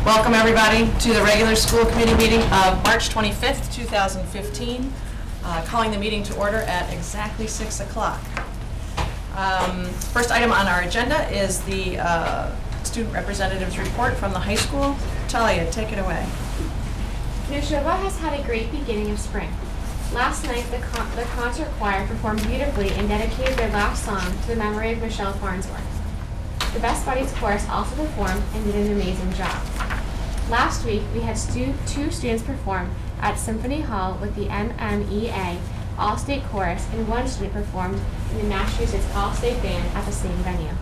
Welcome everybody to the regular school committee meeting of March 25th, 2015. Calling the meeting to order at exactly 6 o'clock. First item on our agenda is the student representatives report from the high school. Talia, take it away. Neshoba has had a great beginning of spring. Last night, the concert choir performed beautifully and dedicated their last song to the memory of Michelle Farnsworth. The Best Buddies chorus also performed and did an amazing job. Last week, we had two students perform at Symphony Hall with the MMEA All-State Chorus, and one student performed in the Massachusetts All-State Band at the same venue.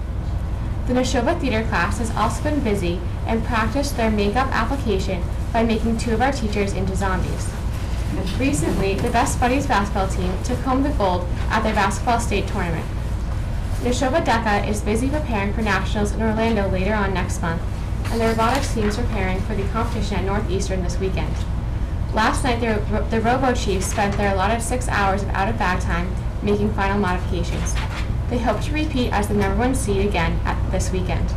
The Neshoba Theater class has also been busy and practiced their makeup application by making two of our teachers into zombies. Recently, the Best Buddies basketball team took home the gold at their basketball state tournament. Neshoba DECA is busy preparing for nationals in Orlando later on next month, and the robotics team is preparing for the competition at Northeastern this weekend. Last night, the Robo Chiefs spent their allotted 6 hours of out-of-bag time making final modifications. They hope to repeat as the #1 seed again at this weekend.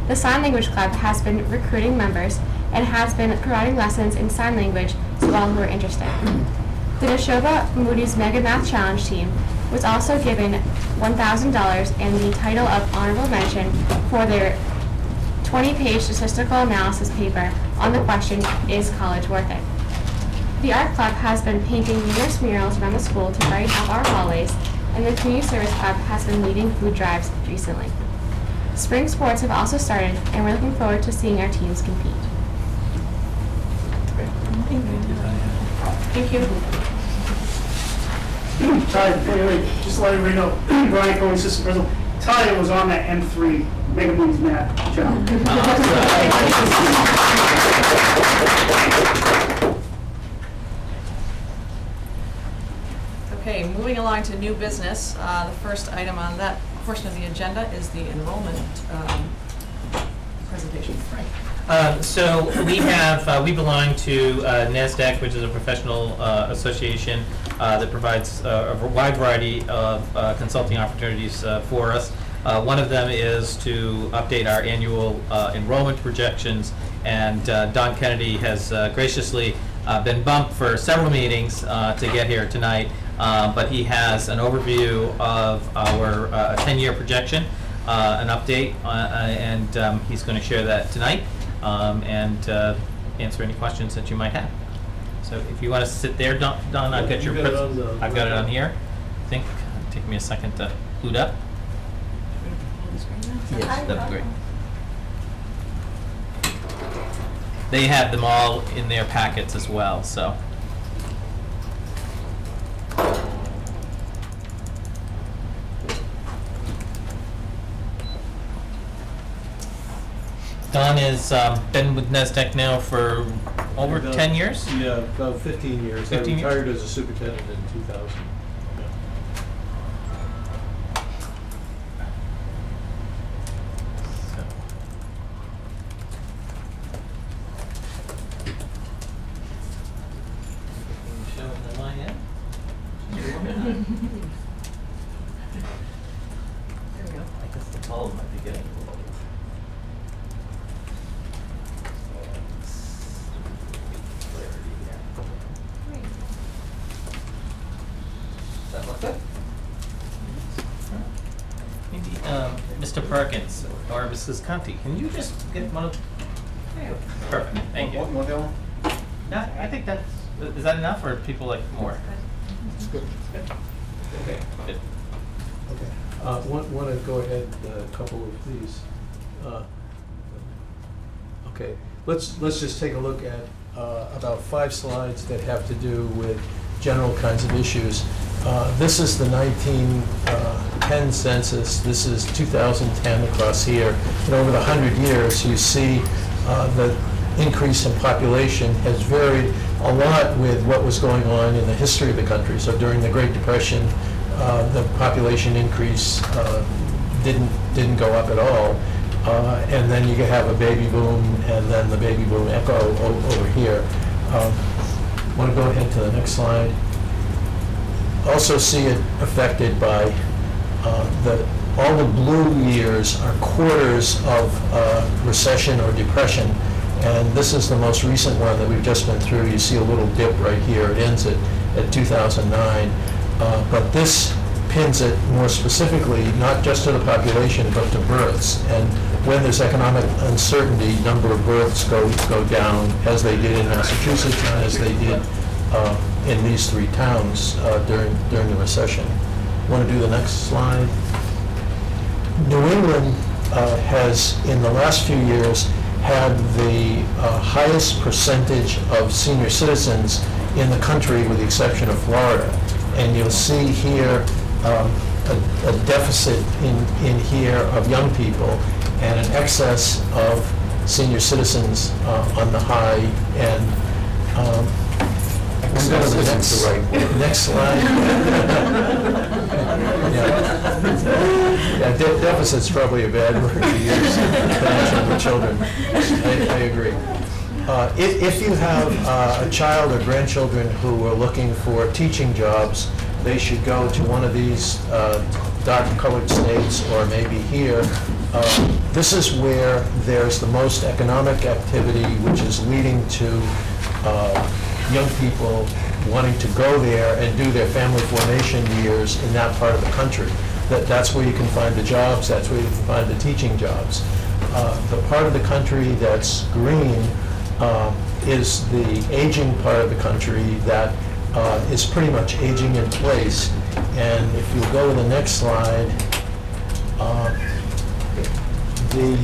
The Sign Language Club has been recruiting members and has been providing lessons in sign language to all who are interested. The Neshoba Moody's Mega Math Challenge team was also given $1,000 and the title of Honorable Mention for their 20-page statistical analysis paper on the question, is college worth it? The Art Club has been painting numerous murals around the school to brighten up our hallways, and the Community Service Club has been leading food drives recently. Spring sports have also started, and we're looking forward to seeing our teams compete. Thank you. Talia, anyway, just to let everybody know, Brian Cohen, assistant principal, Talia was on that M3 Mega Moody's Math Challenge. Okay, moving along to new business. The first item on that portion of the agenda is the enrollment presentation. Frank. So we belong to NASDAQ, which is a professional association that provides a wide variety of consulting opportunities for us. One of them is to update our annual enrollment projections, and Don Kennedy has graciously been bumped for several meetings to get here tonight, but he has an overview of our 10-year projection, an update, and he's going to share that tonight. And answer any questions that you might have. So if you want to sit there, Don, I've got I've got it on here. I think it'll take me a second to boot up. Yes, that'd be great. They have them all in their packets as well, so. Don has been with NASDAQ now for over 10 years? Yeah, about 15 years. 15 I retired as a superintendent in 2000. There we go. I guess the bulb might be getting a little. Does that look good? Maybe, Mr. Perkins or Mrs. Conti, can you just get one of? Perfect. Thank you. Yeah, I think that's. Is that enough, or people like more? It's good. Okay. Good. Okay. Want to go ahead a couple of these. Okay. Let's just take a look at about 5 slides that have to do with general kinds of issues. This is the 1910 census. This is 2010 across here. And over the 100 years, you see the increase in population has varied a lot with what was going on in the history of the country. So during the Great Depression, the population increase didn't go up at all. And then you have a baby boom, and then the baby boom echo over here. Want to go ahead to the next slide. Also see it affected by the all the blue years are quarters of recession or depression, and this is the most recent one that we've just been through. You see a little dip right here. It ends at 2009, but this pins it more specifically, not just to the population, but to births. And when there's economic uncertainty, number of births go down, as they did in Massachusetts and as they did in these three towns during the recession. Want to do the next slide? New England has, in the last few years, had the highest percentage of senior citizens in the country, with the exception of Florida. And you'll see here a deficit in here of young people and an excess of senior citizens on the high end. We'll go to the next slide. Yeah, deficit's probably a bad word to use in connection with children. I agree. If you have a child or grandchildren who are looking for teaching jobs, they should go to one of these dark-colored states, or maybe here. This is where there's the most economic activity, which is leading to young people wanting to go there and do their family formation years in that part of the country. That's where you can find the jobs, that's where you can find the teaching jobs. The part of the country that's green is the aging part of the country that is pretty much aging in place. And if you go to the next slide, the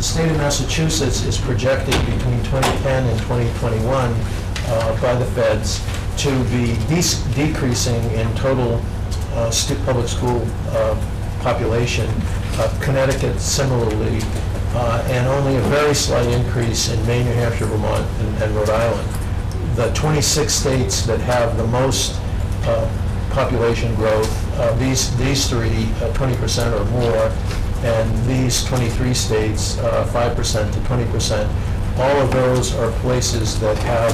state of Massachusetts is projected between 2010 and 2021 by the feds to be decreasing in total public school population. Connecticut similarly, and only a very slight increase in Maine, New Hampshire, Vermont, and Rhode Island. The 26 states that have the most population growth, these three, 20% or more, and these 23 states, 5% to 20%, all of those are places that have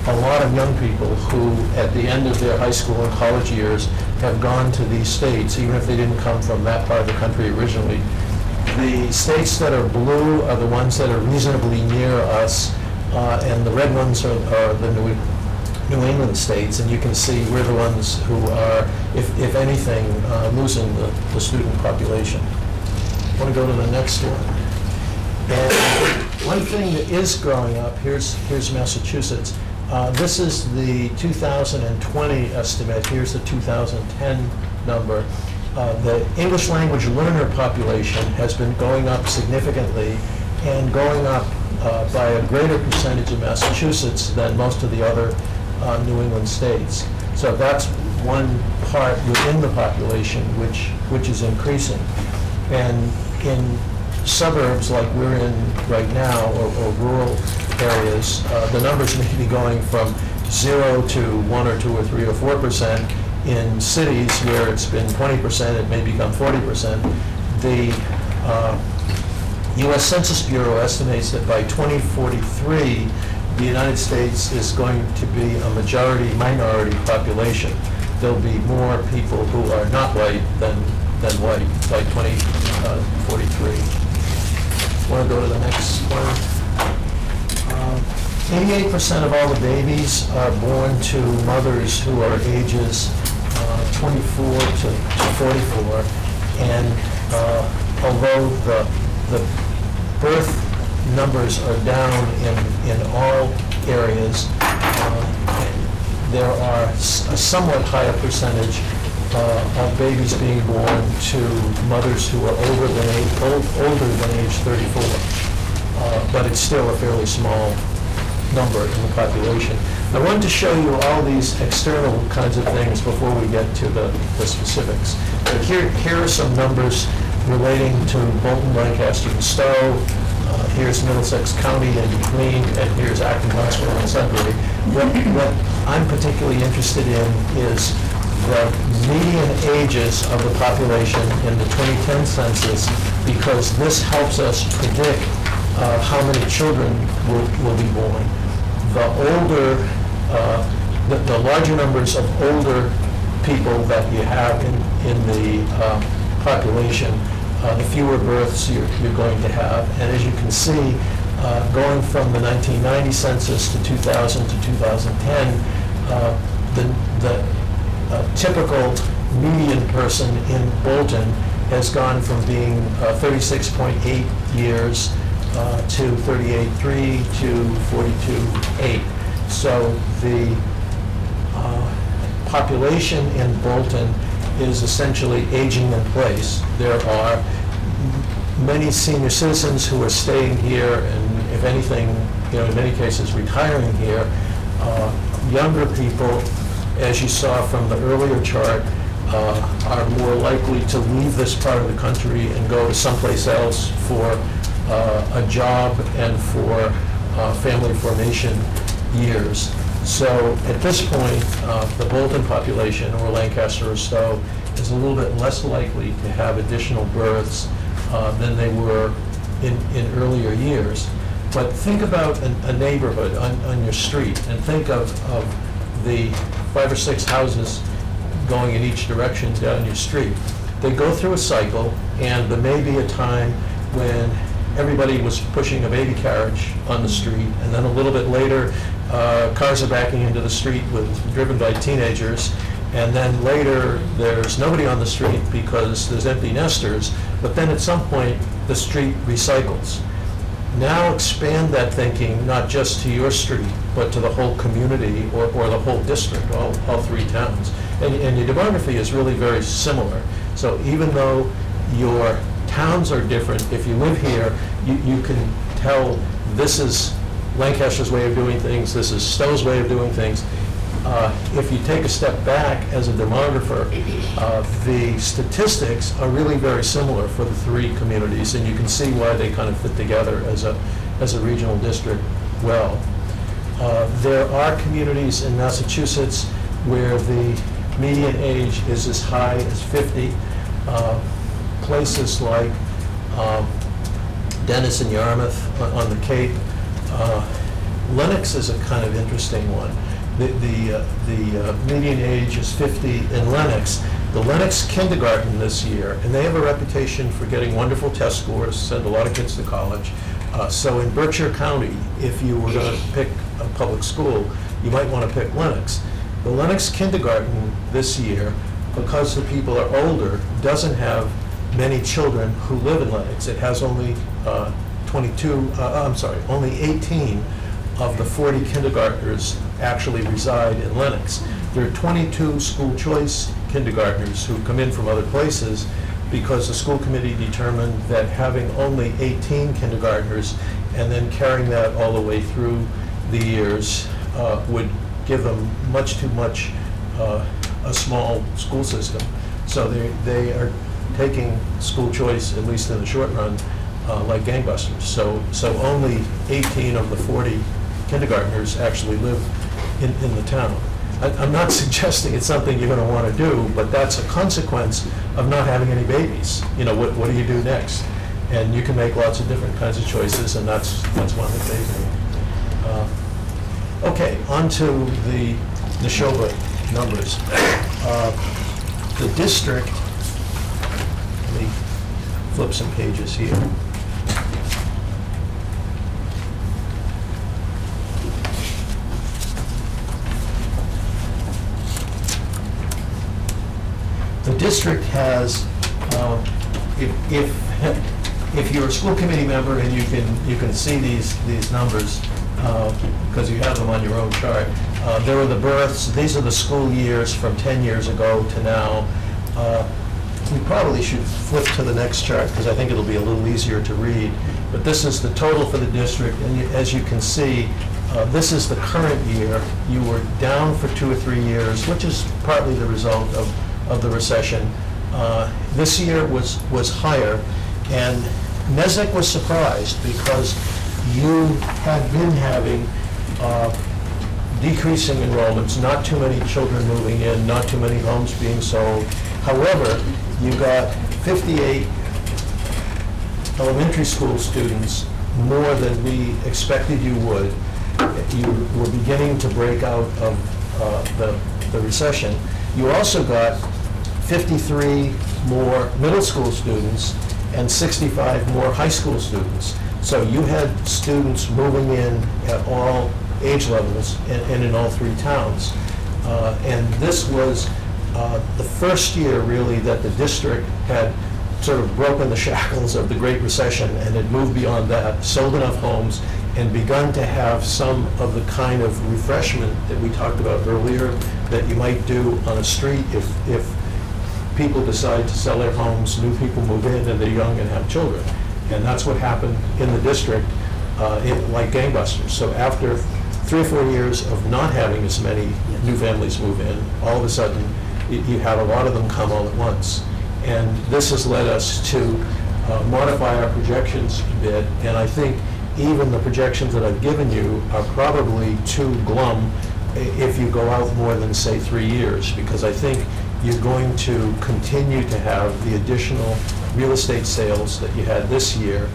a lot of young people who, at the end of their high school and college years, have gone to these states, even if they didn't come from that part of the country originally. The states that are blue are the ones that are reasonably near us, and the red ones are the New England states, and you can see we're the ones who are, if anything, losing the student population. I want to go to the next one. And one thing that is growing up, here's Massachusetts. This is the 2020 estimate. Here's the 2010 number. The English language learner population has been going up significantly, and going up by a greater percentage in Massachusetts than most of the other New England states. So that's one part within the population which is increasing. And in suburbs like we're in right now, or rural areas, the numbers may be going from 0 to 1 or 2 or 3 or 4%. In cities where it's been 20%, it may become 40%. The U.S. Census Bureau estimates that by 2043, the United States is going to be a majority-minority population. There'll be more people who are not white than white by 2043. Want to go to the next one? 88% of all the babies are born to mothers who are ages 24 to 44, and although the birth numbers are down in all areas, there are a somewhat higher percentage of babies being born to mothers who are older than age 34, but it's still a fairly small number in the population. I wanted to show you all these external kinds of things before we get to the specifics. But here are some numbers relating to Bolton, Lancaster, and Stowe. Here's Middlesex County in between, and here's Acton, Huntsville, and Sudbury. What I'm particularly interested in is the median ages of the population in the 2010 census, because this helps us predict how many children will be born. The older, the larger numbers of older people that you have in the population, the fewer births you're going to have. And as you can see, going from the 1990 census to 2000 to 2010, the typical median person in Bolton has gone from being 36.8 years to 38.3 to 42.8. So the population in Bolton is essentially aging in place. There are many senior citizens who are staying here and, if anything, in many cases retiring here. Younger people, as you saw from the earlier chart, are more likely to leave this part of the country and go to someplace else for a job and for family formation years. So at this point, the Bolton population, or Lancaster or Stowe, is a little bit less likely to have additional births than they were in earlier years. But think about a neighborhood on your street, and think of the 5 or 6 houses going in each direction down your street. They go through a cycle, and there may be a time when everybody was pushing a baby carriage on the street, and then a little bit later, cars are backing into the street driven by teenagers, and then later there's nobody on the street because there's empty nesters, but then at some point the street recycles. Now expand that thinking not just to your street, but to the whole community or the whole district, all 3 towns. And your demography is really very similar. So even though your towns are different, if you live here, you can tell this is Lancaster's way of doing things, this is Stowe's way of doing things. If you take a step back as a demographer, the statistics are really very similar for the 3 communities, and you can see why they kind of fit together as a regional district well. There are communities in Massachusetts where the median age is as high as 50. Places like Dennis and Yarmouth on the Cape. Lennox is a kind of interesting one. The median age is 50 in Lennox. The Lennox kindergarten this year, and they have a reputation for getting wonderful test scores, send a lot of kids to college. So in Berkshire County, if you were going to pick a public school, you might want to pick Lennox. The Lennox kindergarten this year, because the people are older, doesn't have many children who live in Lennox. It has only only 18 of the 40 kindergartners actually reside in Lennox. There are 22 school choice kindergartners who come in from other places because the school committee determined that having only 18 kindergartners and then carrying that all the way through the years would give them much too much a small school system. So they are taking school choice, at least in the short run, like gangbusters. So only 18 of the 40 kindergartners actually live in the town. I'm not suggesting it's something you're going to want to do, but that's a consequence of not having any babies. What do you do next? And you can make lots of different kinds of choices, and that's one that they make. Okay, on to the Neshoba numbers. The district, let me flip some pages here. The district has, if you're a school committee member and you can see these numbers because you have them on your own chart. There are the births. These are the school years from 10 years ago to now. We probably should flip to the next chart because I think it'll be a little easier to read. But this is the total for the district, and as you can see, this is the current year. You were down for 2 or 3 years, which is partly the result of the recession. This year was higher, and NESDEC was surprised because you had been having decreasing enrollments, not too many children moving in, not too many homes being sold. However, you got 58 elementary school students, more than we expected you would. You were beginning to break out of the recession. You also got 53 more middle school students and 65 more high school students. So you had students moving in at all age levels and in all three towns. And this was the first year, really, that the district had sort of broken the shackles of the Great Recession and had moved beyond that, sold enough homes, and begun to have some of the kind of refreshment that we talked about earlier that you might do on a street if people decide to sell their homes, new people move in, and they're young and have children. And that's what happened in the district, like gangbusters. So after 3 or 4 years of not having as many new families move in, all of a sudden, you had a lot of them come all at once. And this has led us to modify our projections a bit, and I think even the projections that I've given you are probably too glum if you go out more than, say, 3 years, because I think you're going to continue to have the additional real estate sales that you had this year,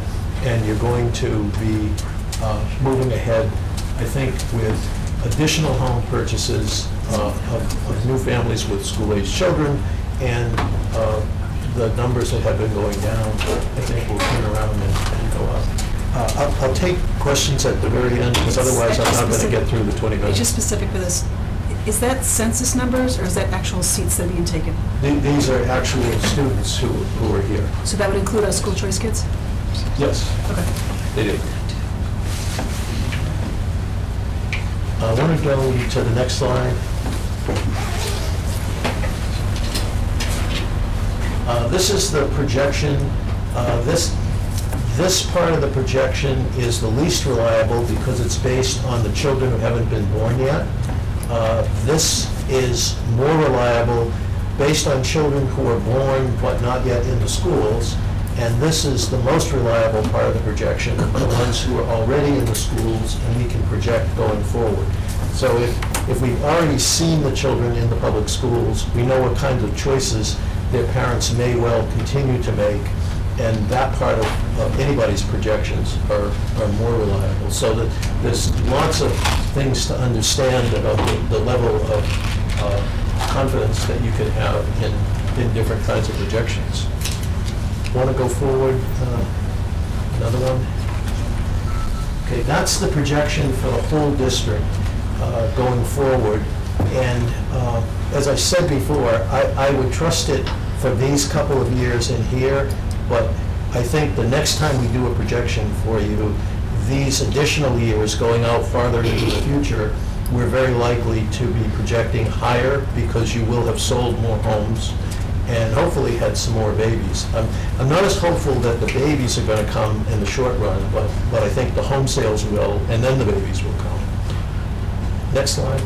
and you're going to be moving ahead, I think, with additional home purchases of new families with school-age children, and the numbers that have been going down, I think, will turn around and go up. I'll take questions at the very end, because otherwise I'm not going to get through the 20 It's minutes. just specific for this. Is that census numbers, or is that actual seats that are being taken? These are actual students who are here. So that would include our school choice kids? Yes, Okay. they do. I want to go to the next slide. This is the projection. This part of the projection is the least reliable because it's based on the children who haven't been born yet. This is more reliable based on children who are born but not yet in the schools. And this is the most reliable part of the projection, the ones who are already in the schools and we can project going forward. So if we've already seen the children in the public schools, we know what kinds of choices their parents may well continue to make, and that part of anybody's projections are more reliable. So that there's lots of things to understand about the level of confidence that you can have in different kinds of projections. Want to go forward? Another one? Okay, that's the projection for the whole district going forward. And as I said before, I would trust it for these couple of years in here, but I think the next time we do a projection for you, these additional years going out farther into the future, we're very likely to be projecting higher because you will have sold more homes and hopefully had some more babies. I'm not as hopeful that the babies are going to come in the short run, but I think the home sales will, and then the babies will come. Next slide.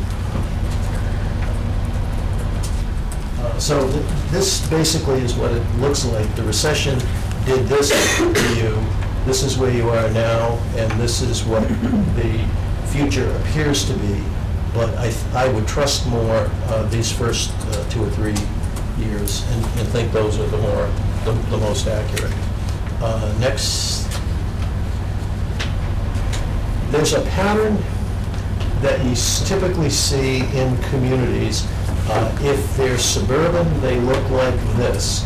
So this basically is what it looks like. The recession did this to you. This is where you are now, and this is what the future appears to be. But I would trust more these first 2 or 3 years and think those are the most accurate. Next. There's a pattern that you typically see in communities. If they're suburban, they look like this.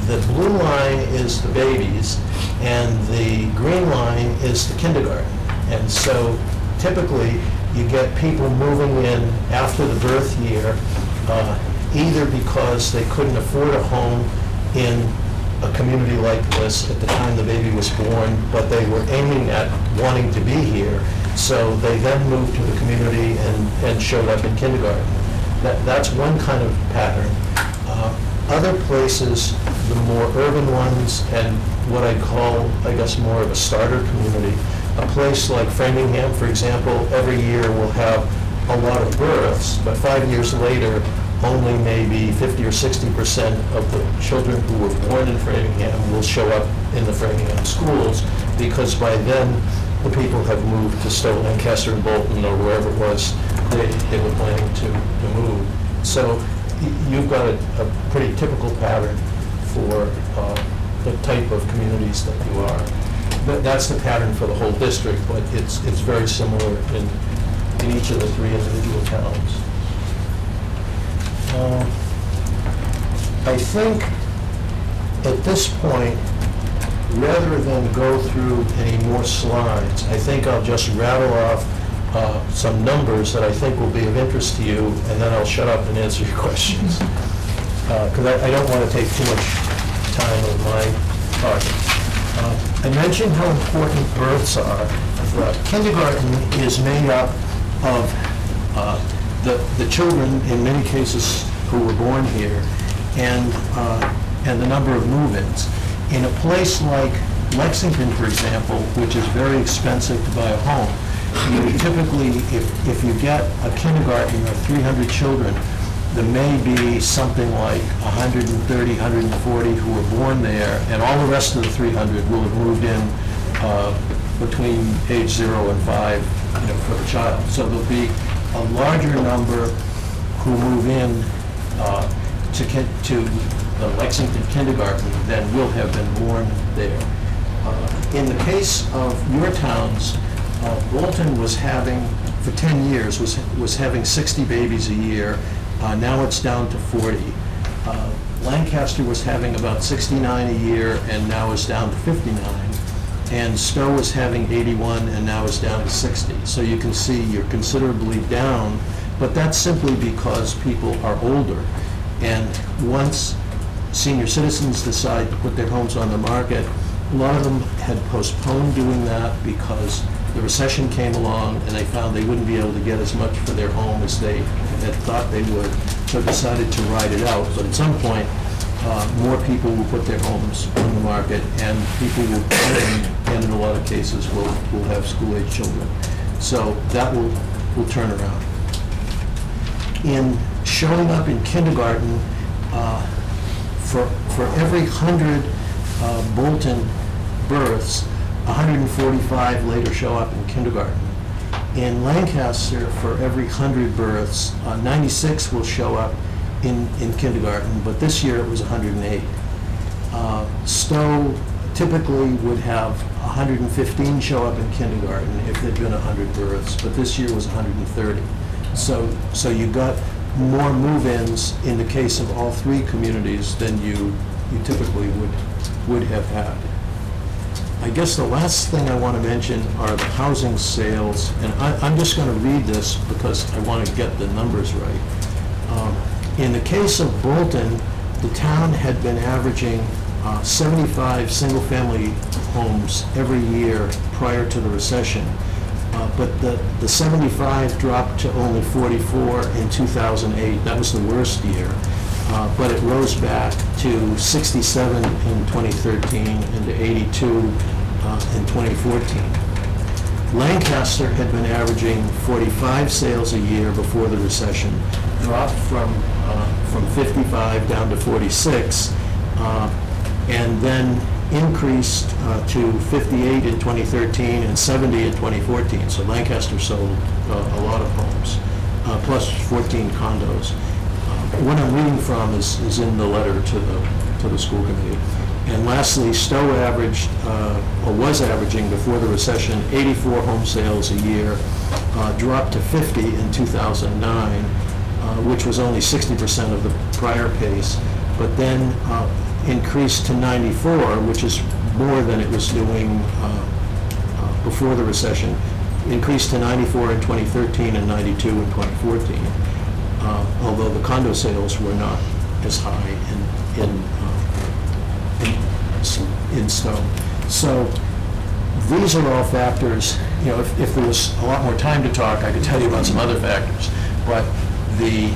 The blue line is the babies, and the green line is the kindergarten. And so typically, you get people moving in after the birth year, either because they couldn't afford a home in a community like this at the time the baby was born, but they were aiming at wanting to be here. So they then moved to the community and showed up in kindergarten. That's one kind of pattern. Other places, the more urban ones, and what I call, I guess, more of a starter community, a place like Framingham, for example, every year will have a lot of births, but 5 years later, only maybe 50 or 60% of the children who were born in Framingham will show up in the Framingham schools, because by then, the people have moved to Stowe, Lancaster, and Bolton, or wherever it was they were planning to move. So you've got a pretty typical pattern for the type of communities that you are. That's the pattern for the whole district, but it's very similar in each of the 3 individual towns. I think At this point, rather than go through any more slides, I think I'll just rattle off some numbers that I think will be of interest to you, and then I'll shut up and answer your questions. Because I don't want to take too much time of my part. I mentioned how important births are. Kindergarten is made up of the children, in many cases, who were born here, and the number of move-ins. In a place like Lexington, for example, which is very expensive to buy a home, you typically, if you get a kindergarten of 300 children, there may be something like 130, 140 who were born there, and all the rest of the 300 will have moved in between age 0 and 5, for the child. So there'll be a larger number who move in to the Lexington kindergarten than will have been born there. In the case of your towns, Bolton was having, for 10 years, was having 60 babies a year. Now it's down to 40. Lancaster was having about 69 a year, and now is down to 59. And Stowe was having 81, and now is down to 60. So you can see you're considerably down, but that's simply because people are older. And once senior citizens decide to put their homes on the market, a lot of them had postponed doing that because the recession came along and they found they wouldn't be able to get as much for their home as they had thought they would, so decided to ride it out. But at some point, more people will put their homes on the market, and people will, and in a lot of cases, will have school-age children. So that will turn around. In showing up in kindergarten, for every 100 Bolton births, 145 later show up in kindergarten. In Lancaster, for every 100 births, 96 will show up in kindergarten, but this year it was 108. Stowe typically would have 115 show up in kindergarten if there'd been 100 births, but this year was 130. So you got more move-ins in the case of all three communities than you typically would have had. I guess the last thing I want to mention are the housing sales, and I'm just going to read this because I want to get the numbers right. In the case of Bolton, the town had been averaging 75 single-family homes every year prior to the recession, but the 75 dropped to only 44 in 2008. That was the worst year. But it rose back to 67 in 2013 and to 82 in 2014. Lancaster had been averaging 45 sales a year before the recession, dropped from 55 down to 46, and then increased to 58 in 2013 and 70 in 2014. So Lancaster sold a lot of homes, plus 14 condos. What I'm reading from is in the letter to the school committee. And lastly, Stowe averaged, or was averaging before the recession, 84 home sales a year, dropped to 50 in 2009, which was only 60% of the prior pace, but then increased to 94, which is more than it was doing before the recession, increased to 94 in 2013 and 92 in 2014. Although the condo sales were not as high in Stowe. So these are all factors. If there was a lot more time to talk, I could tell you about some other factors. But the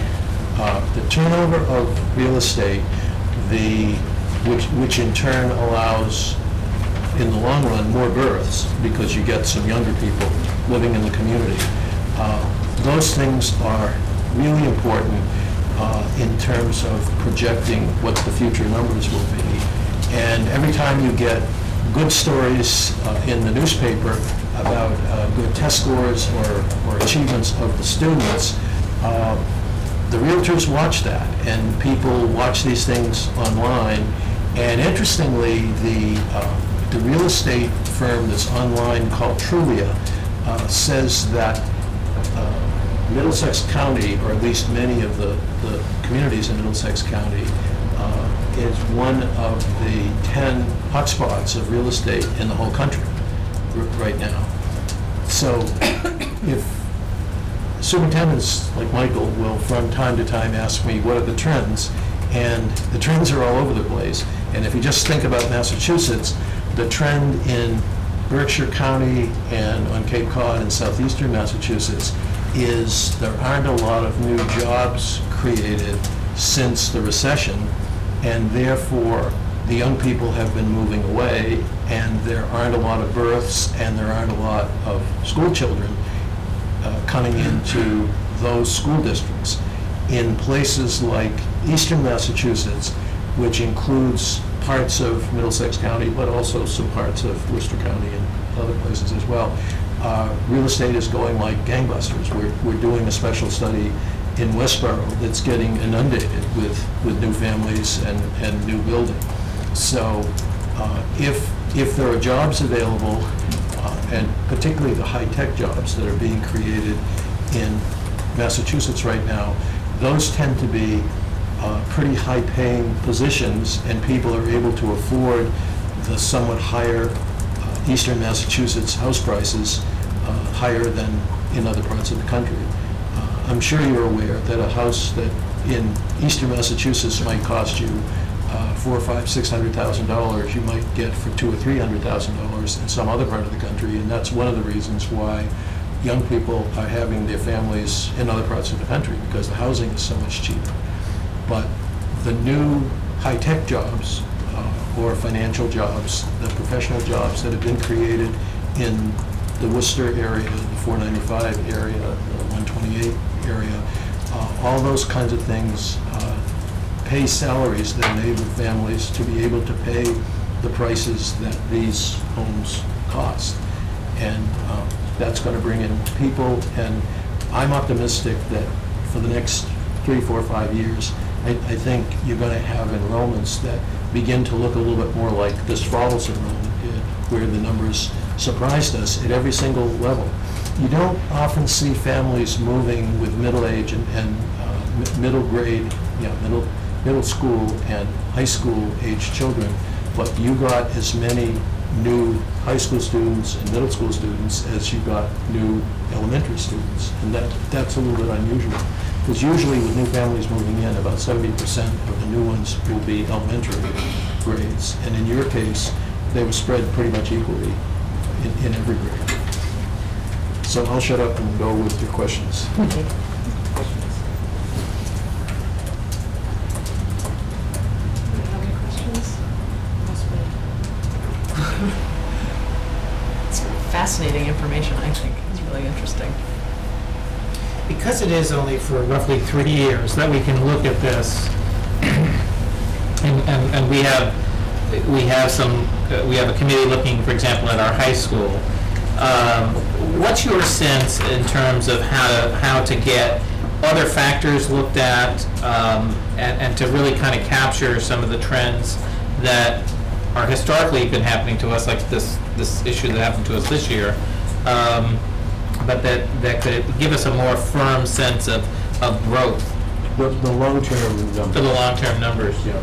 turnover of real estate, which in turn allows, in the long run, more births because you get some younger people living in the community. Those things are really important in terms of projecting what the future numbers will be. And every time you get good stories in the newspaper about good test scores or achievements of the students, the realtors watch that, and people watch these things online. And interestingly, the real estate firm that's online called Trulia says that Middlesex County, or at least many of the communities in Middlesex County, is one of the 10 hotspots of real estate in the whole country right now. So if superintendents like Michael will from time to time ask me, what are the trends? And the trends are all over the place. And if you just think about Massachusetts, the trend in Berkshire County and on Cape Cod and southeastern Massachusetts is there aren't a lot of new jobs created since the recession, and therefore the young people have been moving away, and there aren't a lot of births, and there aren't a lot of school children coming into those school districts. In places like eastern Massachusetts, which includes parts of Middlesex County, but also some parts of Worcester County and other places as well, real estate is going like gangbusters. We're doing a special study in Westboro that's getting inundated with new families and new building. So if there are jobs available, and particularly the high-tech jobs that are being created in Massachusetts right now, those tend to be pretty high-paying positions, and people are able to afford the somewhat higher eastern Massachusetts house prices, higher than in other parts of the country. I'm sure you're aware that a house that in eastern Massachusetts might cost you $400,000 or $500,000, $600,000, you might get for $200,000 or $300,000 in some other part of the country, and that's one of the reasons why young people are having their families in other parts of the country, because the housing is so much cheaper. But the new high-tech jobs or financial jobs, the professional jobs that have been created in the Worcester area, the 495 area, the 128 area, all those kinds of things pay salaries that enable families to be able to pay the prices that these homes cost. And that's going to bring in people, and I'm optimistic that for the next 3, 4, 5 years, I think you're going to have enrollments that begin to look a little bit more like this fall's enrollment did, where the numbers surprised us at every single level. You don't often see families moving with middle age and middle grade, middle school and high school age children, but you got as many new high school students and middle school students as you got new elementary students, and that's a little bit unusual. Because usually with new families moving in, about 70% of the new ones will be elementary grades. And in your case, they were spread pretty much equally in every grade. So I'll shut up and go with your questions. Any questions? It's fascinating information, I think. It's really interesting. Because it is only for roughly 3 years that we can look at this, and we have a committee looking, for example, at our high school. What's your sense in terms of how to get other factors looked at, and to really kind of capture some of the trends that are historically been happening to us, like this issue that happened to us this year, but that could give us a more firm sense of growth The long-term numbers. for the long-term numbers. Yeah.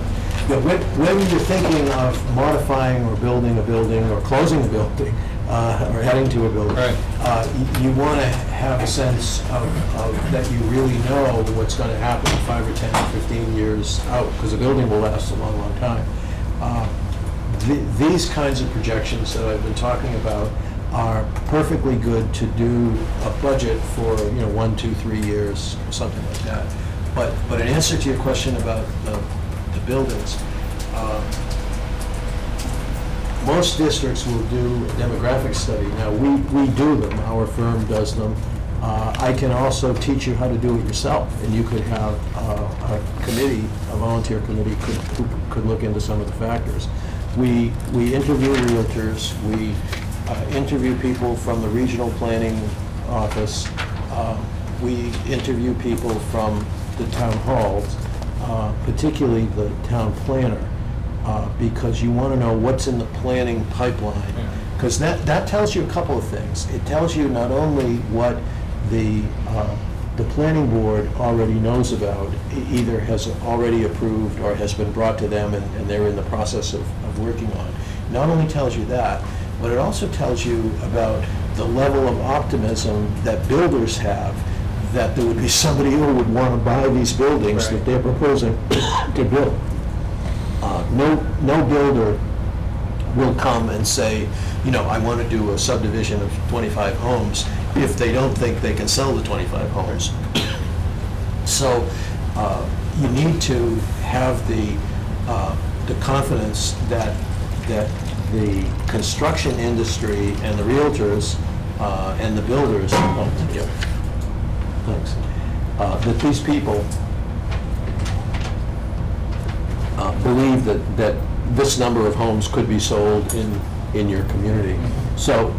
When you're thinking of modifying or building a building or closing a building or heading to a building, Right. You want to have a sense of that you really know what's going to happen 5 or 10 or 15 years out, because a building will last a long, long time. These kinds of projections that I've been talking about are perfectly good to do a budget for 1, 2, 3 years, something like that. But in answer to your question about the buildings, most districts will do a demographic study. Now, we do them, our firm does them. I can also teach you how to do it yourself, and you could have a committee, a volunteer committee who could look into some of the factors. We interview realtors, we interview people from the regional planning office, we interview people from the town halls, particularly the town planner, because you want to know what's in the planning pipeline. Because that tells you a couple of things. It tells you not only what the the planning board already knows about, either has already approved or has been brought to them and they're in the process of working on. Not only tells you that, but it also tells you about the level of optimism that builders have, that there would be somebody who would want to buy these buildings that they're proposing to build. No builder will come and say, you know, I want to do a subdivision of 25 homes if they don't think they can sell the 25 homes. So you need to have the confidence that the construction industry and the realtors and the builders, thanks, that these people believe that this number of homes could be sold in your community. So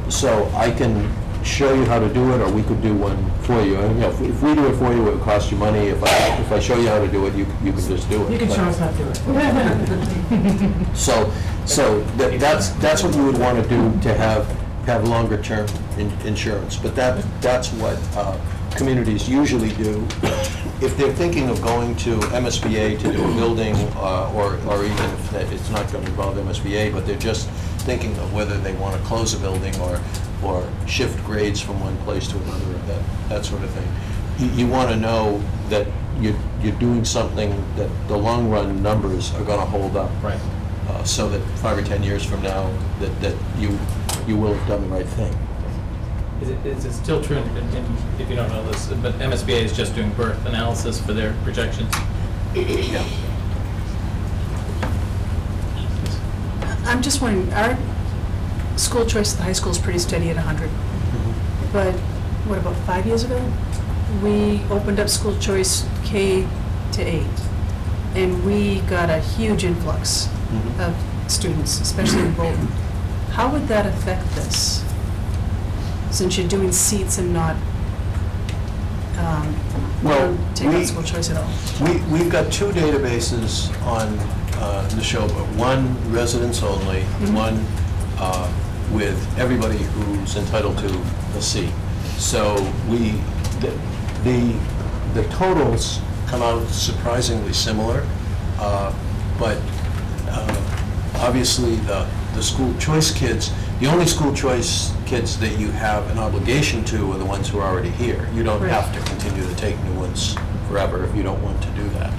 I can show you how to do it, or we could do one for you. And, you know, if we do it for you, it would cost you money. If I show you how to do it, you can just do it. You can show us how to do it. So that's what you would want to do to have longer term insurance. But that's what communities usually do. If they're thinking of going to MSBA to do a building, or even if it's not going to involve MSBA, but they're just thinking of whether they want to close a building or shift grades from one place to another, that sort of thing. You want to know that you're doing something that the long run numbers are going to hold up. Right. So that 5 or 10 years from now, that you will have done the right thing. Is it still true, if you don't know this, but MSBA is just doing birth analysis for their projections? Yeah. I'm just wondering, our school choice at the high school is pretty steady at 100. But what, about 5 years ago? We opened up school choice K to 8. And we got a huge influx of students, especially in Bolton. How would that affect this? Since you're doing seats and not taking out school choice at all? We've got two databases on the show, but one residents only, one with everybody who's entitled to a seat. So the totals come out surprisingly similar, but obviously the school choice kids, the only school choice kids that you have an obligation to are the ones who are already here. You don't have to continue to take new ones forever if you don't want to do that.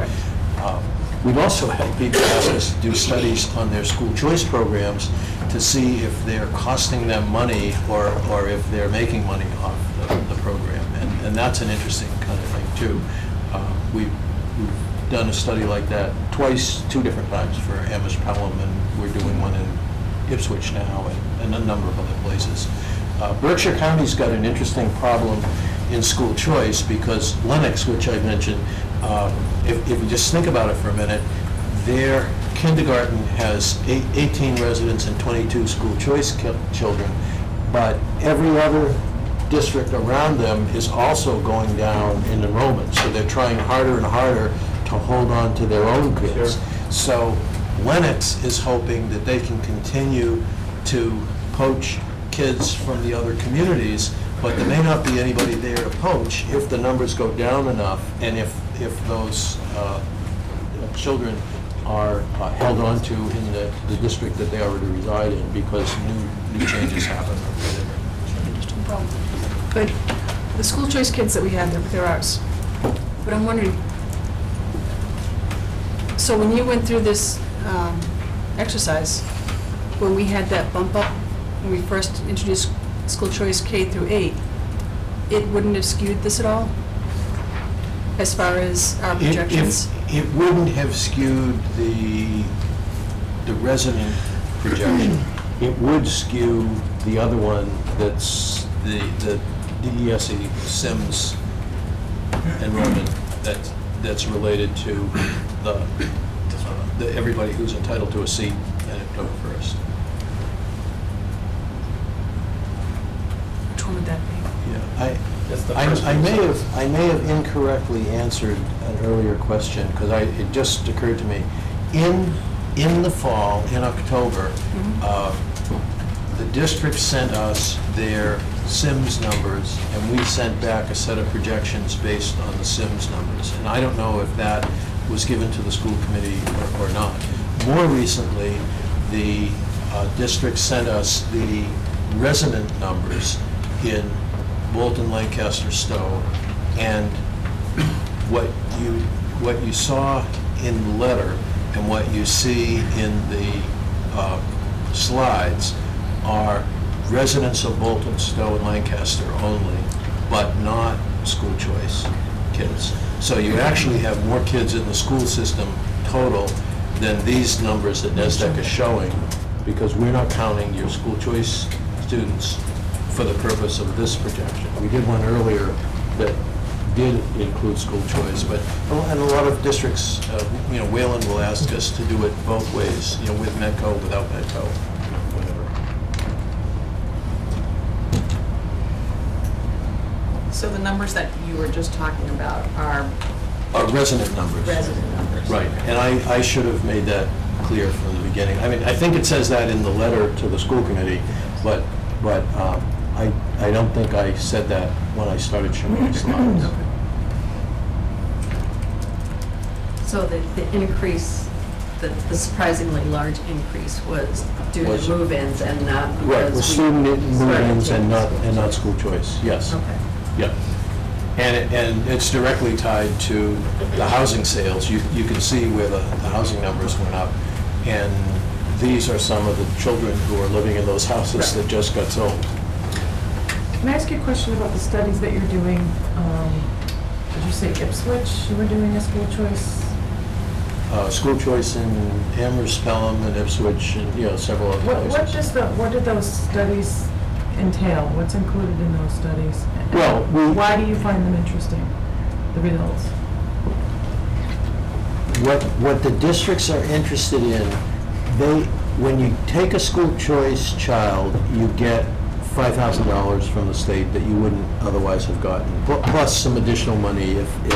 We've also had people ask us to do studies on their school choice programs to see if they're costing them money or if they're making money off the program. And that's an interesting kind of thing too. We've done a study like that twice, 2 different times for Amherst Pelham, and we're doing one in Ipswich now and a number of other places. Berkshire County's got an interesting problem in school choice because Lennox, which I mentioned, if you just think about it for a minute, their kindergarten has 18 residents and 22 school choice children, but every other district around them is also going down in enrollment, so they're trying harder and harder to hold on to their own kids. Sure. So Lennox is hoping that they can continue to poach kids from the other communities, but there may not be anybody there to poach if the numbers go down enough, and if those children are held on to in the district that they already reside in because new changes happen. Interesting problem. But the school choice kids that we had, they're ours. But I'm wondering, so when you went through this exercise, when we had that bump up, when we first introduced school choice K through 8, it wouldn't have skewed this at all? As far as our projections? It wouldn't have skewed the resident projection. It would skew the other one that's the DESE Sims enrollment that's related to the everybody who's entitled to a seat at October 1st. Which one would that be? Yeah, I may have incorrectly answered an earlier question because it just occurred to me. In the fall, in October, the district sent us their Sims numbers, and we sent back a set of projections based on the Sims numbers. And I don't know if that was given to the school committee or not. More recently, the district sent us the resident numbers in Bolton, Lancaster, Stowe, and what you saw in the letter and what you see in the slides are residents of Bolton, Stowe, and Lancaster only, but not school choice kids. So you actually have more kids in the school system total than these numbers that NESDEC is showing, because we're not counting your school choice students for the purpose of this projection. We did one earlier that did include school choice, but, and a lot of districts, Wayland will ask us to do it both ways, with Medco, without Medco, whatever. So the numbers that you were just talking about are Resident numbers. resident numbers? Right, and I should have made that clear from the beginning. I mean, I think it says that in the letter to the school committee, but I don't think I said that when I started showing the slides. So the increase, the surprisingly large increase was due to Was- move-ins and not because Right, with we student move-ins started and not school choice, yes. Okay. Yeah. And it's directly tied to the housing sales. You can see where the housing numbers went up. And these are some of the children who are living in those houses that just got sold. Can I ask you a question about the studies that you're doing? Did you say Ipswich, you were doing a school choice? School choice in Amherst, Pelham, and Ipswich, and, several other places. What did those studies entail? What's included in those studies? Well, Why do you find them interesting, the results? What the districts are interested in, when you take a school choice child, you get $5,000 from the state that you wouldn't otherwise have gotten, plus some additional money if it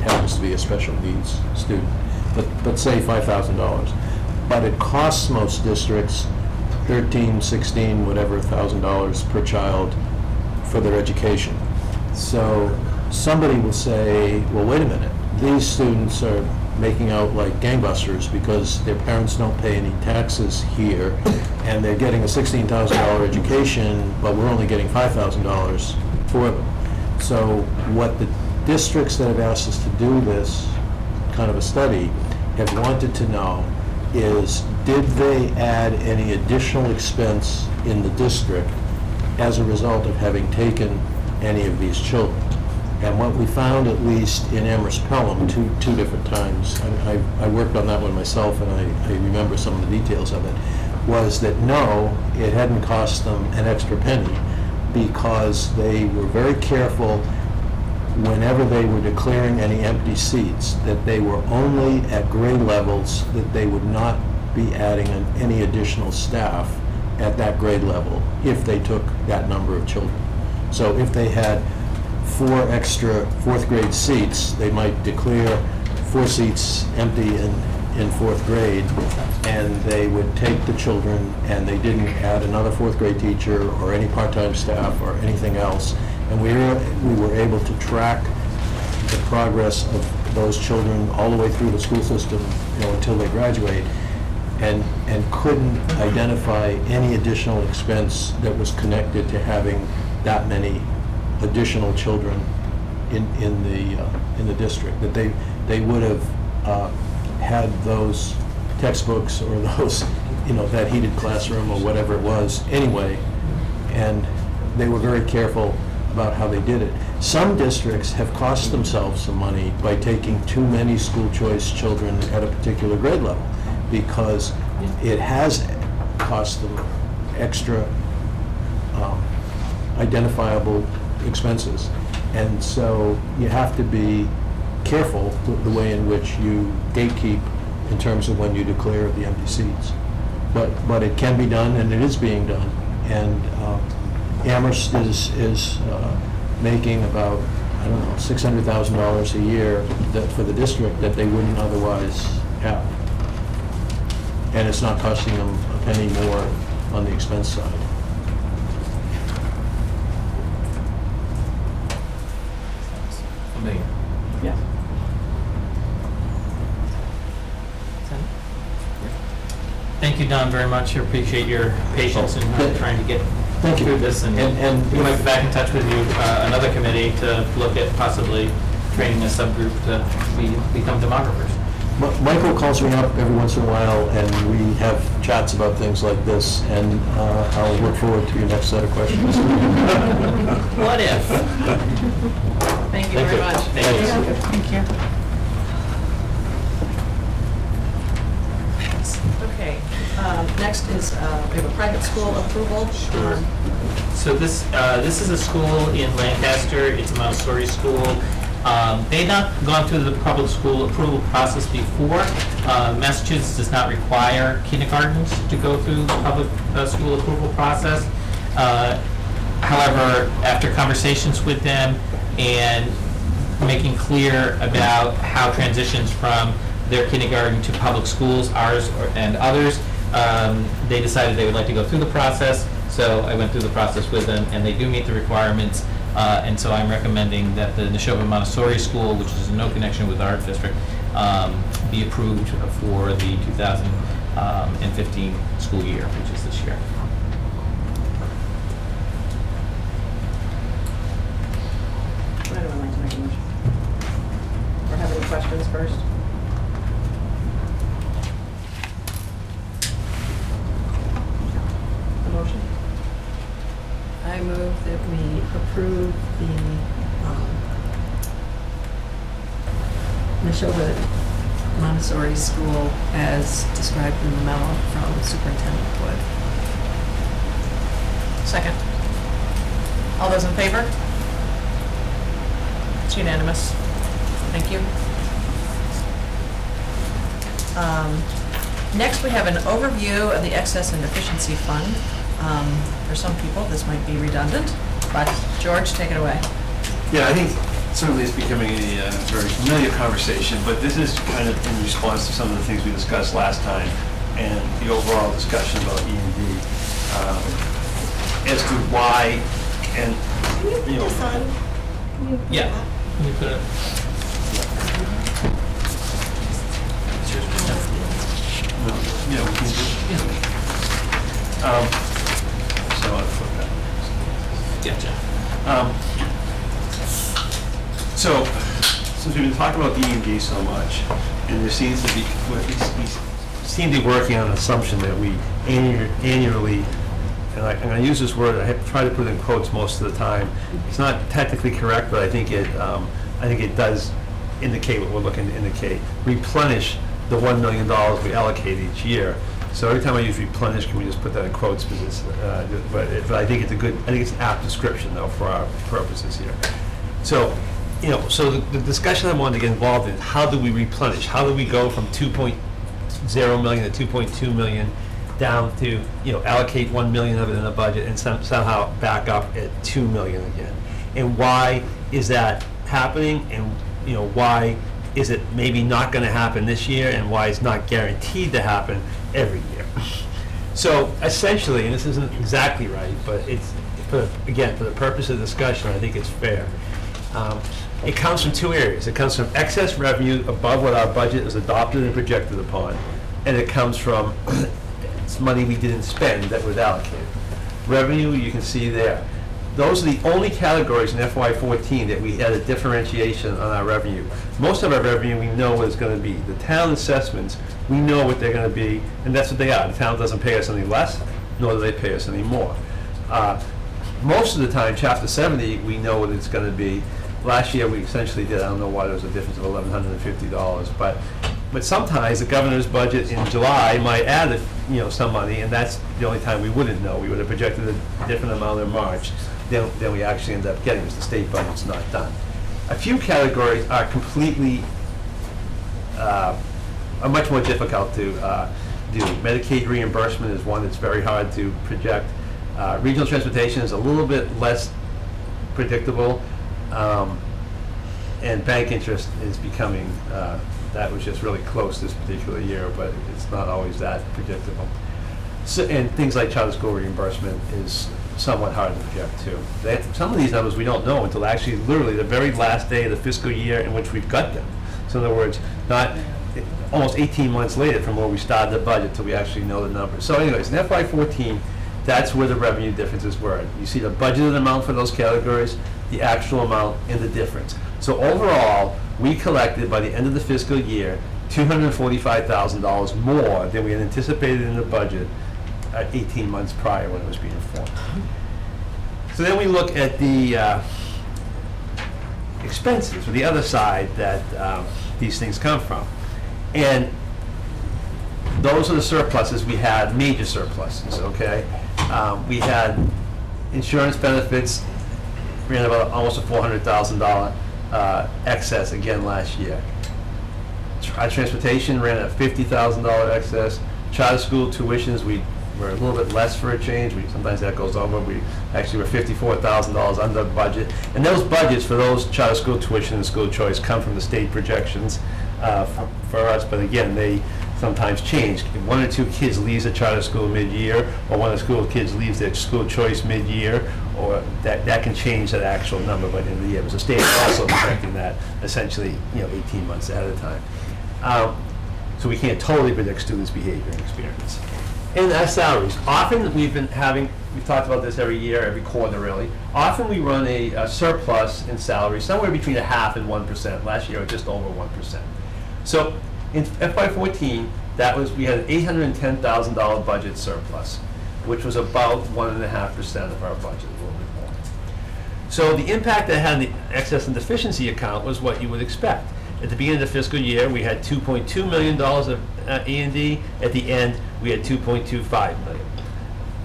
happens to be a special needs student. But say $5,000. But it costs most districts $13, $16, whatever, $1,000 per child for their education. So somebody will say, well, wait a minute, these students are making out like gangbusters because their parents don't pay any taxes here, and they're getting a $16,000 education, but we're only getting $5,000 for them. So what the districts that have asked us to do this kind of a study have wanted to know is, did they add any additional expense in the district as a result of having taken any of these children? And what we found, at least in Amherst Pelham, two different times, I worked on that one myself and I remember some of the details of it, was that no, it hadn't cost them an extra penny, because they were very careful whenever they were declaring any empty seats, that they were only at grade levels, that they would not be adding any additional staff at that grade level if they took that number of children. So if they had 4 extra fourth grade seats, they might declare 4 seats empty in fourth grade, and they would take the children and they didn't add another fourth grade teacher or any part-time staff or anything else. And we were able to track the progress of those children all the way through the school system, until they graduate, and couldn't identify any additional expense that was connected to having that many additional children in the district. That they would have had those textbooks or those, that heated classroom or whatever it was anyway, and they were very careful about how they did it. Some districts have cost themselves some money by taking too many school choice children at a particular grade level, because it has cost them extra identifiable expenses. And so you have to be careful the way in which you gatekeep in terms of when you declare the empty seats. But it can be done, and it is being done. And Amherst is making about, $600,000 a year for the district that they wouldn't otherwise have. And it's not costing them a penny more on the expense side. done very much. I appreciate your patience in trying to get Thank you. through this, and we might be back in touch with you, another committee, to look at possibly training a subgroup to become demographers. Michael calls me up every once in a while, and we have chats about things like this, and I'll look forward to your next set of questions. What if? Thank you very much. Thank you. Okay, next is, we have a private school approval. So this is a school in Lancaster. It's a Montessori school. They've not gone through the public school approval process before. Massachusetts does not require kindergartens to go through the public school approval process. However, after conversations with them and making clear about how transitions from their kindergarten to public schools, ours and others, they decided they would like to go through the process. So I went through the process with them, and they do meet the requirements. And so I'm recommending that the Neshoba Montessori School, which is no connection with our district, be approved for the 2015 school year, which is this year. Would anyone like to make a motion? Or have any questions first? A motion? I move that we approve the Neshoba Montessori School as described in the memo from Superintendent Wood. Second. All those in favor? It's unanimous. Thank you. Next, we have an overview of the excess and deficiency fund. For some people, this might be redundant, but George, take it away. Yeah, I think certainly it's becoming a very familiar conversation, but this is kind of in response to some of the things we discussed last time and the overall discussion about E&D as to why and, you know. Yeah. Can you put it? Yeah, we can just, so I'll flip that. Gotcha. So, since we've been talking about E&D so much, and there seems to be, we seem to be working on an assumption that we annually, and I'm going to use this word, I have to try to put it in quotes most of the time. It's not technically correct, but I think it does indicate what we're looking to indicate. Replenish the $1 million we allocate each year. So every time I use replenish, can we just put that in quotes? Because it's, but I think it's it's an apt description though for our purposes here. So, you know, so the discussion I wanted to get involved in, how do we replenish? How do we go from 2.0 million to 2.2 million down to, you know, allocate 1 million of it in a budget and somehow back up at 2 million again? And why is that happening? And, you know, why is it maybe not going to happen this year, and why it's not guaranteed to happen every year? So essentially, and this isn't exactly right, but it's, again, for the purpose of discussion, I think it's fair. It comes from two areas. It comes from excess revenue above what our budget is adopted and projected upon, and it comes from it's money we didn't spend that was allocated. Revenue, you can see there. Those are the only categories in FY14 that we had a differentiation on our revenue. Most of our revenue, we know what it's going to be. The town assessments, we know what they're going to be, and that's what they are. The town doesn't pay us any less, nor do they pay us any more. Most of the time, Chapter 70, we know what it's going to be. Last year, we essentially did, I don't know why there was a difference of $1,150, but sometimes the governor's budget in July might add, some money, and that's the only time we wouldn't know. We would have projected a different amount in March than we actually end up getting, because the state budget's not done. A few categories are completely, are much more difficult to do. Medicaid reimbursement is one that's very hard to project. Regional transportation is a little bit less predictable. And bank interest is becoming, that was just really close this particular year, but it's not always that predictable. So, and things like charter school reimbursement is somewhat hard to project too. Some of these numbers we don't know until actually literally the very last day of the fiscal year in which we've got them. So in other words, almost 18 months later from where we started the budget till we actually know the numbers. So anyways, in FY14, that's where the revenue differences were. You see the budgeted amount for those categories, the actual amount, and the difference. So overall, we collected by the end of the fiscal year $245,000 more than we had anticipated in the budget 18 months prior when it was being formed. So then we look at the expenses, or the other side that these things come from. And those are the surpluses. We had major surpluses, okay? We had insurance benefits, ran about almost a $400,000 excess again last year. Our transportation ran a $50,000 excess. Charter school tuitions, we were a little bit less for a change. Sometimes that goes over. We actually were $54,000 under budget. And those budgets for those charter school tuition and school choice come from the state projections for us. But again, they sometimes change. If one or two kids leaves a charter school mid-year, or one of the school kids leaves their school choice mid-year, or that can change that actual number by the end of the year. But the state is also projecting that essentially 18 months ahead of time. So we can't totally predict students' behavior and experience. And our salaries. Often we've talked about this every year, every quarter really. Often we run a surplus in salaries somewhere between 0.5% and 1%. Last year it was just over 1%. So in FY14, we had an $810,000 budget surplus, which was about 1.5% of our budget, a little bit more. So the impact that had on the excess and deficiency account was what you would expect. At the beginning of the fiscal year, we had $2.2 million of E&D. At the end, we had $2.25 million.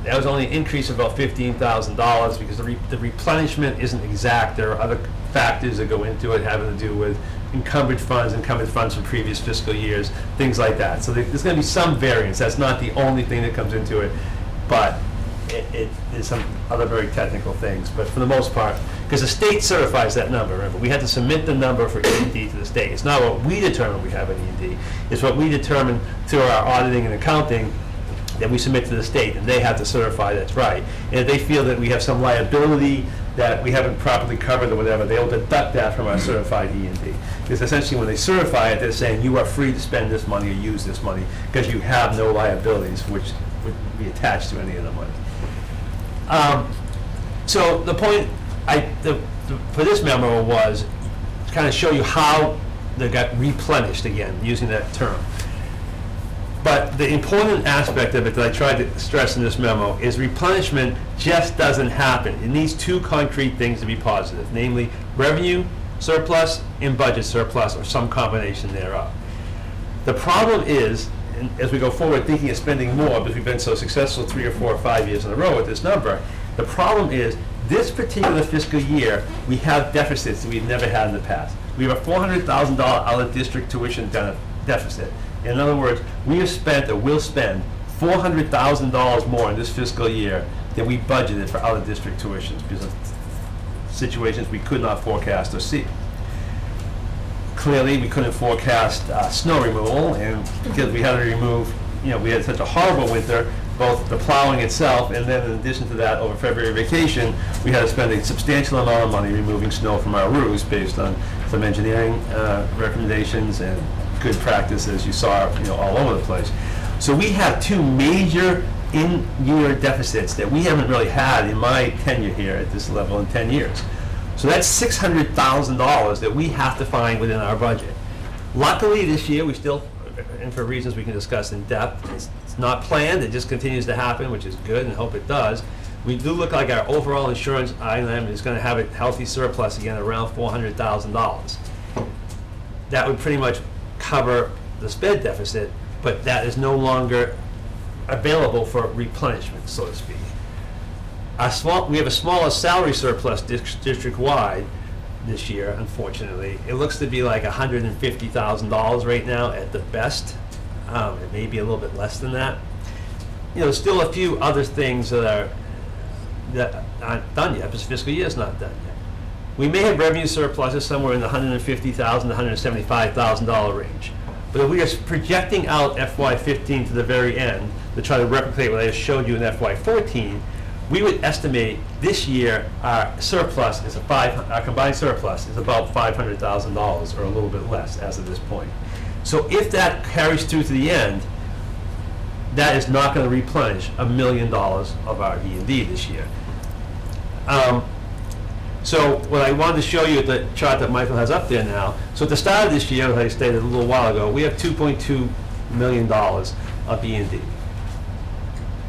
That was only an increase of about $15,000 because the replenishment isn't exact. There are other factors that go into it having to do with encumbered funds from previous fiscal years, things like that. So there's going to be some variance. That's not the only thing that comes into it, but there's some other very technical things. But for the most part, because the state certifies that number, remember, we had to submit the number for E&D to the state. It's not what we determine we have in E&D. It's what we determine through our auditing and accounting that we submit to the state, and they have to certify that's right. And if they feel that we have some liability that we haven't properly covered or whatever, they'll deduct that from our certified E&D. Because essentially when they certify it, they're saying you are free to spend this money or use this money because you have no liabilities which would be attached to any of the money. So the point for this memo was to kind of show you how they got replenished again, using that term. But the important aspect of it that I tried to stress in this memo is replenishment just doesn't happen. It needs two concrete things to be positive, namely revenue surplus and budget surplus, or some combination thereof. The problem is, and as we go forward thinking of spending more because we've been so successful 3 or 4 or 5 years in a row with this number, the problem is this particular fiscal year we have deficits that we've never had in the past. We have a $400,000 out-of-district tuition deficit. In other words, we have spent or will spend $400,000 more in this fiscal year than we budgeted for out-of-district tuitions because of situations we could not forecast or see. Clearly, we couldn't forecast snow removal, and because we had to remove, we had such a horrible winter, both the plowing itself, and then in addition to that, over February vacation, we had to spend a substantial amount of money removing snow from our roofs based on some engineering recommendations and good practice, as you saw, all over the place. So we have two major in-year deficits that we haven't really had in my tenure here at this level in 10 years. So that's $600,000 that we have to find within our budget. Luckily, this year, we still, and for reasons we can discuss in depth, it's not planned, it just continues to happen, which is good, and hope it does. We do look like our overall insurance item is going to have a healthy surplus again, around $400,000. That would pretty much cover the sped deficit, but that is no longer available for replenishment, so to speak. We have a smaller salary surplus district-wide this year, unfortunately. It looks to be like $150,000 right now at the best. It may be a little bit less than that. There's still a few other things that aren't done yet, because fiscal year is not done yet. We may have revenue surpluses somewhere in the $150,000 to $175,000 range. But if we are projecting out FY15 to the very end to try to replicate what I just showed you in FY14, we would estimate this year our surplus is our combined surplus is about $500,000 or a little bit less as of this point. So if that carries through to the end, that is not going to replenish $1 million of our E&D this year. So what I wanted to show you at the chart that Michael has up there now, so at the start of this year, as I stated a little while ago, we have $2.2 million of E&D.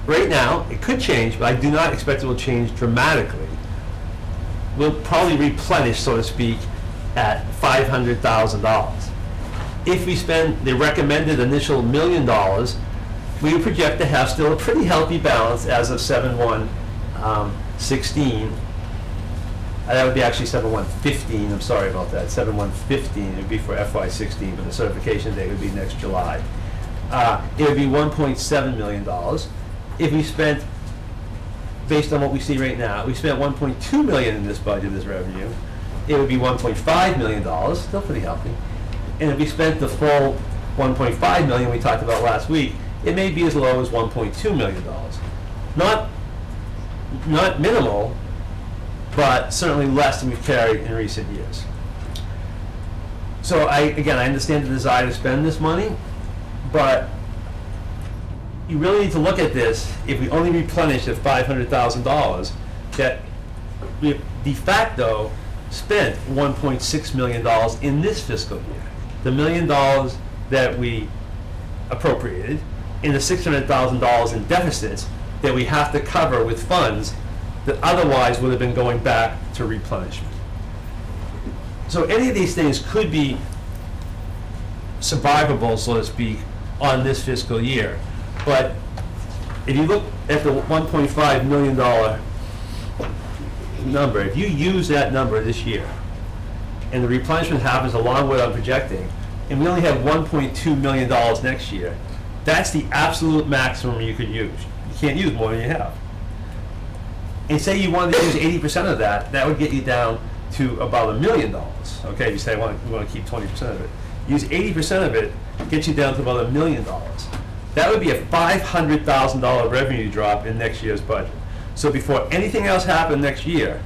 Right now, it could change, but I do not expect it will change dramatically. We'll probably replenish, so to speak, at $500,000. If we spend the recommended initial $1 million, we project to have still a pretty healthy balance as of 7/1/16. That would be actually 7/1/15, I'm sorry about that, 7/1/15, it would be for FY16, but the certification date would be next July. It would be $1.7 million. If we spent, based on what we see right now, we spent $1.2 million in this budget, this revenue, it would be $1.5 million, still pretty healthy. And if we spent the full $1.5 million we talked about last week, it may be as low as $1.2 million. Not minimal, but certainly less than we've carried in recent years. So I understand the desire to spend this money, but you really need to look at this. If we only replenish at $500,000, that we de facto spent $1.6 million in this fiscal year. The $1 million that we appropriated, and the $600,000 in deficits that we have to cover with funds that otherwise would have been going back to replenishment. So any of these things could be survivable, so to speak, on this fiscal year. But if you look at the $1.5 million number, if you use that number this year, and the replenishment happens along with what I'm projecting, and we only have $1.2 million next year, that's the absolute maximum you could use. You can't use more than you have. And say you wanted to use 80% of that, that would get you down to about $1 million. Okay, you say we want to keep 20% of it. Use 80% of it, gets you down to about $1 million. That would be a $500,000 revenue drop in next year's budget. So before anything else happened next year,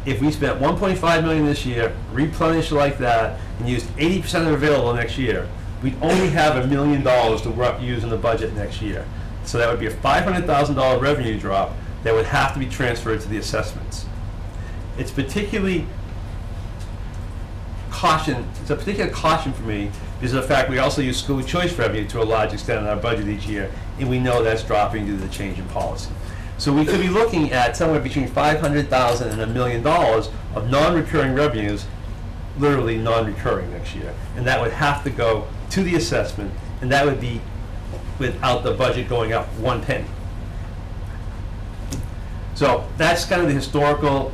if we spent $1.5 million this year, replenished like that, and used 80% of it available next year, we'd only have $1 million to use in the budget next year. So that would be a $500,000 revenue drop that would have to be transferred to the assessments. It's particularly it's a particular caution for me because of the fact we also use school choice revenue to a large extent in our budget each year, and we know that's dropping due to the change in policy. So we could be looking at somewhere between $500,000 and $1 million of non-recurring revenues, literally non-recurring next year, and that would have to go to the assessment, and that would be without the budget going up 1 penny. So that's kind of the historical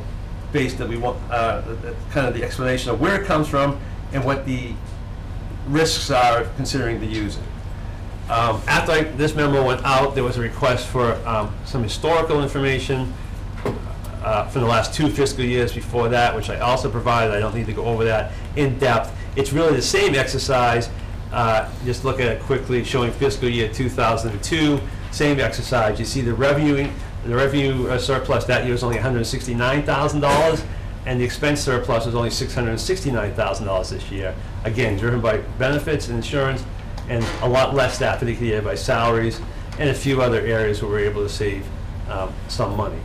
base that we want, kind of the explanation of where it comes from and what the risks are of considering to use it. After this memo went out, there was a request for some historical information from the last 2 fiscal years before that, which I also provided. I don't need to go over that in depth. It's really the same exercise. Just look at it quickly, showing fiscal year 2002, same exercise. You see the revenue surplus that year was only $169,000, and the expense surplus was only $669,000 this year. Again, driven by benefits and insurance, and a lot less that particular year by salaries and a few other areas where we were able to save some money.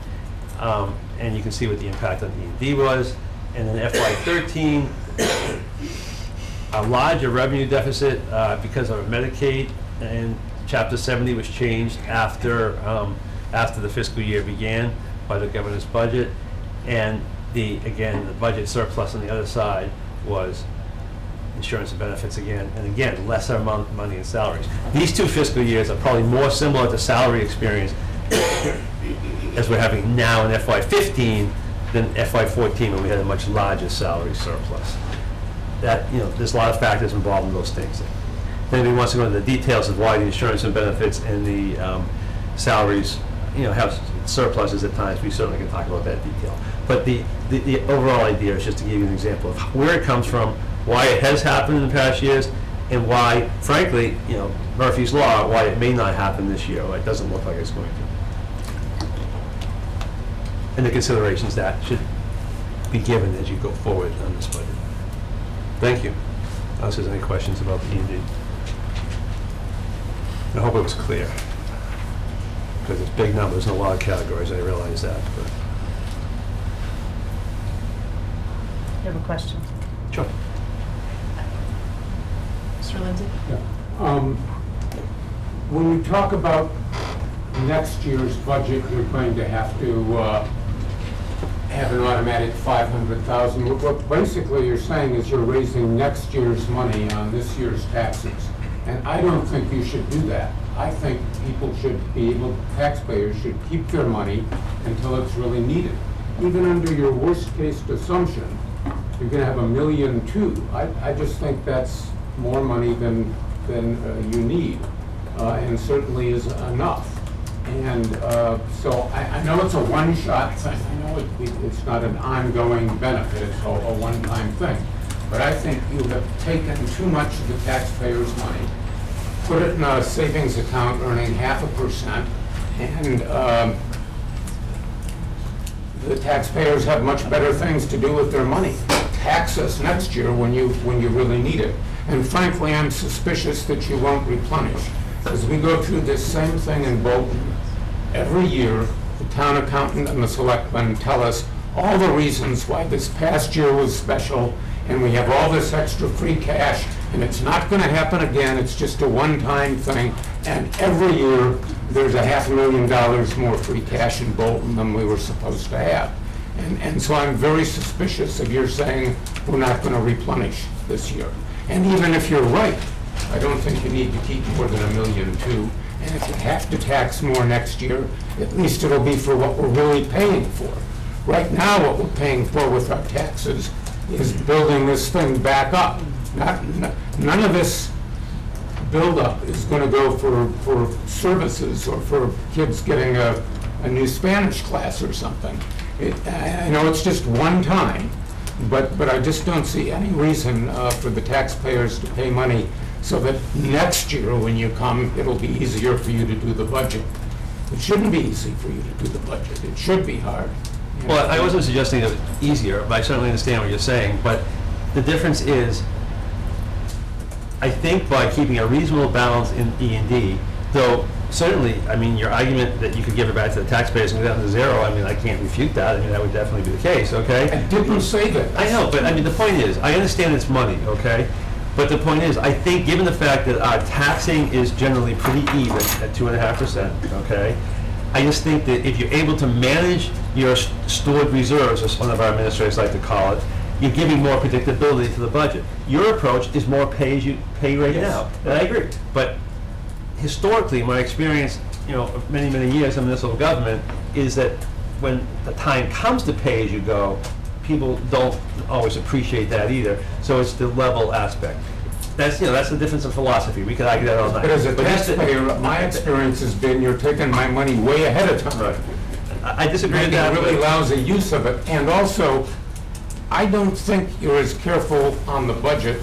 And you can see what the impact on E&D was. And then FY13, a larger revenue deficit because of Medicaid, and Chapter 70 was changed after the fiscal year began by the governor's budget. And the budget surplus on the other side was insurance and benefits again, and again, lesser amount of money in salaries. These 2 fiscal years are probably more similar to salary experience as we're having now in FY15 than FY14, when we had a much larger salary surplus. That, there's a lot of factors involved in those things. If anybody wants to go into the details of why the insurance and benefits and the salaries, have surpluses at times, we certainly can talk about that detail. But the overall idea is just to give you an example of where it comes from, why it has happened in the past years, and why, frankly, Murphy's Law, why it may not happen this year, or it doesn't look like it's going to. And the considerations that should be given as you go forward on this budget. Thank you. Unless there's any questions about the E&D. I hope it was clear. Because it's big numbers in a lot of categories, I realize that, but. You have a question? Sure. Mr. Lindsay? When we talk about next year's budget, you're going to have to have an automatic 500,000. What basically you're saying is you're raising next year's money on this year's taxes. And I don't think you should do that. I think people should be able, taxpayers should keep their money until it's really needed. Even under your worst case assumption, you're gonna have $1.2 million. I just think that's more money than you need, and certainly is enough. And so I know it's a one-shot thing. I know it's not an ongoing benefit, it's a one-time thing. But I think you have taken too much of the taxpayers' money, put it in a savings account earning 0.5%, and the taxpayers have much better things to do with their money. Tax us next year when you really need it. And frankly, I'm suspicious that you won't replenish. As we go through this same thing in Bolton, every year, the town accountant and the selectmen tell us all the reasons why this past year was special, and we have all this extra free cash, and it's not gonna happen again, it's just a one-time thing. And every year, there's $500,000 more free cash in Bolton than we were supposed to have. And so I'm very suspicious of your saying we're not gonna replenish this year. And even if you're right, I don't think you need to keep more than $1.2 million. And if you have to tax more next year, at least it'll be for what we're really paying for. Right now, what we're paying for with our taxes is building this thing back up. None of this buildup is going to go for services or for kids getting a new Spanish class or something. I know it's just one time, but I just don't see any reason for the taxpayers to pay money so that next year when you come, it'll be easier for you to do the budget. It shouldn't be easy for you to do the budget. It should be hard. Well, I wasn't suggesting that it was easier, but I certainly understand what you're saying. But the difference is, I think by keeping a reasonable balance in E&D, though certainly, I mean, your argument that you could give it back to the taxpayers and go down to zero, I mean, I can't refute that. I mean, that would definitely be the case, okay? I didn't say that. I know, but I mean, the point is, I understand it's money, okay? But the point is, I think given the fact that our taxing is generally pretty even at 2.5%, okay? I just think that if you're able to manage your stored reserves, as one of our administrators like to call it, you're giving more predictability to the budget. Your approach is more pay right now, and I agree. But historically, my experience, you know, of many, many years in municipal government, is that when the time comes to pay as you go, people don't always appreciate that either. So it's the level aspect. That's, you know, that's the difference in philosophy. We could argue that all night. But as a just taxpayer, my experience has been you're taking my money way ahead of time. Right. I disagree with that. Making really but- lousy use of it. And also, I don't think you're as careful on the budget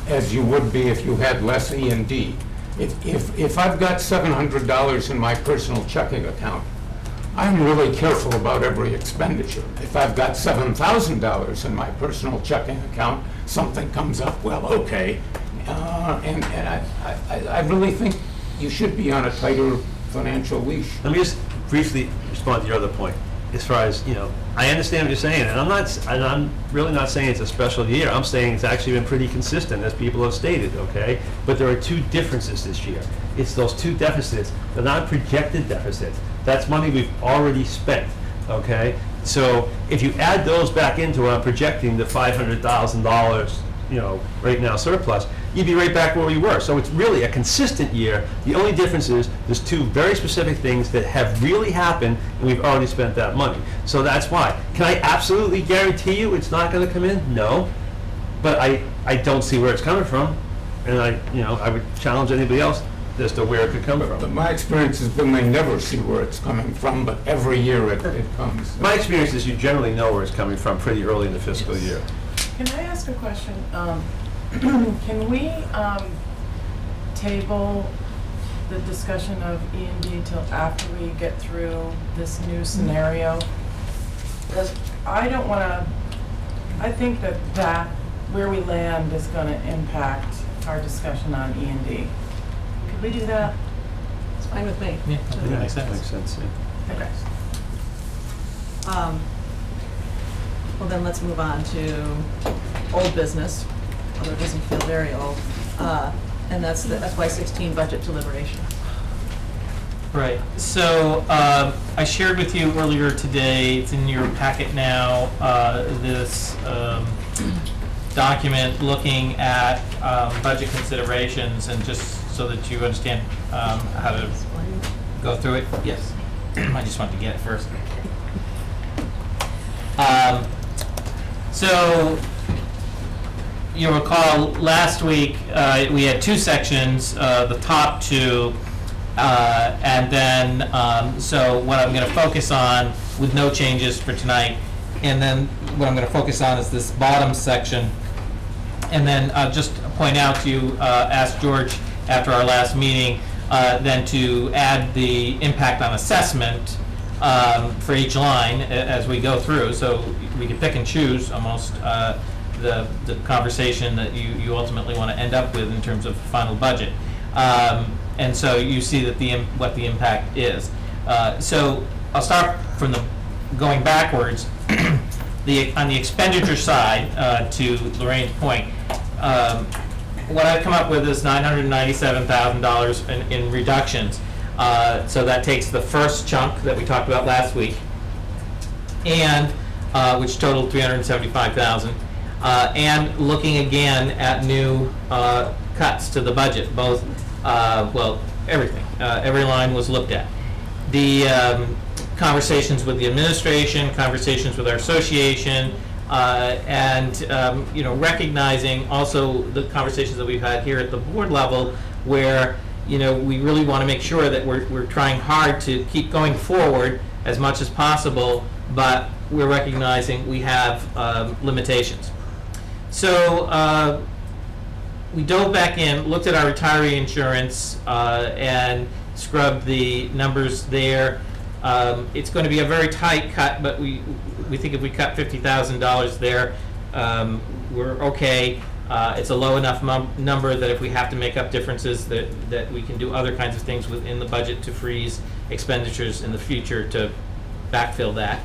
as you would be if you had less E&D. If I've got $700 in my personal checking account, I'm really careful about every expenditure. If I've got $7,000 in my personal checking account, something comes up, well, okay. And I really think you should be on a tighter financial leash. Let me just briefly respond to your other point. As far as, you know, I understand what you're saying, and I'm really not saying it's a special year. I'm saying it's actually been pretty consistent, as people have stated, okay? But there are two differences this year. It's those two deficits. They're not projected deficits. That's money we've already spent, okay? So if you add those back into what I'm projecting, the $500,000, you know, right now surplus, you'd be right back where we were. So it's really a consistent year. The only difference is there's two very specific things that have really happened, and we've already spent that money. So that's why. Can I absolutely guarantee you it's not going to come in? No. But I don't see where it's coming from, and I would challenge anybody else as to where it could come But from. my experience has been they never see where it's coming from, but every year it comes. My experience is you generally know where it's coming from pretty early in the fiscal year. Can I ask a question? Can we table the discussion of E&D till after we get through this new scenario? Because I don't want to, I think that where we land is going to impact our discussion on E&D. Could we do that? It's fine with me. Yeah, I think that makes sense. Makes sense, yeah. Okay. Well, then let's move on to old business, although it doesn't feel very old, and that's the FY16 budget deliberation. Right. So I shared with you earlier today, it's in your packet now, this document looking at budget considerations, and just so that you understand how to go through it. Yes. I just wanted to get it first. So you'll recall last week we had two sections, the top two, and then so what I'm going to focus on with no changes for tonight, and then what I'm going to focus on is this bottom section, and then just point out to you, asked George after our last meeting, then to add the impact on assessment for each line as we go through, so we can pick and choose almost the conversation that you ultimately want to end up with in terms of final budget. And so you see that what the impact is. So I'll start from going backwards. On the expenditure side, to Lorraine's point, what I've come up with is $997,000 in reductions. So that takes the first chunk that we talked about last week, and which totaled $375,000, and looking again at new cuts to the budget, both well, everything. Every line was looked at. The conversations with the administration, conversations with our association, and you know, recognizing also the conversations that we've had here at the board level, where you know, we really want to make sure that we're trying hard to keep going forward as much as possible, but we're recognizing we have limitations. So we dove back in, looked at our retiree insurance, and scrubbed the numbers there. It's going to be a very tight cut, but we think if we cut $50,000 there, we're okay. It's a low enough number that if we have to make up differences, that we can do other kinds of things within the budget to freeze expenditures in the future to backfill that.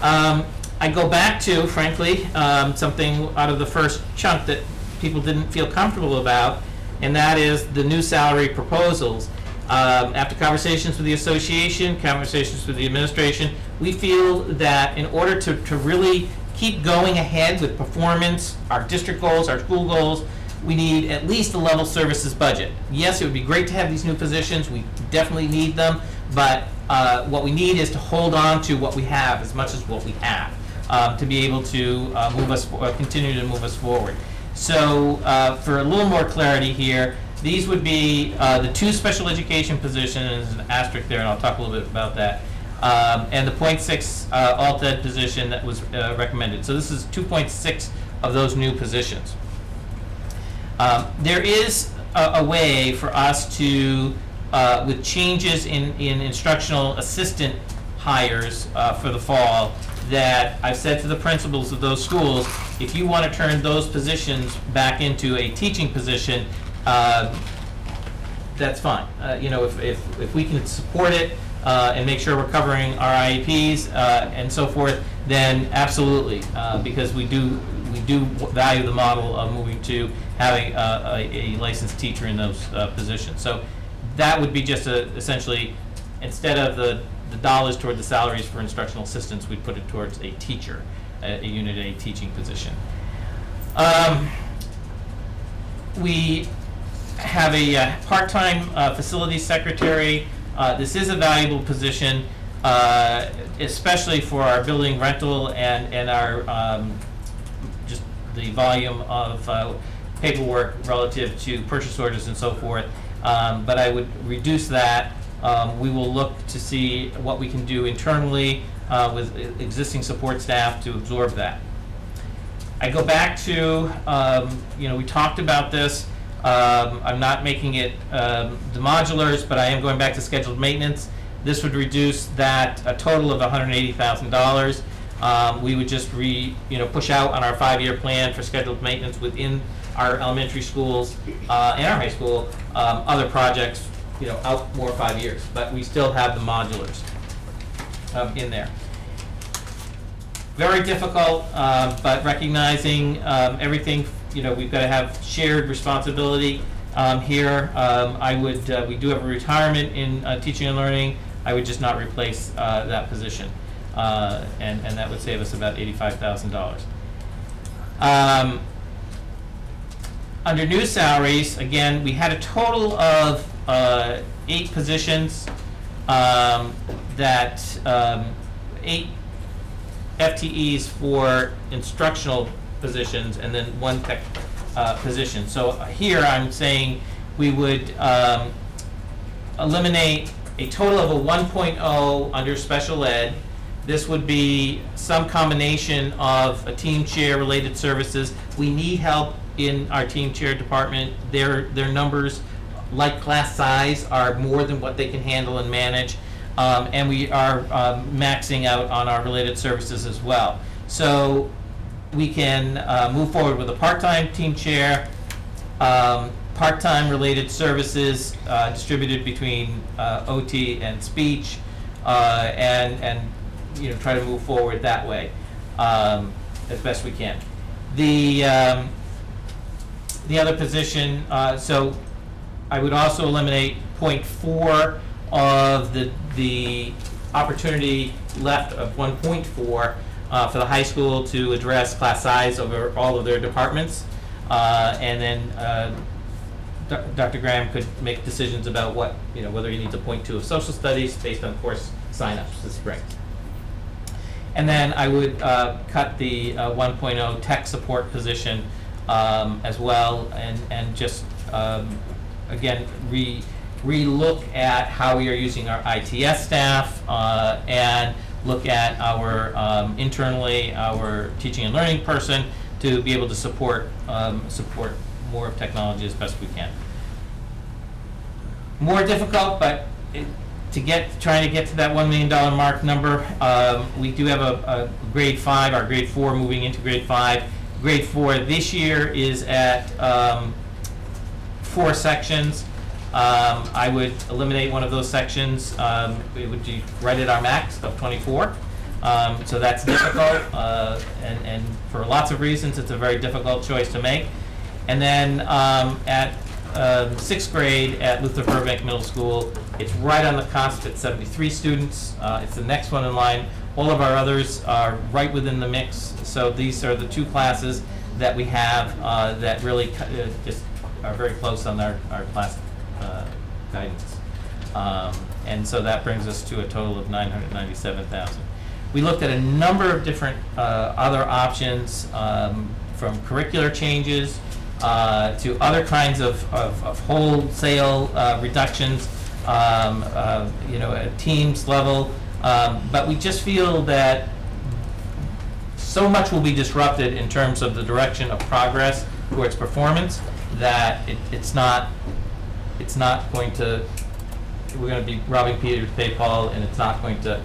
I go back to, frankly, something out of the first chunk that people didn't feel comfortable about, and that is the new salary proposals. After conversations with the association, conversations with the administration, we feel that in order to really keep going ahead with performance, our district goals, our school goals, we need at least a level services budget. Yes, it would be great to have these new positions. We definitely need them, but what we need is to hold on to what we have as much as what we have to be able to continue to move us forward. So for a little more clarity here, these would be the two special education positions, an asterisk there, and I'll talk a little bit about that. And the 0.6 alt-ed position that was recommended. So this is 2.6 of those new positions. There is a way for us to, with changes in instructional assistant hires for the fall, that I've said to the principals of those schools, if you want to turn those positions back into a teaching position, that's fine. You know, if we can support it, and make sure we're covering our IEPs and so forth, then absolutely, because we do value the model of moving to having a licensed teacher in those positions. So that would be just essentially, instead of the dollars toward the salaries for instructional assistants, we'd put it towards a teacher, a Unit A teaching position. We have a part-time facilities secretary. This is a valuable position, especially for our building rental and our just the volume of paperwork relative to purchase orders and so forth. But I would reduce that. We will look to see what we can do internally with existing support staff to absorb that. I go back to, you know, we talked about this. I'm not making it the modulars, but I am going back to scheduled maintenance. This would reduce that a total of $180,000. We would just push out on our 5-year plan for scheduled maintenance within our elementary schools and our high school, other projects, out more 5 years. But we still have the modulars in there. Very difficult, but recognizing everything, we've got to have shared responsibility here. We do have a retirement in teaching and learning. I would just not replace that position. And that would save us about $85,000. Under new salaries, again, we had a total of 8 positions, 8 FTEs for instructional positions, and then 1 tech position. So here I'm saying we would eliminate a total of a 1.0 under special ed. This would be some combination of a team chair related services. We need help in our team chair department. Their numbers, like class size, are more than what they can handle and manage. And we are maxing out on our related services as well. So we can move forward with a part-time team chair, part-time related services distributed between OT and speech, and try to move forward that way as best we can. The other position, so I would also eliminate 0.4 of the opportunity left of 1.4 for the high school to address class size over all of their departments, and then Dr. Graham could make decisions about whether he needs a 0.2 of social studies based on course signups this spring. And then I would cut the 1.0 tech support position as well, and just again re-look at how we are using our ITS staff, and look at our internally our teaching and learning person to be able to support more of technology as best we can. More difficult, but trying to get to that $1 million mark number. We do have a grade 5, our grade 4 moving into grade 5. Grade 4 this year is at 4 sections. I would eliminate one of those sections. It would be right at our max of 24. So that's difficult, and for lots of reasons, it's a very difficult choice to make. And then at 6th grade at Luther Burbank Middle School, it's right on the cusp at 73 students. It's the next one in line. All of our others are right within the mix. So these are the 2 classes that we have that really just are very close on our class guidance. And so that brings us to a total of $997,000. We looked at a number of different other options, from curricular changes to other kinds of wholesale reductions, at teams level. But we just feel that so much will be disrupted in terms of the direction of progress towards performance that it's not going to, we're going to be robbing Peter to pay Paul, and it's not going to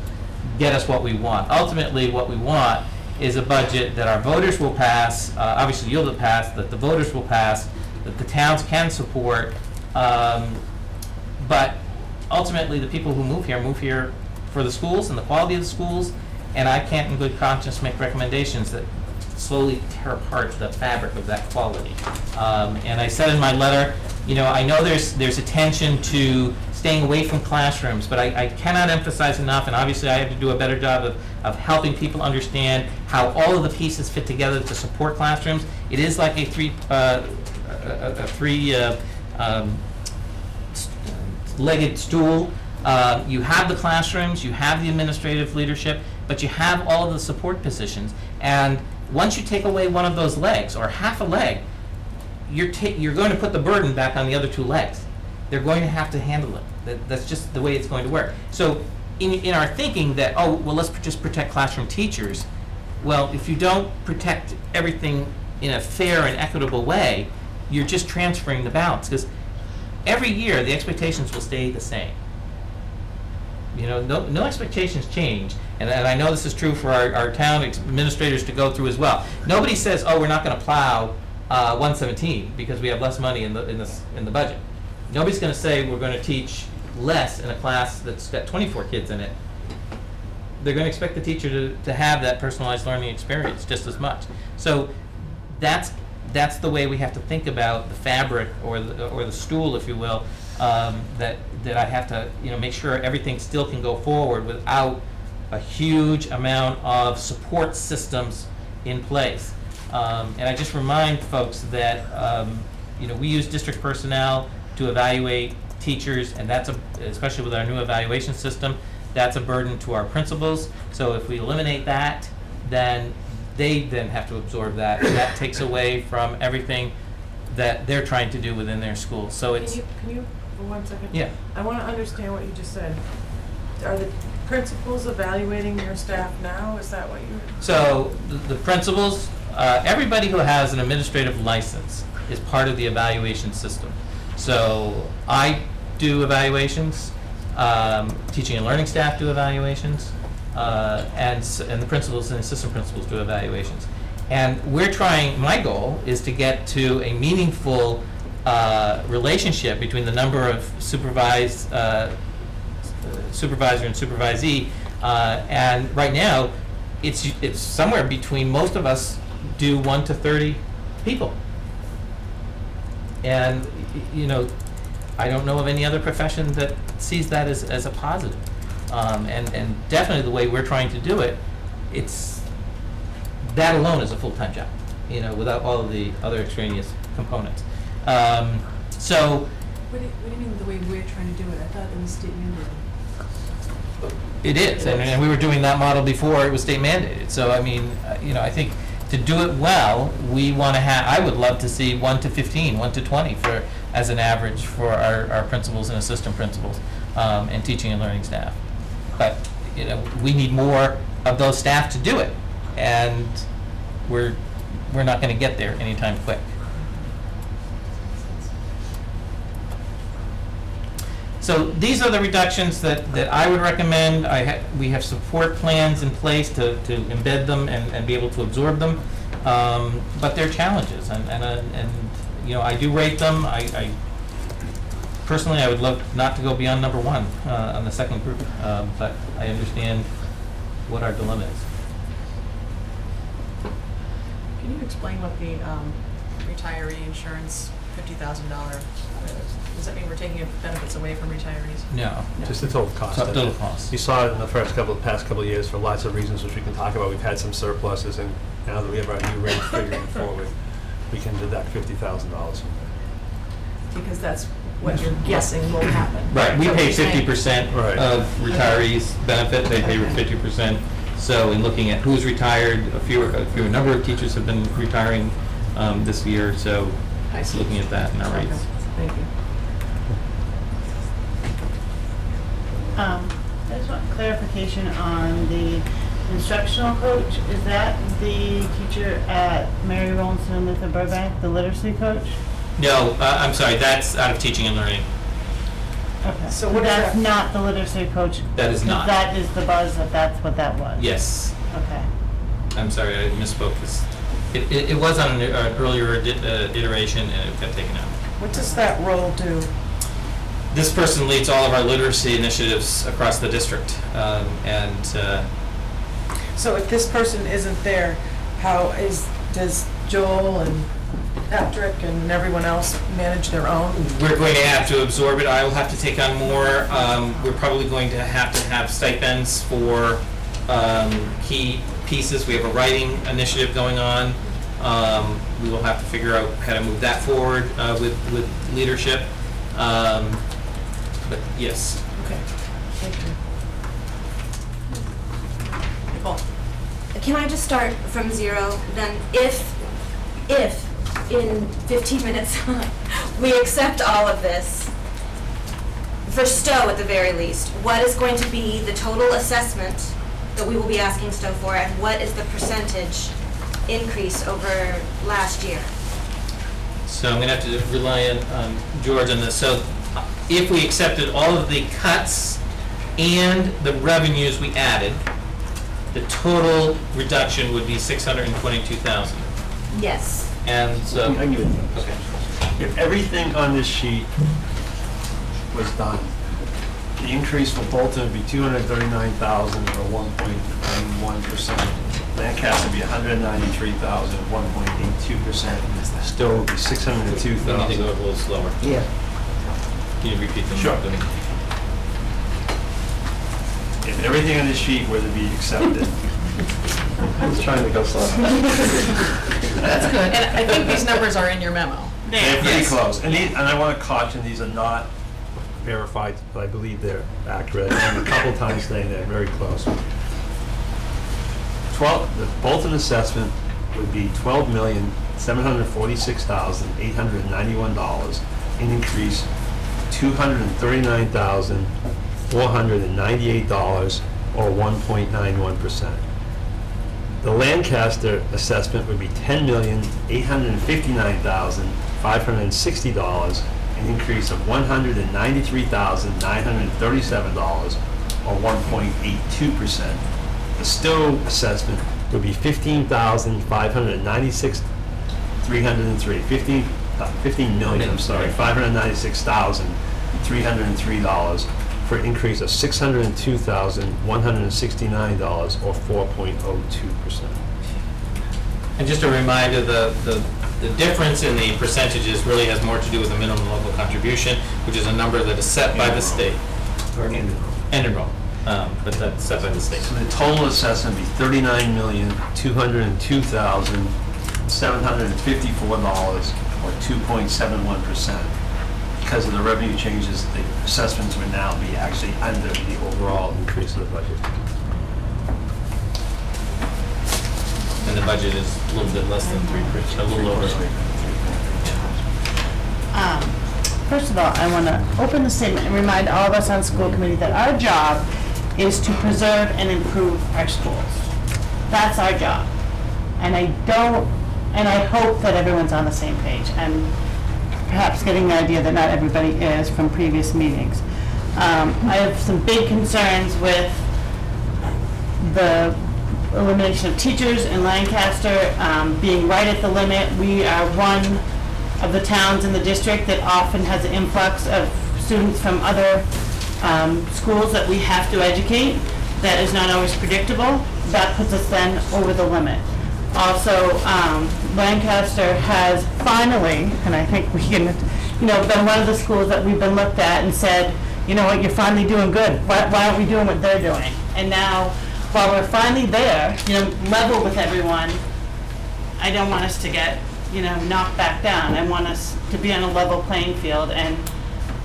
get us what we want. Ultimately, what we want is a budget that our voters will pass, obviously you'll pass, that the voters will pass, that the towns can support, but ultimately the people who move here for the schools and the quality of the schools, and I can't in good conscience make recommendations that slowly tear apart the fabric of that quality. And I said in my letter, I know there's attention to staying away from classrooms, but I cannot emphasize enough, and obviously I have to do a better job of helping people understand how all of the pieces fit together to support classrooms. It is like a three-legged stool. You have the classrooms, you have the administrative leadership, but you have all of the support positions. And once you take away one of those legs, or half a leg, you're going to put the burden back on the other 2 legs. They're going to have to handle it. That's just the way it's going to work. So in our thinking that, let's just protect classroom teachers, well, if you don't protect everything in a fair and equitable way, you're just transferring the balance, because every year the expectations will stay the same. No expectations change, and I know this is true for our town administrators to go through as well. Nobody says, oh, we're not gonna plow 117 because we have less money in the budget. Nobody's gonna say we're gonna teach less in a class that's got 24 kids in it. They're gonna expect the teacher to have that personalized learning experience just as much. So that's the way we have to think about the fabric or the stool, if you will, that I have to make sure everything still can go forward without a huge amount of support systems in place. And I just remind folks that we use district personnel to evaluate teachers, and that's especially with our new evaluation system, that's a burden to our principals. So if we eliminate that, then they then have to absorb that, and that takes away from everything that they're trying to do within their school. So it's Can you, for 1 second? Yeah. I want to understand what you just said. Are the principals evaluating your staff now? Is that what you? So the principals, everybody who has an administrative license is part of the evaluation system. So I do evaluations, teaching and learning staff do evaluations, and the principals and assistant principals do evaluations. And my goal is to get to a meaningful relationship between the number of supervisor and supervisee, and right now it's somewhere between, most of us do 1 to 30 people. And I don't know of any other profession that sees that as a positive. And definitely the way we're trying to do it, that alone is a full-time job, without all of the other extraneous components. So What do you mean the way we're trying to do it? I thought it was state mandated. it is, and we were doing that model before it was state mandated. So I mean, I think to do it well, we want to have. I would love to see 1 to 15, 1 to 20 as an average for our principals and assistant principals, and teaching and learning staff. But we need more of those staff to do it, and we're not going to get there anytime quick. So these are the reductions that I would recommend. We have support plans in place to embed them and be able to absorb them, but they're challenges, and I do rate them. I personally, I would love not to go beyond number 1 on the second group, but I understand what our dilemma is. Can you explain what the retiree insurance $50,000, does that mean we're taking benefits away from retirees? No. Just the total cost. Total cost. You saw it in the past couple of years for lots of reasons, which we can talk about. We've had some surpluses, and now that we have our new rate figuring forward, we can deduct $50,000. Because that's what you're guessing will happen. Right, we So pay you're saying- 50% Right. of retirees' benefit, they pay 50%. So in looking at who's retired, a fewer number of teachers have been retiring this year, so I see. looking at that in our rates. Okay, thank you. I just want clarification on the instructional coach. Is that the teacher at Mary Rowlandson and Luther Burbank, the literacy coach? No, I'm sorry, that's out of teaching and learning. Okay. So what is that's that? not the literacy coach? That is not. That is the buzz that's what that was? Yes, Okay. I'm sorry, I misspoke. It was on an earlier iteration and it got taken out. What does that role do? This person leads all of our literacy initiatives across the district, So if this person isn't there, does Joel and Patrick and everyone else manage their own? we're going to have to absorb it. I will have to take on more. We're probably going to have stipends for key pieces. We have a writing initiative going on. We will have to figure out how to move that forward with leadership. But yes. Okay, thank you. Nicole? Can I just start from 0 then? If in 15 minutes we accept all of this, for Stowe at the very least, what is going to be the total assessment that we will be asking Stowe for, and what is the percentage increase over last year? So I'm going to have to rely on George on this. So if we accepted all of the cuts and the revenues we added, the total reduction would be 622,000. Yes. And so, I can give it to you. okay. If everything on this sheet was done, the increase for Bolton would be 239,000 or 1.91%. Lancaster would be 193,000, 1.82%. Stowe would be We need to 602,000. go a little slower. Yeah. Can you repeat the? Sure. If everything on this sheet were to be accepted, I was trying to go slow. That's good. And I think these numbers are in your memo. They're pretty Yes. close. And and I want to caution, these are not verified, but I believe they're accurate. And a couple times saying they're very close. The Bolton assessment would be $12,746,891, an increase $239,498 or 1.91%. The Lancaster assessment would be $10,859,560, an increase of $193,937 or 1.82%. The Stowe assessment would be $15,596,303. 15 million, I'm sorry, $596,303 for an increase of $602,169 or 4.02%. And just a reminder, the difference in the percentages really has more to do with the minimum local contribution, which is a number that is set by the state. And enroll, but that's set by the state. So the total assessment would be $39,202,754 or 2.71%. Because of the revenue changes, the assessments would now be actually under the overall increase of the budget. And the budget is a little bit less than 3%, a little over. First of all, I want to open the statement and remind all of us on school committee that our job is to preserve and improve our schools. That's our job. And I hope that everyone's on the same page. I'm perhaps getting the idea that not everybody is from previous meetings. I have some big concerns with the elimination of teachers in Lancaster, being right at the limit. We are one of the towns in the district that often has an influx of students from other schools that we have to educate. That is not always predictable. That puts us then over the limit. Also, Lancaster has finally, and I think we can, been one of the schools that we've been looked at and said, you know what, you're finally doing good. Why aren't we doing what they're doing? And now, while we're finally there, level with everyone, I don't want us to get, knocked back down. I want us to be on a level playing field, and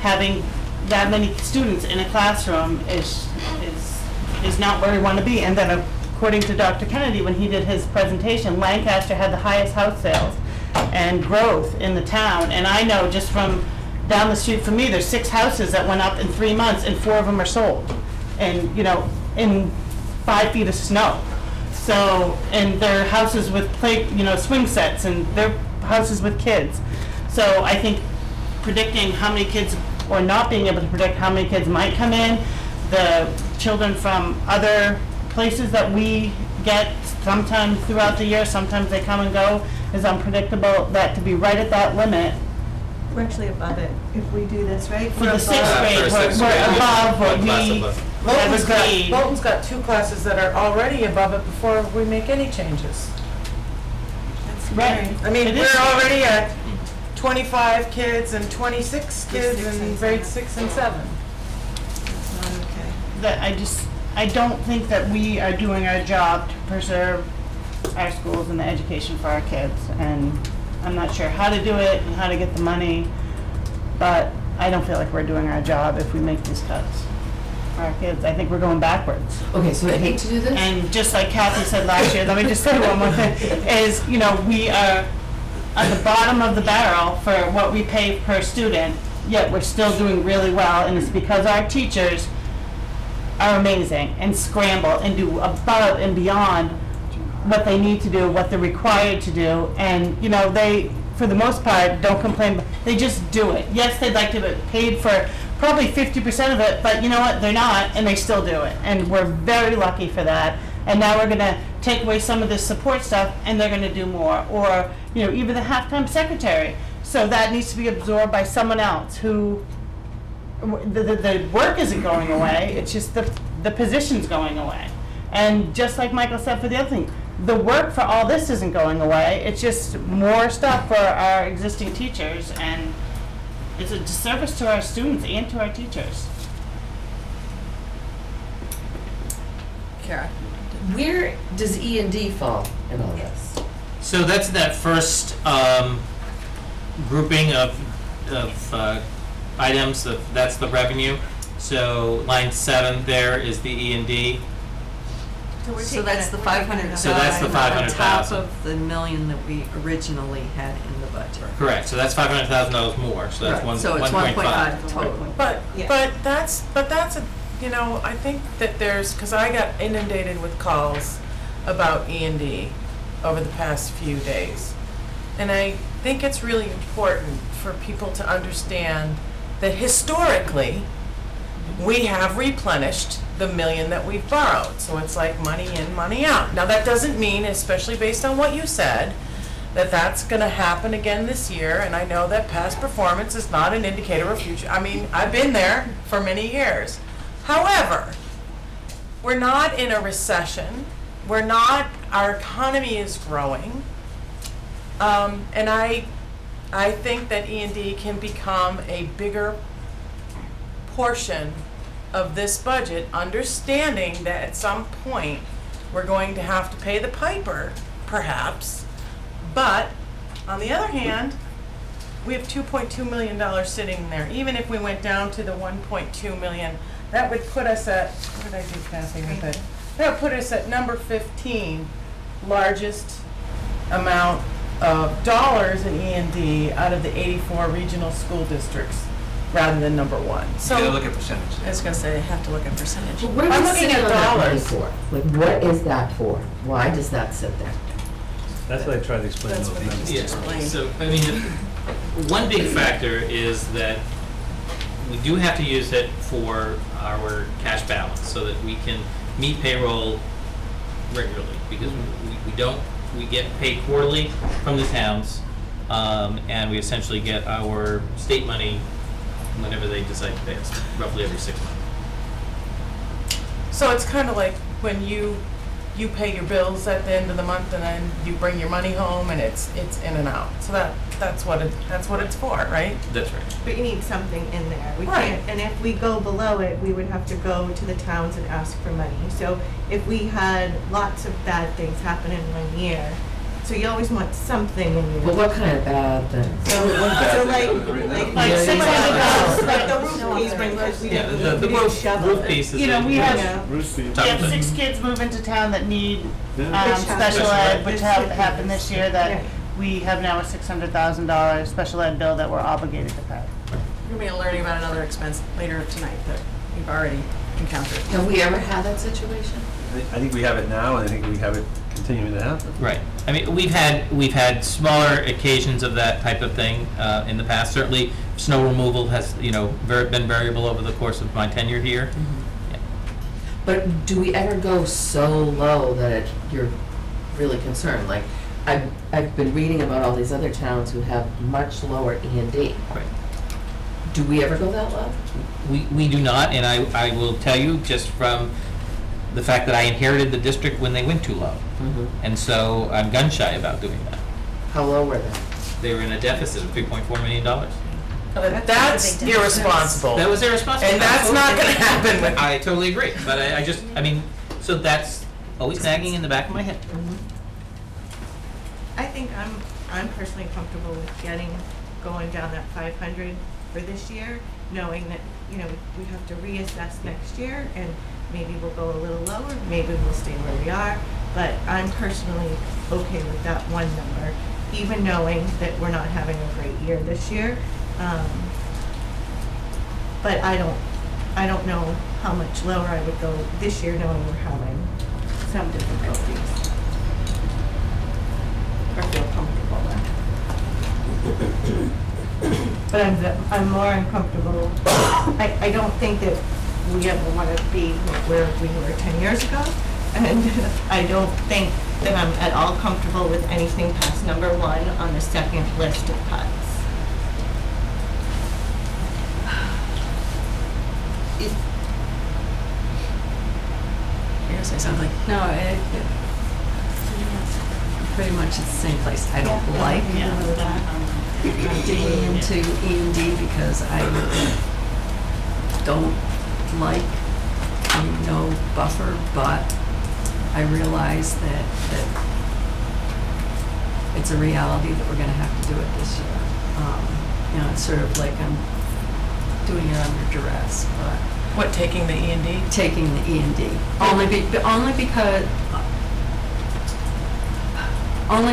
having that many students in a classroom is not where we want to be. And then according to Dr. Kennedy, when he did his presentation, Lancaster had the highest house sales and growth in the town. And I know just from down the street from me, there's 6 houses that went up in 3 months, and 4 of them are sold. And, in 5 feet of snow. So, and they're houses with swing sets, and they're houses with kids. So I think predicting how many kids, or not being able to predict how many kids might come in, the children from other places that we get sometimes throughout the year, sometimes they come and go, is unpredictable. That to be right at that limit. We're actually above it if we do this, right? For the 6th grade, For we're 6th grade, above what one class we above. have agreed. Bolton's got 2 classes that are already above it before we make any changes. Right. I mean, It we're is. already at 25 kids and 26 kids 6 in and grades 7. 6 and 7. It's not okay. That I don't think that we are doing our job to preserve our schools and the education for our kids. And I'm not sure how to do it and how to get the money, but I don't feel like we're doing our job if we make these cuts for our kids. I think we're going backwards. Okay, so I hate to do this. And just like Kathy said last year, let me just say one more thing, is, we are at the bottom of the barrel for what we pay per student, yet we're still doing really well, and it's because our teachers are amazing and scramble and do above and beyond what they need to do, what they're required to do, and, they, for the most part, don't complain, but they just do it. Yes, they'd like to get paid for probably 50% of it, but you know what, they're not, and they still do it, and we're very lucky for that. And now we're gonna take away some of this support stuff, and they're gonna do more. Or, you know, even the halftime secretary. So that needs to be absorbed by someone else who, the work isn't going away, it's just the position's going away. And just like Michael said for the other thing, the work for all this isn't going away, it's just more stuff for our existing teachers, and it's a disservice to our students and to our teachers. Kara? Where does E&D fall in all this? So that's that first grouping of items, that's the revenue. So line 7 there is the E&D. So that's the 500,000. So that's the On 500,000. top of the million that we originally had in the budget. Correct, so that's $500,000 more, so that's Right, one, so it's 1.5. total. But, Yeah. but that's a, you know, I think that there's, because I got inundated with calls about E&D over the past few days. And I think it's really important for people to understand that historically, we have replenished the million that we've borrowed. So it's like money in, money out. Now that doesn't mean, especially based on what you said, that that's going to happen again this year. And I know that past performance is not an indicator of future. I mean, I've been there for many years. However, we're not in a recession. We're not, our economy is growing. And I think that E&D can become a bigger portion of this budget, understanding that at some point we're going to have to pay the piper, perhaps. But on the other hand, we have $2.2 million sitting there. Even if we went down to the 1.2 million, that would put us at, what did I do, Kathy, with it? That would put us at number 15, largest amount of dollars in E&D out of the 84 regional school districts, rather than number 1. So You gotta look at percentage. I was gonna say, they have to look at percentage. What I'm is looking sitting at on that money dollars. for? Like, what is that for? Why does that sit there? That's what I tried to explain. That's those what he numbers. just explained. So, I mean, one big factor is that we do have to use it for our cash balance so that we can meet payroll regularly, because we get paid quarterly from the towns, and we essentially get our state money whenever they decide to pay us, roughly every 6 months. So it's kind of like when you pay your bills at the end of the month, and then you bring your money home, and it's in and out. So that's what it's for, right? That's right. But you need something in there. We Right. can't, and if we go below it, we would have to go to the towns and ask for money. So if we had lots of bad things happen in 1 year, so you always want something in your. But what kind of bad things? So Like $600. like the roof piece, because we Yeah, didn't, the we didn't roof shovel it. piece is. You know, we a- have- Yeah. We have 6 kids move into town that need Yeah. special ed, which Special ed. happened this year, Yeah. that we have now a $600,000 special ed bill that we're obligated to pay. We're gonna be learning about another expense later tonight that we've already encountered. Have we ever had that situation? I think we have it now, and I think we have it continuing to happen. Right. I mean, we've had smaller occasions of that type of thing in the past. Certainly, snow removal has, been variable over the course of my tenure here. Yeah. But do we ever go so low that you're really concerned? Like, I've been reading about all these other towns who have much lower E&D. Right. Do we ever go that low? We do not, and I will tell you just from the fact that I inherited the district when they went too low. And so I'm gun shy about doing that. How low were they? They were in a deficit of $3.4 million. That's irresponsible. That was irresponsible. And that's not gonna happen with. I totally agree, but I mean, so that's always nagging in the back of my head. I think I'm personally comfortable with going down that 500 for this year, knowing that, we have to reassess next year, and maybe we'll go a little lower, maybe we'll stay where we are, but I'm personally okay with that one number, even knowing that we're not having a great year this year. But I don't know how much lower I would go this year, knowing we're having some difficulties. Or feel comfortable with. But I'm more uncomfortable. I don't think that we ever want to be where we were 10 years ago, And I don't think that I'm at all comfortable with anything past number 1 on the second list of cuts. You're gonna say something? No, pretty much it's the same place. I don't like digging into E&D because I don't like no buffer, but I realize that it's a reality that we're gonna have to do it this year. It's sort of like I'm doing it under duress, but. What, taking the E&D? Taking the E&D. Only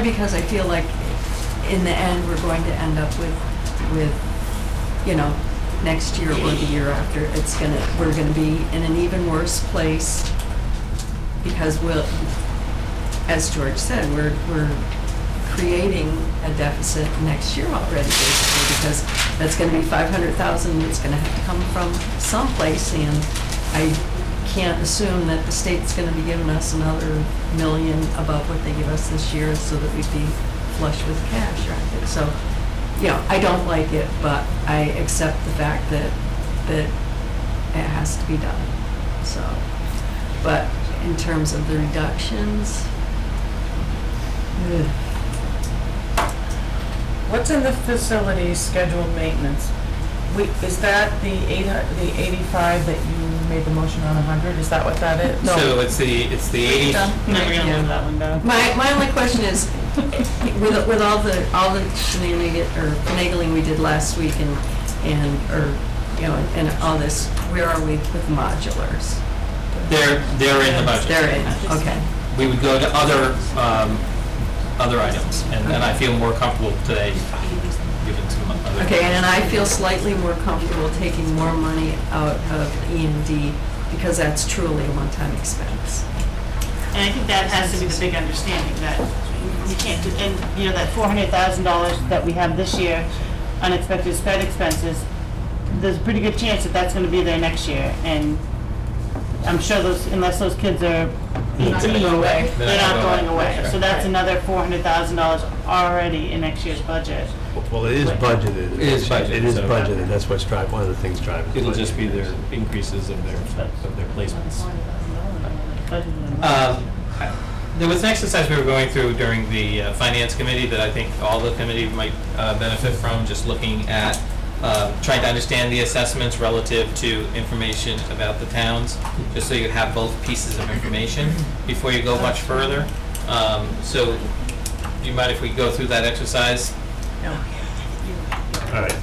because I feel like in the end, we're going to end up with, next year or the year after, we're gonna be in an even worse place because as George said, we're creating a deficit next year already, basically, because that's going to be $500,000 that's going to have to come from someplace, and I can't assume that the state's going to be giving us another $1 million above what they give us this year so that we'd be flush with cash, right? So, I don't like it, but I accept the fact that it has to be done. So, but in terms of the reductions, What's in the facilities scheduled maintenance? Is that the 85 that you made the motion on 100? Is that what that is? No. So it's the 80. No, we're gonna leave that one down. my only question is, with all the finagling we did last week and all this, where are we with modulars? They're in the budget. They're in, okay. We would go to other items, and I feel more comfortable today giving some other. Okay, and I feel slightly more comfortable taking more money out of E&D because that's truly a one-time expense. And I think that has to be the big understanding, that you can't do, and, that $400,000 that we have this year, unexpected sped expenses, there's a pretty good chance that that's gonna be there next year, and I'm sure unless those kids are 18, they're not going away. So that's another $400,000 already in next year's budget. Well, it is budgeted. It is budgeted, It is so- budgeted, that's what's driving, one of the things driving. It'll just be their increases of their placements. There was an exercise we were going through during the finance committee that I think all the committee might benefit from, just looking at trying to understand the assessments relative to information about the towns, just so you have both pieces of information before you go much further. So, do you mind if we go through that exercise? No. All right,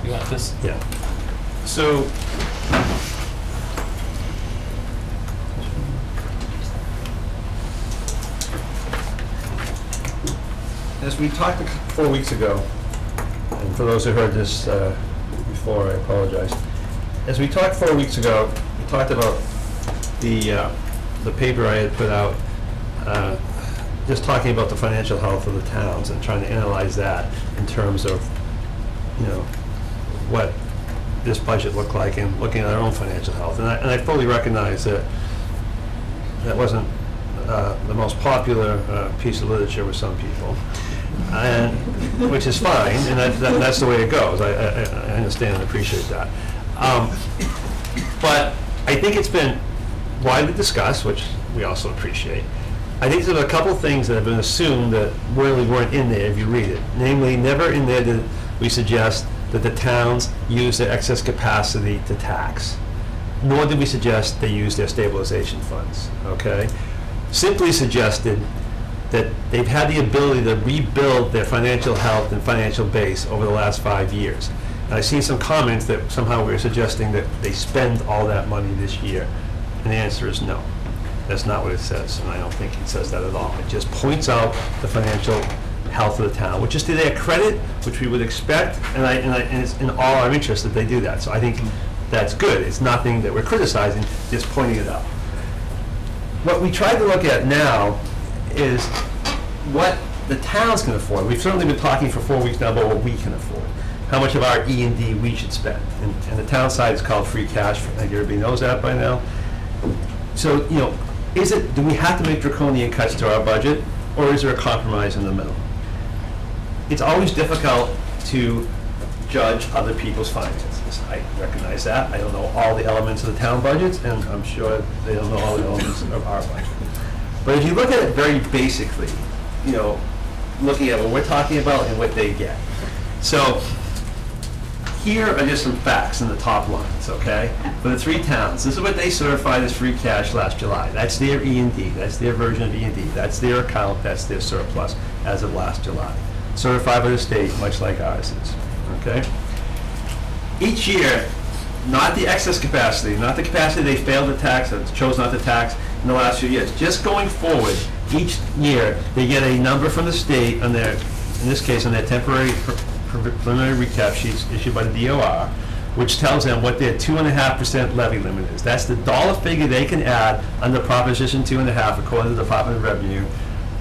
You want this? yeah. So, as we talked 4 weeks ago, and for those who heard this before, I apologize. As we talked 4 weeks ago, we talked about the paper I had put out, just talking about the financial health of the towns and trying to analyze that in terms of, what this budget looked like and looking at our own financial health. And I fully recognize that that wasn't the most popular piece of literature with some people, and which is fine, and that's the way it goes. I understand and appreciate that. But I think it's been widely discussed, which we also appreciate. I think there's a couple things that have been assumed that really weren't in there if you read it. Namely, never in there did we suggest that the towns use their excess capacity to tax, nor did we suggest they use their stabilization funds, okay? Simply suggested that they've had the ability to rebuild their financial health and financial base over the last 5 years. And I've seen some comments that somehow we were suggesting that they spend all that money this year, and the answer is no. That's not what it says, and I don't think it says that at all. It just points out the financial health of the town, which is to their credit, which we would expect, and it's in all our interest that they do that. So I think that's good. It's nothing that we're criticizing, just pointing it out. What we try to look at now is what the towns can afford. We've certainly been talking for 4 weeks now about what we can afford, how much of our E&D we should spend. And the town side is called free cash. I think everybody knows that by now. So, do we have to make draconian cuts to our budget, or is there a compromise in the middle? It's always difficult to judge other people's finances. I recognize that. I don't know all the elements of the town budgets, and I'm sure they don't know all the elements of our budget. But if you look at it very basically, you know, looking at what we're talking about and what they get. So here are just some facts in the top lines, okay? For the 3 towns, this is what they certified as free cash last July. That's their E&D, that's their version of E&D, that's their account, that's their surplus as of last July. Certified by the state, much like ours is, okay? Each year, not the excess capacity, not the capacity they failed to tax or chose not to tax in the last few years, just going forward, each year, they get a number from the state on their, in this case, on their temporary preliminary recap sheets issued by the DOR, which tells them what their 2.5% levy limit is. That's the dollar figure they can add under Proposition 2.5, according to the Department of Revenue,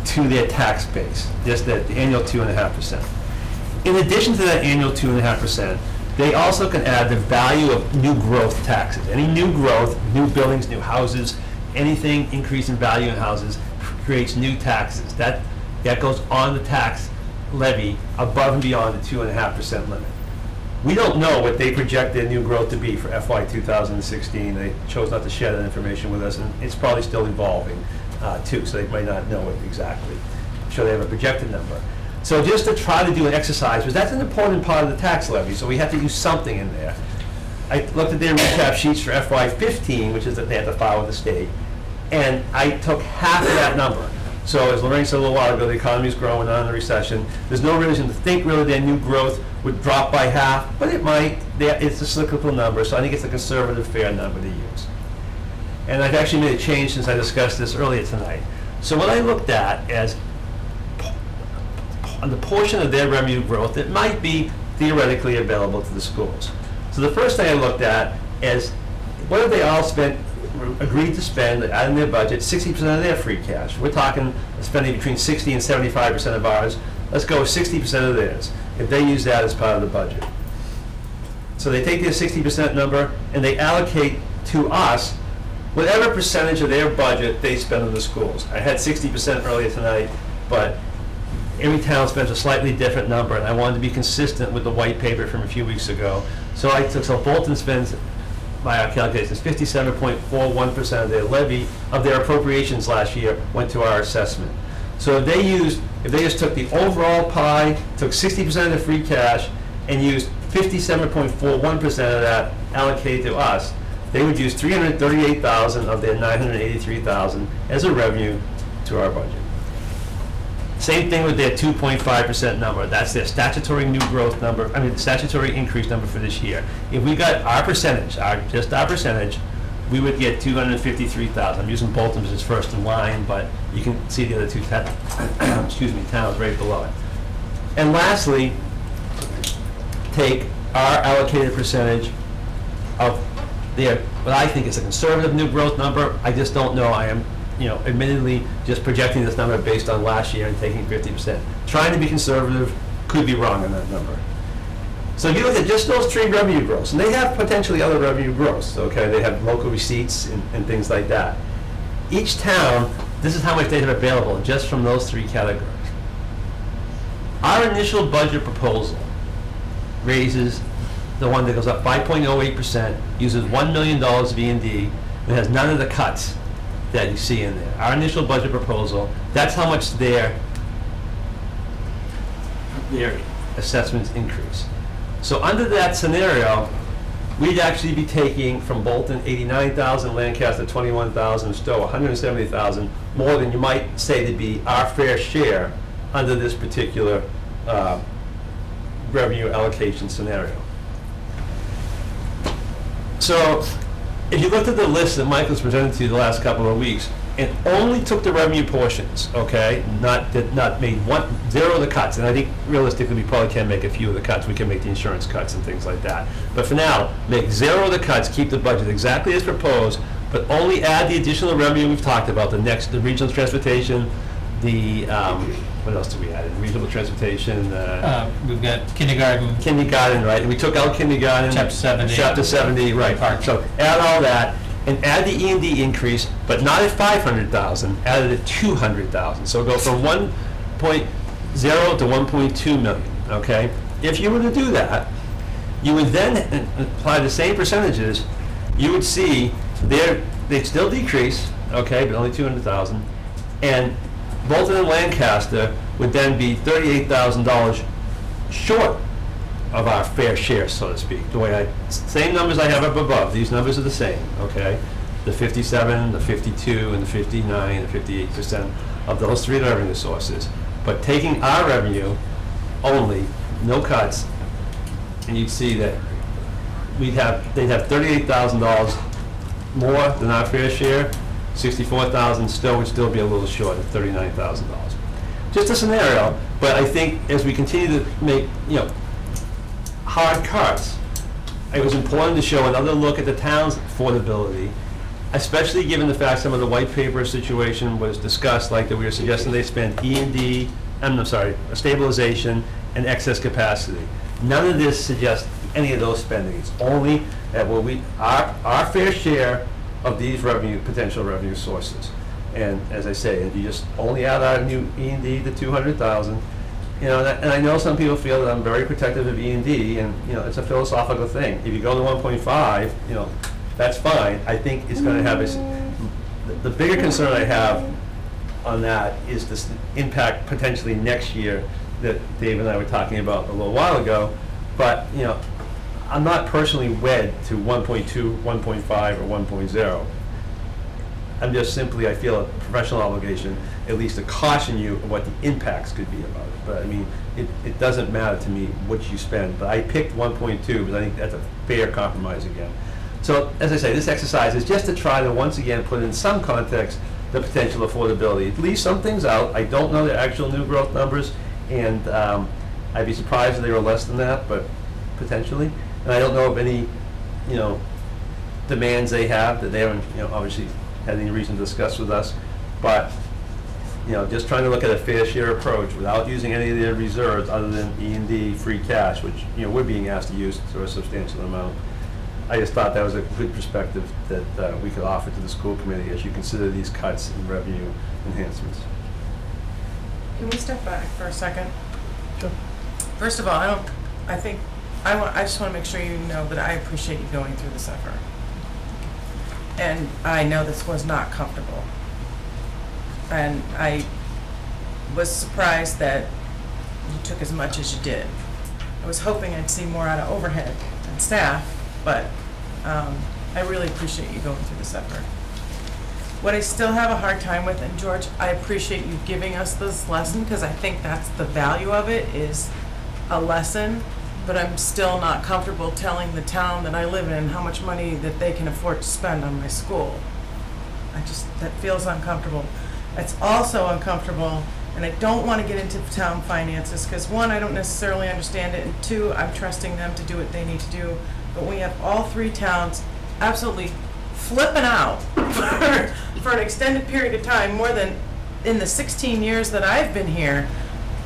to their tax base, just the annual 2.5%. In addition to that annual 2.5%, they also can add the value of new growth taxes. Any new growth, new buildings, new houses, anything increase in value in houses creates new taxes. That goes on the tax levy above and beyond the 2.5% limit. We don't know what they project their new growth to be for FY 2016. They chose not to share that information with us, and it's probably still evolving too, so they might not know it exactly. I'm sure they have a projected number. So just to try to do an exercise, because that's an important part of the tax levy, so we have to use something in there. I looked at their recap sheets for FY 15, which is that they had to file with the state, and I took half of that number. So as Lorraine said a little while ago, the economy's growing on in the recession. There's no reason to think really their new growth would drop by half, but it might. It's a cyclical number, so I think it's a conservative, fair number to use. And I've actually made a change since I discussed this earlier tonight. So what I looked at as on the portion of their revenue growth that might be theoretically available to the schools. So the first thing I looked at is what have they all spent, agreed to spend out in their budget, 60% of their free cash. We're talking spending between 60 and 75% of ours. Let's go with 60% of theirs, if they use that as part of the budget. So they take their 60% number and they allocate to us whatever percentage of their budget they spend on the schools. I had 60% earlier tonight, but every town spends a slightly different number, and I wanted to be consistent with the white paper from a few weeks ago. So Bolton spends, by our calculations, 57.41% of their levy, of their appropriations last year went to our assessment. So if they just took the overall pie, took 60% of the free cash, and used 57.41% of that allocated to us, they would use $338,000 of their $983,000 as a revenue to our budget. Same thing with their 2.5% number. That's their statutory new growth number, statutory increase number for this year. If we got our percentage, just our percentage, we would get $253,000. I'm using Bolton as first in line, but you can see the other two towns right below it. And lastly, take our allocated percentage of their, what I think is a conservative new growth number. I just don't know. I am, admittedly just projecting this number based on last year and taking 50%. Trying to be conservative, could be wrong on that number. So if you look at just those 3 revenue growths, and they have potentially other revenue growths, okay? They have local receipts and things like that. Each town, this is how much they have available just from those 3 categories. Our initial budget proposal raises the one that goes up 5.08%, uses $1 million of E&D, and has none of the cuts that you see in there. Our initial budget proposal, that's how much their assessments increase. So under that scenario, we'd actually be taking from Bolton 89,000, Lancaster 21,000, Stowe 170,000, more than you might say to be our fair share under this particular revenue allocation scenario. So if you looked at the list that Michael's presented to you the last couple of weeks, it only took the revenue portions, okay? Not made zero of the cuts, and I think realistically we probably can make a few of the cuts. We can make the insurance cuts and things like that. But for now, make zero of the cuts, keep the budget exactly as proposed, but only add the additional revenue we've talked about, the regional transportation, the, what else did we add? Regional transportation. We've got kindergarten. Kindergarten, right? And we took out kindergarten. Chapter 70. Chapter 70, right. So add all that, and add the E&D increase, but not at 500,000, add it at 200,000. So go from 1.0 to 1.2 million, okay? If you were to do that, you would then apply the same percentages, you would see they'd still decrease, okay, but only 200,000, and Bolton and Lancaster would then be $38,000 short of our fair share, so to speak. Same numbers I have up above, these numbers are the same, okay? The 57, the 52, and the 59, the 58% of those three revenue sources. But taking our revenue only, no cuts, and you'd see that they'd have $38,000 more than our fair share, 64,000 still would still be a little short of $39,000. Just a scenario, but I think as we continue to make, hard cuts, it was important to show another look at the town's affordability, especially given the fact some of the white paper situation was discussed, like that we were suggesting they spend stabilization and excess capacity. None of this suggests any of those spending. It's only at our fair share of these potential revenue sources. And as I say, if you just only add our new E&D to 200,000, and I know some people feel that I'm very protective of E&D, and it's a philosophical thing. If you go to 1.5, that's fine. I think it's going to have the bigger concern I have on that is this impact potentially next year that Dave and I were talking about a little while ago. But I'm not personally wed to 1.2, 1.5, or 1.0. I'm just simply, I feel a professional obligation, at least to caution you of what the impacts could be about it. But I mean, it doesn't matter to me what you spend. But I picked 1.2 because I think that's a fair compromise again. So as I say, this exercise is just to try to once again put in some context the potential affordability. It leaves some things out. I don't know the actual new growth numbers, and I'd be surprised if they were less than that, but potentially. And I don't know of any, demands they have that they haven't, obviously had any reason to discuss with us. But, just trying to look at a fair share approach without using any of their reserves other than E&D free cash, which, we're being asked to use to a substantial amount. I just thought that was a good perspective that we could offer to the school committee as you consider these cuts in revenue enhancements. Can we step back for a second? Sure. First of all, I just want to make sure you know that I appreciate you going through this effort. And I know this was not comfortable. And I was surprised that you took as much as you did. I was hoping I'd see more out of overhead and staff, but I really appreciate you going through this effort. What I still have a hard time with, and George, I appreciate you giving us this lesson, because I think that's the value of it, is a lesson, but I'm still not comfortable telling the town that I live in how much money that they can afford to spend on my school. That feels uncomfortable. It's also uncomfortable, and I don't want to get into town finances, because one, I don't necessarily understand it, and two, I'm trusting them to do what they need to do. But we have all three towns absolutely flipping out for an extended period of time, more than in the 16 years that I've been here.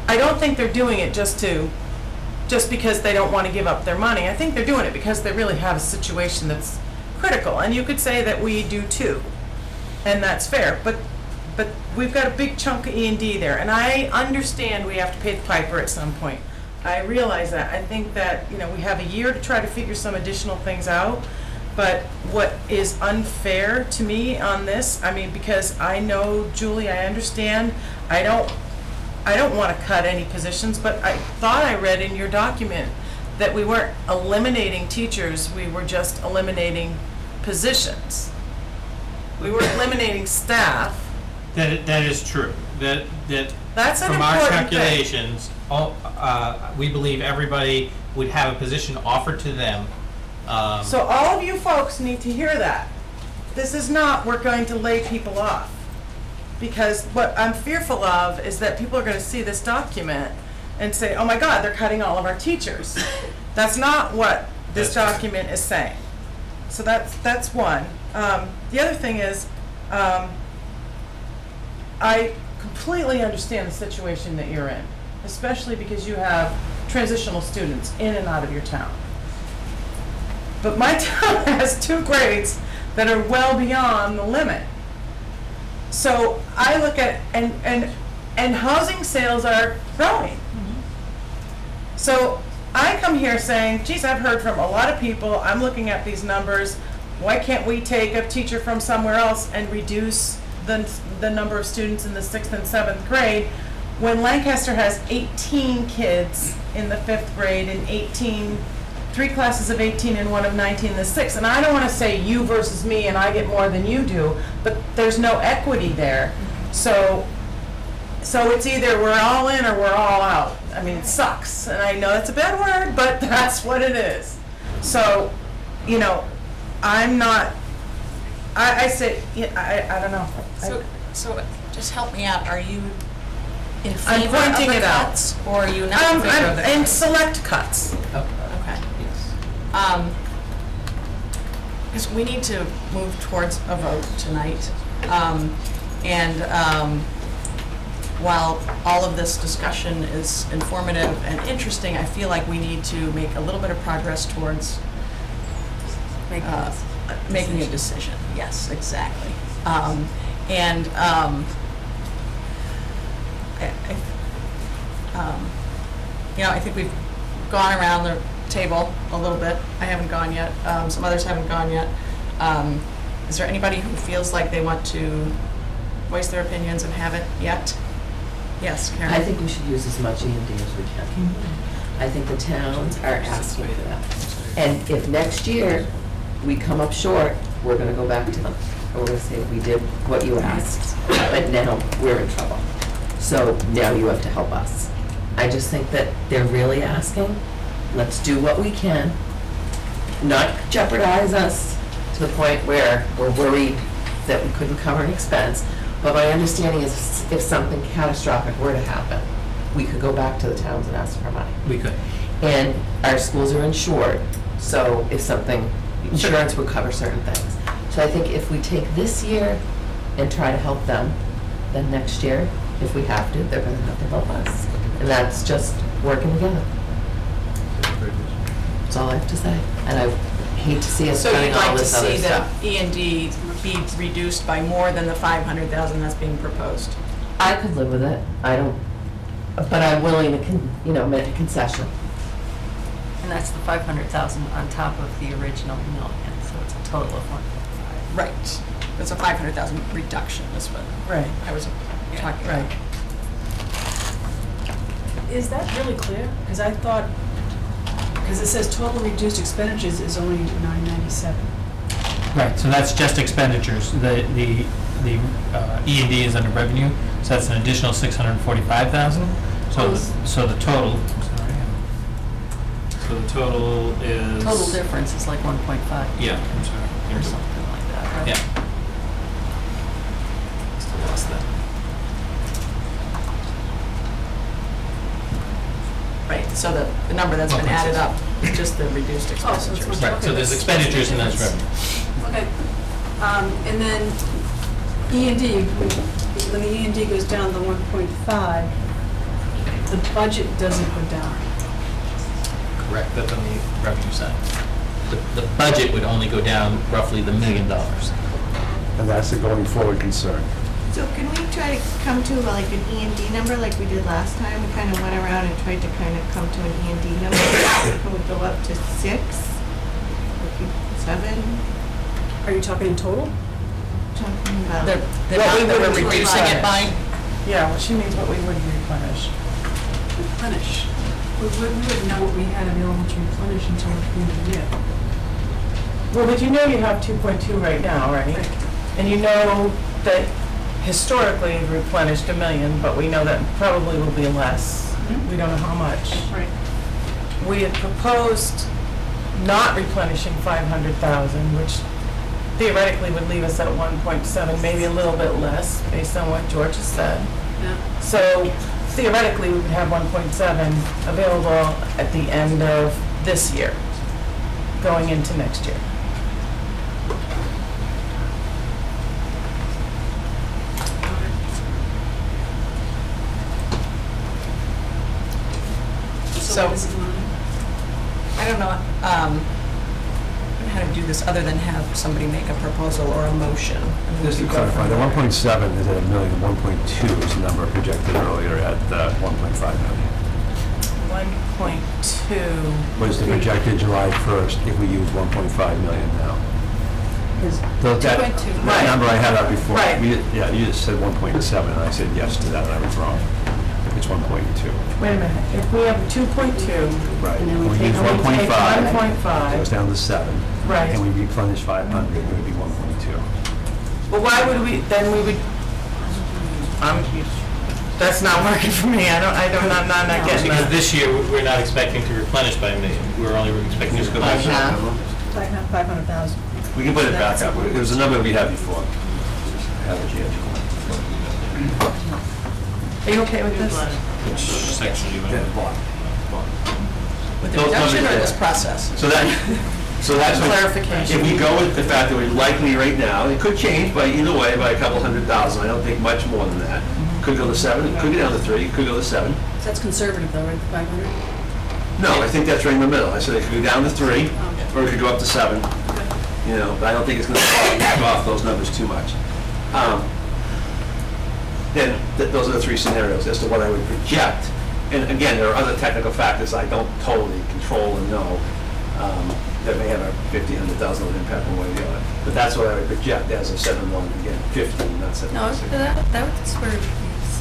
I don't think they're doing it just because they don't want to give up their money. I think they're doing it because they really have a situation that's critical. And you could say that we do too, and that's fair. But we've got a big chunk of E&D there, and I understand we have to pay the piper at some point. I realize that. I think that, we have a year to try to figure some additional things out. But what is unfair to me on this, because I know, Julie, I understand, I don't want to cut any positions, but I thought I read in your document that we weren't eliminating teachers, we were just eliminating positions. We were eliminating staff. That is true. That's an from our important thing. calculations, we believe everybody would have a position offered to them. So all of you folks need to hear that. This is not, we're going to lay people off. Because what I'm fearful of is that people are going to see this document and say, oh my God, they're cutting all of our teachers. That's not what this document is saying. So that's one. The other thing is, I completely understand the situation that you're in, especially because you have transitional students in and out of your town. But my town has 2 grades that are well beyond the limit. So I look at, and housing sales are growing. So I come here saying, geez, I've heard from a lot of people, I'm looking at these numbers, why can't we take a teacher from somewhere else and reduce the number of students in the 6th and 7th grade when Lancaster has 18 kids in the 5th grade and 3 classes of 18 and one of 19 in the 6th. And I don't want to say you versus me and I get more than you do, but there's no equity there. So it's either we're all in or we're all out. I mean, it sucks, and I know that's a bad word, but that's what it is. So, you know, I'm not, I say, I don't know. So just help me out, are you in I'm favor of pointing the it out. cuts, or are you not in favor of the cuts? And select cuts. Okay. Yes. Because we need to move towards a vote tonight. While all of this discussion is informative and interesting, I feel like we need to make a little bit of progress towards making a decision. Yes, exactly. I think we've gone around the table a little bit. I haven't gone yet. Some others haven't gone yet. Is there anybody who feels like they want to voice their opinions and haven't yet? Yes, Karen. I think we should use as much E&D as we can. I think the towns are asking for that. And if next year we come up short, we're gonna go back to them. And we're gonna say, we did what you asked, but now we're in trouble. So now you have to help us. I just think that they're really asking, let's do what we can, not jeopardize us to the point where we're worried that we couldn't cover an expense. But my understanding is if something catastrophic were to happen, we could go back to the towns and ask for money. We could. And our schools are insured, so if something, insurance would cover certain things. So I think if we take this year and try to help them, then next year, if we have to, they're gonna have to help us. And that's just working together. That's all I have to say. And I hate to see us So cutting you'd all like to this other see stuff. the E&D be reduced by more than the 500,000 that's being proposed? I could live with it. I don't, but I'm willing to, make a concession. And that's the 500,000 on top of the original million, so it's a total of 1.5. Right. It's a 500,000 reduction, is what Right. I was talking about. Right. Is that really clear? Because I thought, because it says total reduced expenditures is only 997. Right, so that's just expenditures. The E&D is under revenue, so that's an additional 645,000. So the total, I'm sorry. So the total is. Total difference is like 1.5. Yeah, I'm sorry. Or Here's- something like that, right? Yeah. Still lost that. Right, so the number that's been added up is just the reduced Oh, so it's expenditures. one- Right, so there's expenditures and that's revenue. Okay. And then E&D, when the E&D goes down to 1.5, the budget doesn't go down. Correct, that's on the revenue side. The budget would only go down roughly the $1 million. And that's the going forward concern. So can we try to come to like an E&D number like we did last time? We kind of went around and tried to kind of come to an E&D number. Can we go up to 6? Or 7? Are you talking in total? Talking about. The What we amount that would we're reducing it by? Yeah, well, she means what we would replenish. Replenish. We wouldn't know what we had available to replenish until the end of the year. Well, but you know you have 2.2 right now, right? And you know that historically you've replenished $1 million, but we know that probably will be less. We don't know how much. Right. We had proposed not replenishing 500,000, which theoretically would leave us at 1.7, maybe a little bit less, based on what George has said. Yeah. So theoretically, we would have 1.7 available at the end of this year, going into next year. So, what is it, Lonnie? I don't know, how to do this other than have somebody make a proposal or a motion. Just to clarify, the 1.7 is at a million, 1.2 is the number projected earlier at 1.5 million. 1.2. Was the projected July 1st if we use 1.5 million now? That 2.2, that right. number I had up before. Right. Yeah, you just said 1.7, and I said yes to that, and I was wrong. It's 1.2. Wait a minute, if we have 2.2, Right. And then we We take use away 1.5, it 1.5, goes down to 7. Right. And we replenish 500, it would be 1.2. well, why would we, then we would, that's not working for me, I'm not getting Because that. this year, we're not expecting to replenish by $1 million. We're only expecting to go back to half. 500,000. We can put it back up. It was a number we had before. Have it here. Are you okay with this? which section you want. Yeah, bottom. With the Those reduction numbers or this there. process? So that's what- Clarification. If we go with the fact that we're likely right now, it could change by either way by a couple $100,000. I don't think much more than that. Could go to 7, it could go down to 3, it could go to 7. So that's conservative though, right, 500? No, I think that's right in the middle. I said it could go down to 3, or it could go up to 7. You know, but I don't think it's going to knock off those numbers too much. Then those are the 3 scenarios as to what I would project. And again, there are other technical factors I don't totally control and know that may have a $50,000, $100,000 impact one way or the other. But that's what I would project as of 7/1, again, 15, not 76. No, that's where it is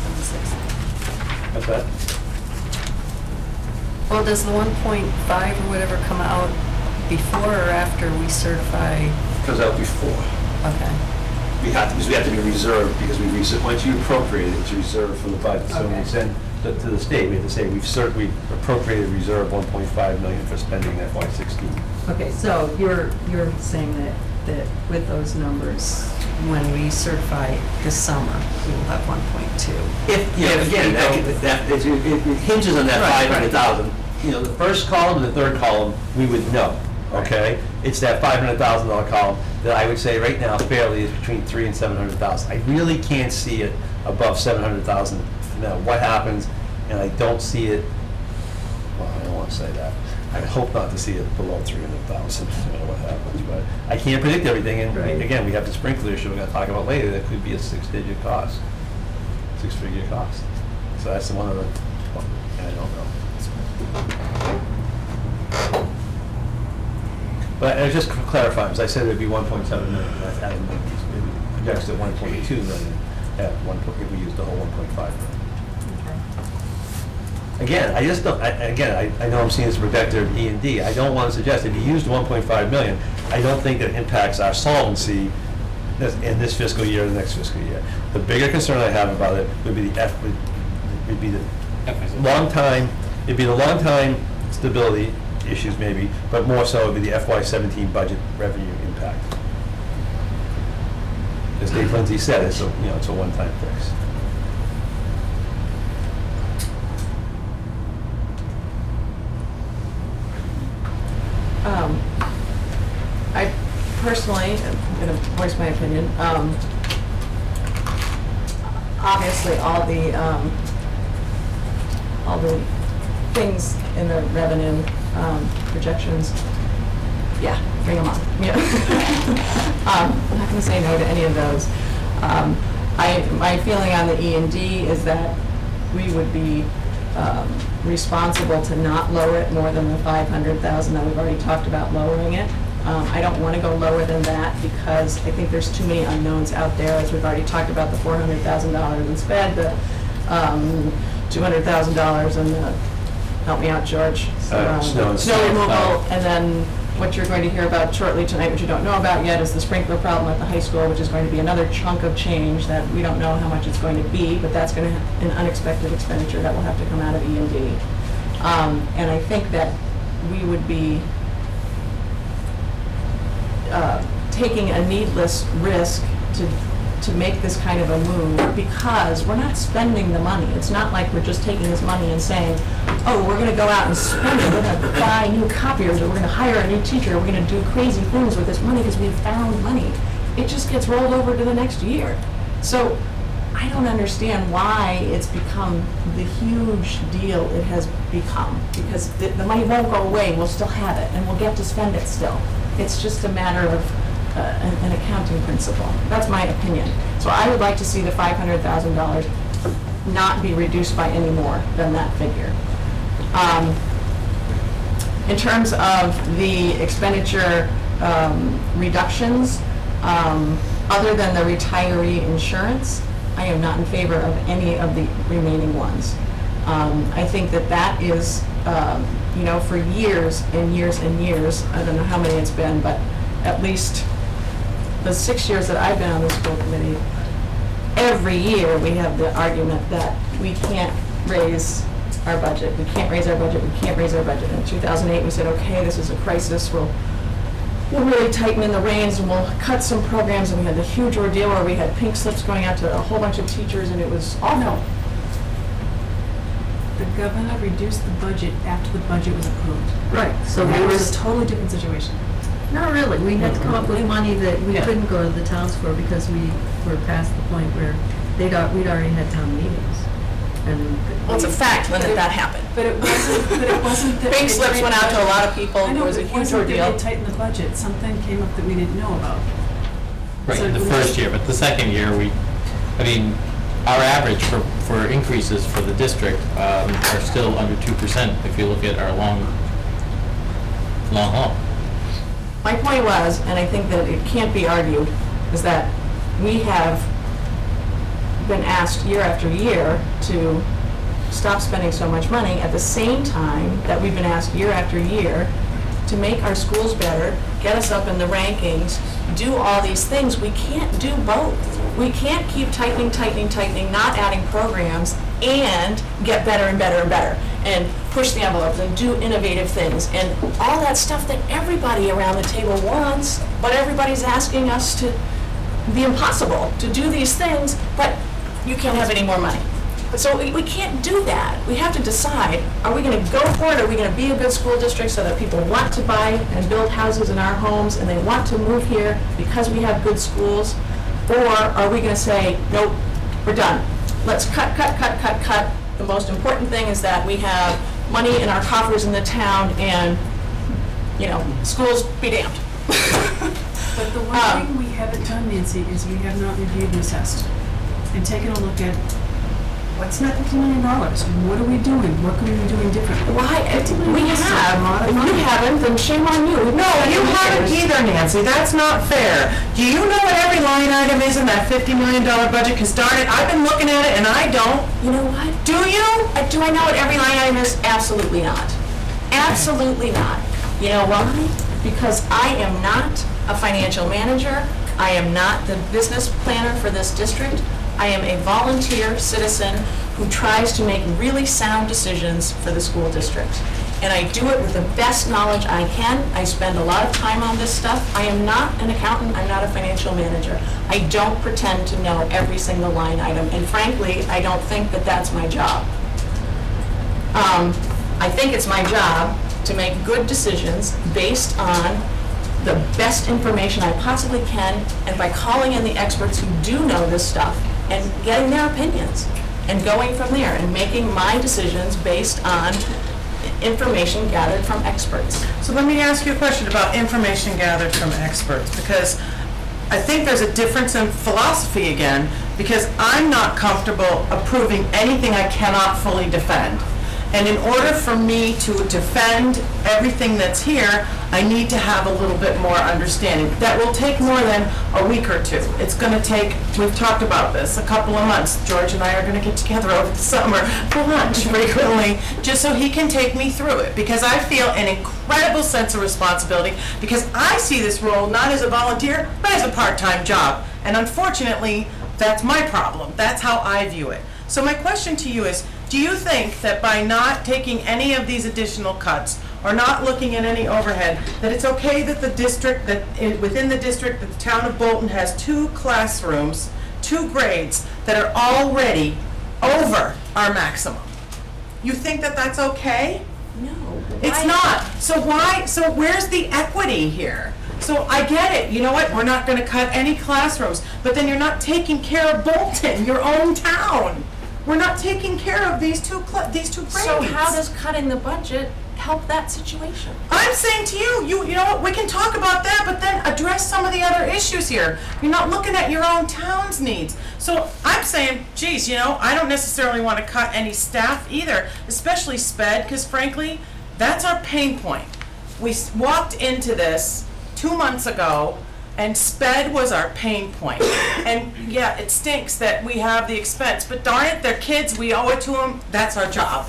76. What's that? Well, does the 1.5 or whatever come out before or after we certify? Comes out before. Okay. We have to, because we have to be reserved, because once you appropriate it, it's reserved from the budget. So when we Okay. send to the state, we have to say, we've appropriated reserve 1.5 million for spending in FY16. Okay, so you're saying that with those numbers, when we certify this summer, we will have 1.2. Again, it hinges on that Right, 500,000. You know, the first column and the third column, we would know, okay? It's that $500,000 column that I would say right now fairly is between 300,000 and 700,000. I really can't see it above 700,000. Now, what happens, and I don't see it, well, I don't want to say that. I hope not to see it below 300,000, no matter what happens, but I can't predict everything, and Right. again, we have the sprinkler issue we're going to talk about later, that could be a 6-digit cost, 6-figure cost. So that's one of the, I don't know. But just to clarify, as I said, it'd be 1.7 million, that's adding, maybe projects at 1.2 million, at if we use the whole 1.5 million. Again, I just don't, I know I'm seeing this protector of E&D. I don't want to suggest if you used 1.5 million, I don't think that impacts our solvency in this fiscal year or the next fiscal year. The bigger concern I have about it would be the long time stability issues maybe, but more so would be the FY17 budget revenue impact. As Dave Lindsay said, it's a one-time fix. I personally, I'm going to voice my opinion, obviously all the things in the revenue projections, yeah, bring them on. Yeah. I'm not going to say no to any of those. My feeling on the E&D is that we would be responsible to not lower it more than the 500,000 that we've already talked about lowering it. I don't want to go lower than that because I think there's too many unknowns out there, as we've already talked about the $400,000 in sped, the $200,000 and the, help me out, George. Snow removal, and then what you're going to hear about shortly tonight, which you don't know about yet, is the sprinkler problem at the high school, which is going to be another chunk of change that we don't know how much it's going to be, but that's going to have an unexpected expenditure that will have to come out of E&D. And I think that we would be taking a needless risk to make this kind of a move because we're not spending the money. It's not like we're just taking this money and saying, oh, we're going to go out and spend it. We're going to buy new copiers, or we're going to hire a new teacher, or we're going to do crazy things with this money because we've found money. It just gets rolled over to the next year. So I don't understand why it's become the huge deal it has become, because the money won't go away. We'll still have it, and we'll get to spend it still. It's just a matter of an accounting principle. That's my opinion. So I would like to see the $500,000 not be reduced by any more than that figure. In terms of the expenditure reductions, other than the retiree insurance, I am not in favor of any of the remaining ones. I think that is, for years and years and years, I don't know how many it's been, but at least the 6 years that I've been on the school committee, every year we have the argument that we can't raise our budget. We can't raise our budget. We can't raise our budget. In 2008, we said, okay, this is a crisis. We'll really tighten in the reins and we'll cut some programs. And we had the huge ordeal where we had pink slips going out to a whole bunch of teachers, and it was awful. The governor reduced the budget after the budget was approved. Right, so That there was was, a totally different situation. not really, we had to come up with money that we couldn't go to the towns for because we were past the point where we'd already had town meetings. And Well, it's a fact when that happened. But it wasn't that. Pink slips went out to a lot of people. I know, It was a but it huge wasn't that ordeal. they tightened the budget. Something came up that we didn't know about. Right, So in the it was- first year, but the second year, our average for increases for the district are still under 2% if you look at our long haul. My point was, and I think that it can't be argued, is that we have been asked year after year to stop spending so much money at the same time that we've been asked year after year to make our schools better, get us up in the rankings, do all these things. We can't do both. We can't keep tightening, not adding programs, and get better and better and better, and push the envelopes and do innovative things, and all that stuff that everybody around the table wants, but everybody's asking us to the impossible, to do these things, but you can't have any more money. So we can't do that. We have to decide, are we going to go for it? Are we going to be a good school district so that people want to buy and build houses in our homes and they want to move here because we have good schools? Or are we going to say, nope, we're done. Let's cut. The most important thing is that we have money in our coffers in the town and, schools be damned. But the one thing we haven't done, Nancy, is we have not reviewed and assessed and taken a look at what's that $50 million? What are we doing? What can we be doing differently? Why? We have. If you haven't, then shame on you. No, you haven't either, Nancy. That's not fair. Do you know what every line item is in that $50 million budget? Because darn it, I've been looking at it and I don't. You know what? Do you? Do I know what every line item is? Absolutely not. Absolutely not. You know why? Because I am not a financial manager. I am not the business planner for this district. I am a volunteer citizen who tries to make really sound decisions for the school district. And I do it with the best knowledge I can. I spend a lot of time on this stuff. I am not an accountant. I'm not a financial manager. I don't pretend to know every single line item. And frankly, I don't think that that's my job. I think it's my job to make good decisions based on the best information I possibly can, and by calling in the experts who do know this stuff and getting their opinions and going from there and making my decisions based on information gathered from experts. So let me ask you a question about information gathered from experts, because I think there's a difference in philosophy again, because I'm not comfortable approving anything I cannot fully defend. And in order for me to defend everything that's here, I need to have a little bit more understanding. That will take more than a week or two. It's going to take, we've talked about this, a couple of months. George and I are going to get together over the summer for lunch frequently, just so he can take me through it, because I feel an incredible sense of responsibility, because I see this role not as a volunteer, but as a part-time job. And unfortunately, that's my problem. That's how I view it. So my question to you is, do you think that by not taking any of these additional cuts or not looking at any overhead, that it's okay that the district, within the district, that the town of Bolton has 2 classrooms, 2 grades that are already over our maximum? You think that that's okay? No. It's not. So why, so where's the equity here? So I get it, you know what, we're not gonna cut any classrooms, but then you're not taking care of Bolton, your own town. We're not taking care of these two grades. So how does cutting the budget help that situation? I'm saying to you, you know what, we can talk about that, but then address some of the other issues here. You're not looking at your own town's needs. So I'm saying, geez, you know, I don't necessarily want to cut any staff either, especially SPED, because frankly, that's our pain point. We walked into this 2 months ago, and SPED was our pain point. And yeah, it stinks that we have the expense, but darn it, they're kids, we owe it to them, that's our job.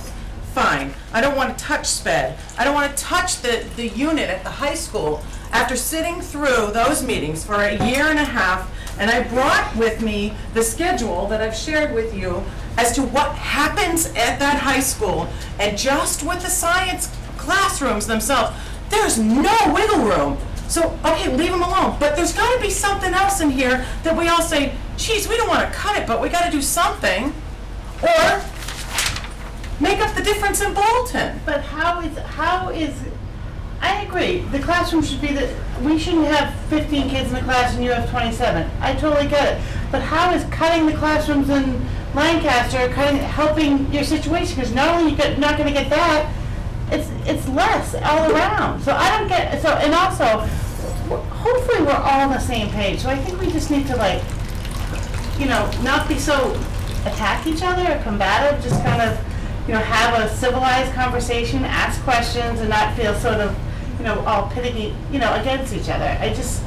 Fine. I don't want to touch SPED. I don't want to touch the unit at the high school. After sitting through those meetings for a year and a half, and I brought with me the schedule that I've shared with you as to what happens at that high school, and just with the science classrooms themselves, there's no wiggle room. So, okay, leave them alone. But there's got to be something else in here that we all say, geez, we don't want to cut it, but we got to do something. Or make up the difference in Bolton. But how is, I agree, the classroom should be we shouldn't have 15 kids in the class and you have 27. I totally get it. But how is cutting the classrooms in Lancaster helping your situation? Because not only you're not going to get that, it's less all around. So I don't get, and also, hopefully we're all on the same page. So I think we just need to not be so attack each other or combative, just kind of, have a civilized conversation, ask questions, and not feel sort of, all pitting, against each other. It's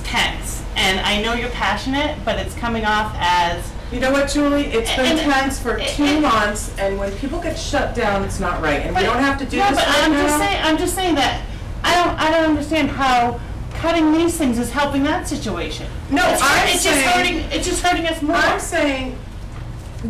tense. And I know you're passionate, but it's coming off as... You know what, Julie? It's been tense for 2 months, and when people get shut down, it's not right. And we don't have to do this but I'm just saying that I don't understand how cutting these things is helping that situation. No, it's just hurting us more. I'm saying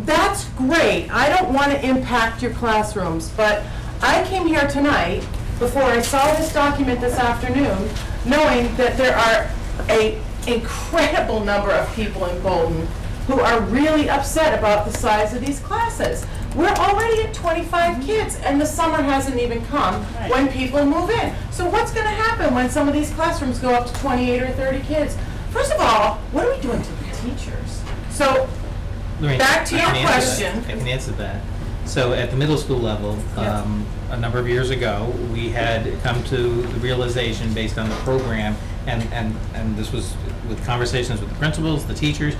that's great. I don't want to impact your classrooms, but I came here tonight before I saw this document this afternoon, knowing that there are an incredible number of people in Bolton who are really upset about the size of these classes. We're already at 25 kids, and the summer hasn't even come when people move in. So what's going to happen when some of these classrooms go up to 28 or 30 kids? First of all, what are we doing to the teachers? So, Lorraine, back to your question. I can answer that. So at the middle school level, a number of years ago, we had come to the realization based on the program, and this was with conversations with the principals, the teachers,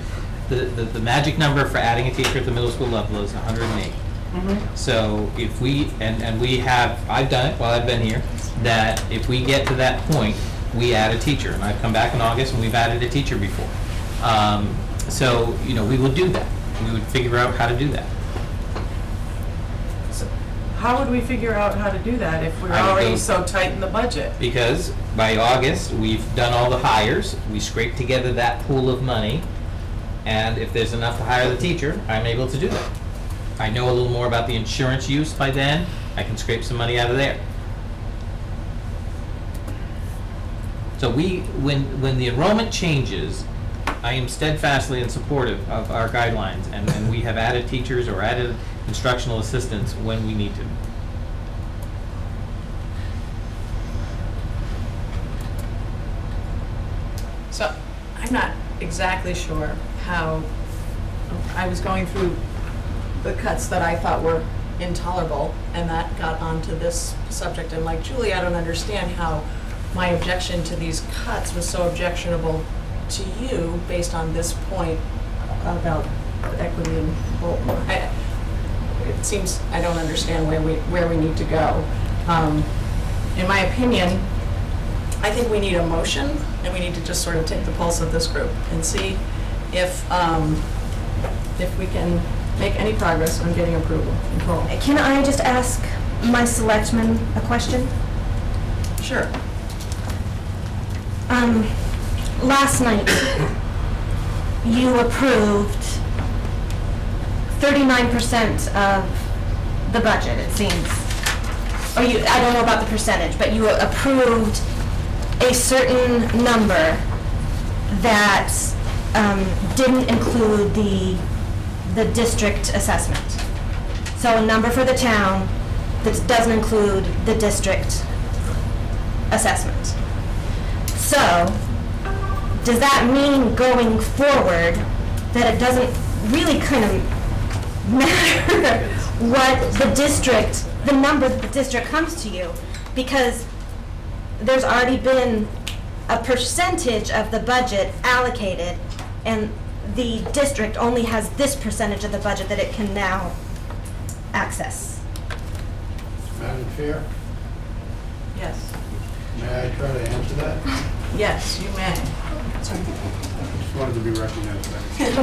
the magic number for adding a teacher at the middle school level is 108. Mm-hmm. So if we, and we have, I've done it while I've been here, that if we get to that point, we add a teacher. And I've come back in August and we've added a teacher before. So, we would do that. We would figure out how to do that. So how would we figure out how to do that if we're already so tight in the budget? Because by August, we've done all the hires, we scraped together that pool of money, and if there's enough to hire the teacher, I'm able to do that. I know a little more about the insurance use by then, I can scrape some money out of there. So when the enrollment changes, I am steadfastly and supportive of our guidelines, and we have added teachers or added instructional assistants when we need to. So I'm not exactly sure how, I was going through the cuts that I thought were intolerable, and that got onto this subject. And like Julie, I don't understand how my objection to these cuts was so objectionable to you based on this point about equity in Bolton. It seems I don't understand where we need to go. In my opinion, I think we need a motion, and we need to just sort of take the pulse of this group and see if we can make any progress on getting approval. Nicole? Can I just ask my selectman a question? Sure. Last night, you approved 39% of the budget, it seems. Or I don't know about the percentage, but you approved a certain number that didn't include the district assessment. So a number for the town that doesn't include the district assessment. So, does that mean going forward that it doesn't really kind of matter what the district, the number that the district comes to you, because there's already been a percentage of the budget allocated, and the district only has this percentage of the budget that it can now access. Madam Chair, Yes. may I try to answer that? Yes, you may. Just wanted to be recognized. As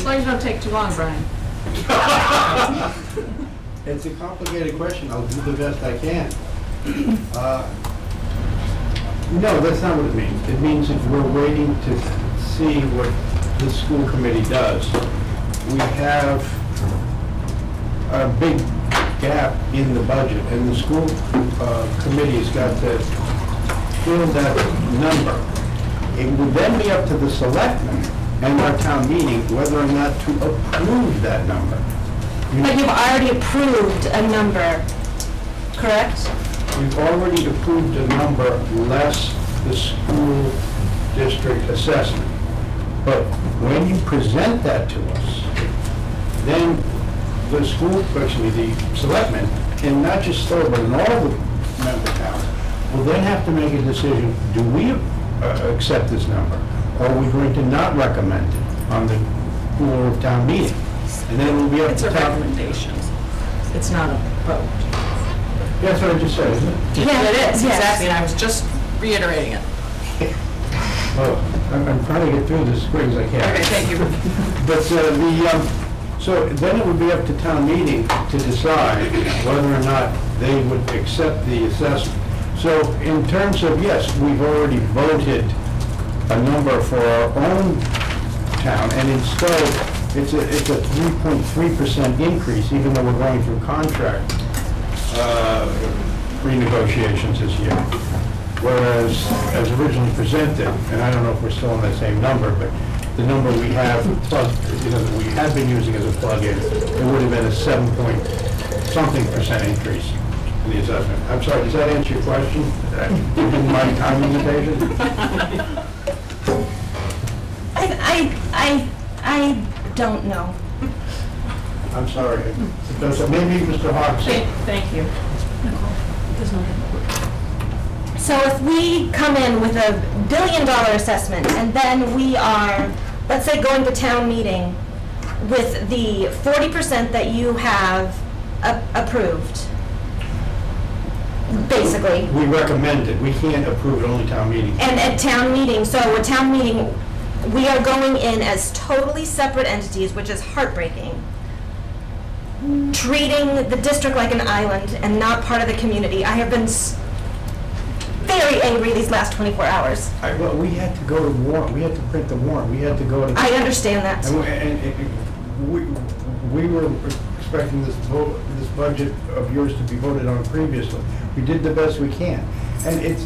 long as you don't take too long, Brian. It's a complicated question. I'll do the best I can. No, that's not what it means. It means if we're waiting to see what the school committee does, we have a big gap in the budget, and the school committee's got to fill that number. It would then be up to the selectmen and our town meeting whether or not to approve that number. But you've already approved a number, correct? We've already approved a number less the school district assessment. But when you present that to us, then the school, actually the selectmen, and not just Stowe, but in all the member towns, will then have to make a decision, do we accept this number? Or are we going to not recommend it on the floor of town meeting? And then it will be up It's to a town. recommendation. It's not a vote. That's what I just said, isn't it? Yeah, It is, yes. exactly, and I was just reiterating it. Well, I'm trying to get through this as quick as I can. Okay, thank you. But so then it would be up to town meeting to decide whether or not they would accept the assessment. So in terms of, yes, we've already voted a number for our own town, and in Stowe, it's a 3.3% increase, even though we're going through contract renegotiations this year. Whereas, as originally presented, and I don't know if we're still on that same number, but the number we have, that we have been using as a plug-in, it would have been a 7-point-something% increase in the assessment. I'm sorry, does that answer your question? Given my time limitation? I don't know. I'm sorry. Maybe Mr. Hawks. Thank you. So if we come in with a $1 billion assessment, and then we are, let's say, going to town meeting with the 40% that you have approved, basically. We recommend it. We can't approve it, only town meeting. And at town meeting, so at town meeting, we are going in as totally separate entities, which is heartbreaking. Treating the district like an island and not part of the community. I have been very angry these last 24 hours. Well, we had to go to warrant. We had to print the warrant. We had to go to. I understand that. We were expecting this budget of yours to be voted on previously. We did the best we can. And it's,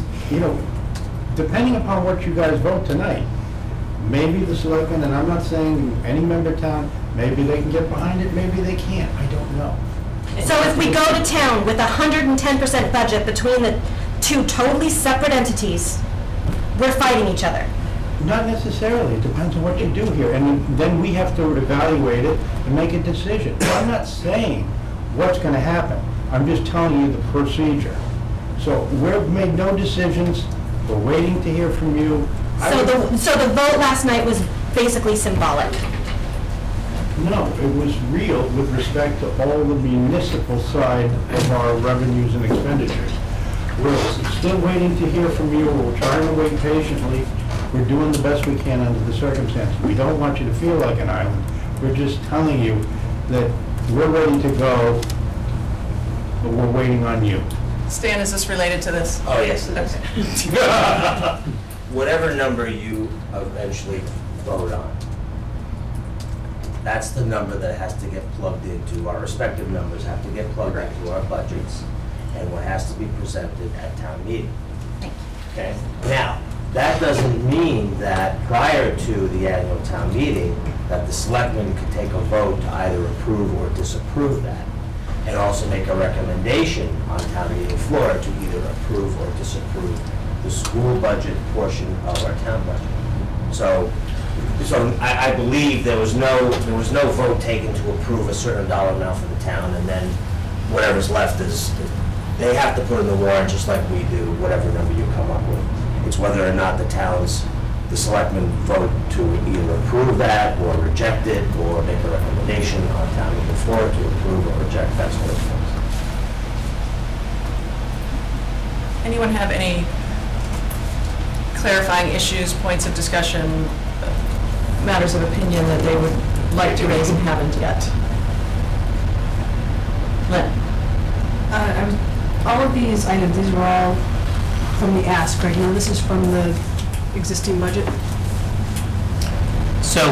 depending upon what you guys vote tonight, maybe the selectmen, and I'm not saying any member town, maybe they can get behind it, maybe they can't. I don't know. So if we go to town with a 110% budget between the two totally separate entities, we're fighting each other. Not necessarily. It depends on what you do here. And then we have to evaluate it and make a decision. I'm not saying what's going to happen. I'm just telling you the procedure. So we've made no decisions. We're waiting to hear from you. So the vote last night was basically symbolic. No, it was real with respect to all the municipal side of our revenues and expenditures. We're still waiting to hear from you. We're trying to wait patiently. We're doing the best we can under the circumstances. We don't want you to feel like an island. We're just telling you that we're ready to go, but we're waiting on you. Stan, is this related to this? Oh, yes, it is. Okay. Whatever number you eventually vote on, that's the number that has to get plugged into. Our respective numbers have to get plugged into our budgets, and what has to be presented at town meeting. Okay? Now, that doesn't mean that prior to the annual town meeting, that the selectmen could take a vote to either approve or disapprove that, and also make a recommendation on town meeting floor to either approve or disapprove the school budget portion of our town budget. So So I believe there was no vote taken to approve a certain dollar amount for the town, and then whatever's left is, they have to put in the warrant just like we do, whatever number you come up with. It's whether or not the selectmen vote to either approve that or reject it, or make a recommendation on town meeting floor to approve or reject, that's what it is. Anyone have any clarifying issues, points of discussion, matters of opinion that they would like to raise and haven't yet? Lynn? All of these items, these are all from the ask, right? Now, this is from the existing budget? So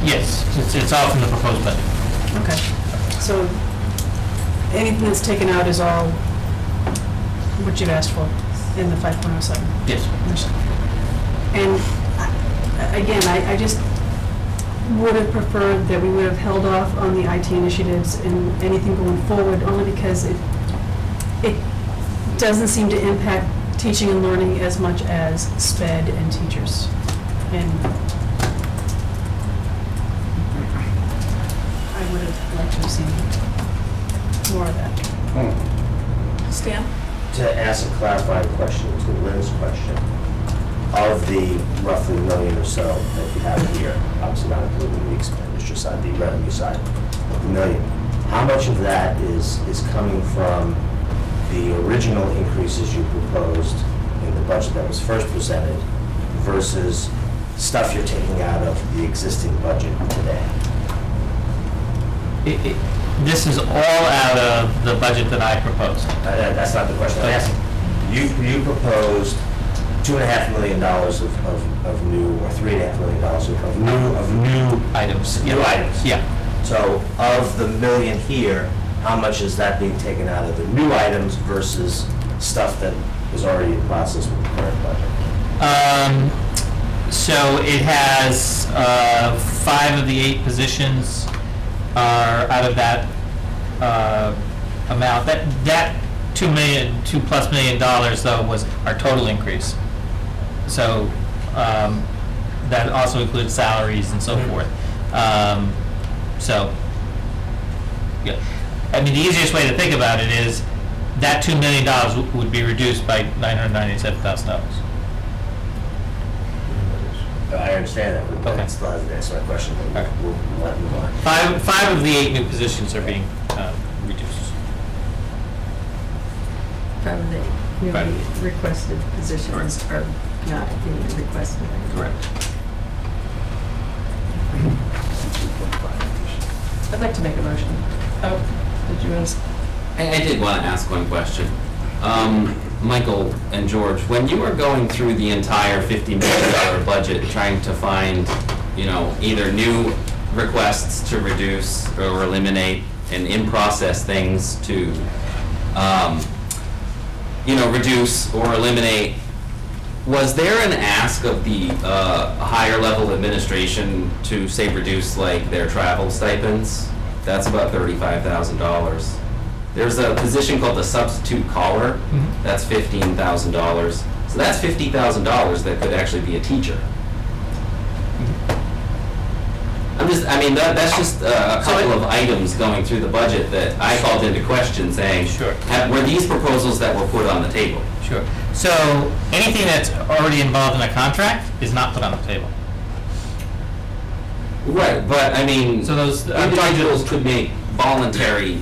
yes, it's all from the proposed budget. Okay. So anything that's taken out is all what you've asked for in the 5.07? Yes. And again, I just would have preferred that we would have held off on the IT initiatives and anything going forward, only because it doesn't seem to impact teaching and learning as much as SPED and teachers. And I would have liked to have seen more of that. Stan? To ask a clarifying question to Lynn's question, of the roughly $1 million or so that you have here, obviously not including the expenditure side, the revenue side, of $1 million, how much of that is coming from the original increases you proposed in the budget that was first presented versus stuff you're taking out of the existing budget today? This is all out of the budget that I proposed. That's not the question I'm asking. You proposed $2.5 million of new, or $3.5 million of new Items. New items. Yeah. So of the $1 million here, how much is that being taken out of the new items versus stuff that is already in process with the current budget? So it has 5 of the 8 positions are out of that amount. That $2 million though was our total increase. So that also includes salaries and so forth. So yeah, I mean the easiest way to think about it is that $2 million would be reduced by $997,000. I understand that, but Okay. that still hasn't answered my question. Okay. We'll let it move on. 5 of the 8 new positions are being reduced. 5 of the newly requested positions are not being requested. Correct. I'd like to make a motion. Oh, did you ask? I did want to ask one question. Michael and George, when you were going through the entire $50 million budget, trying to find, either new requests to reduce or eliminate and in-process things to, reduce or eliminate, was there an ask of the higher level administration to, say, reduce like their travel stipends? That's about $35,000. There's a position called the substitute caller. Mm-hmm. That's $15,000. So that's $50,000 that could actually be a teacher. That's just a couple of items going through the budget that I called into question saying, Sure. Were these proposals that were put on the table? Sure. So anything that's already involved in a contract is not put on the table. Right, but So those individuals could make voluntary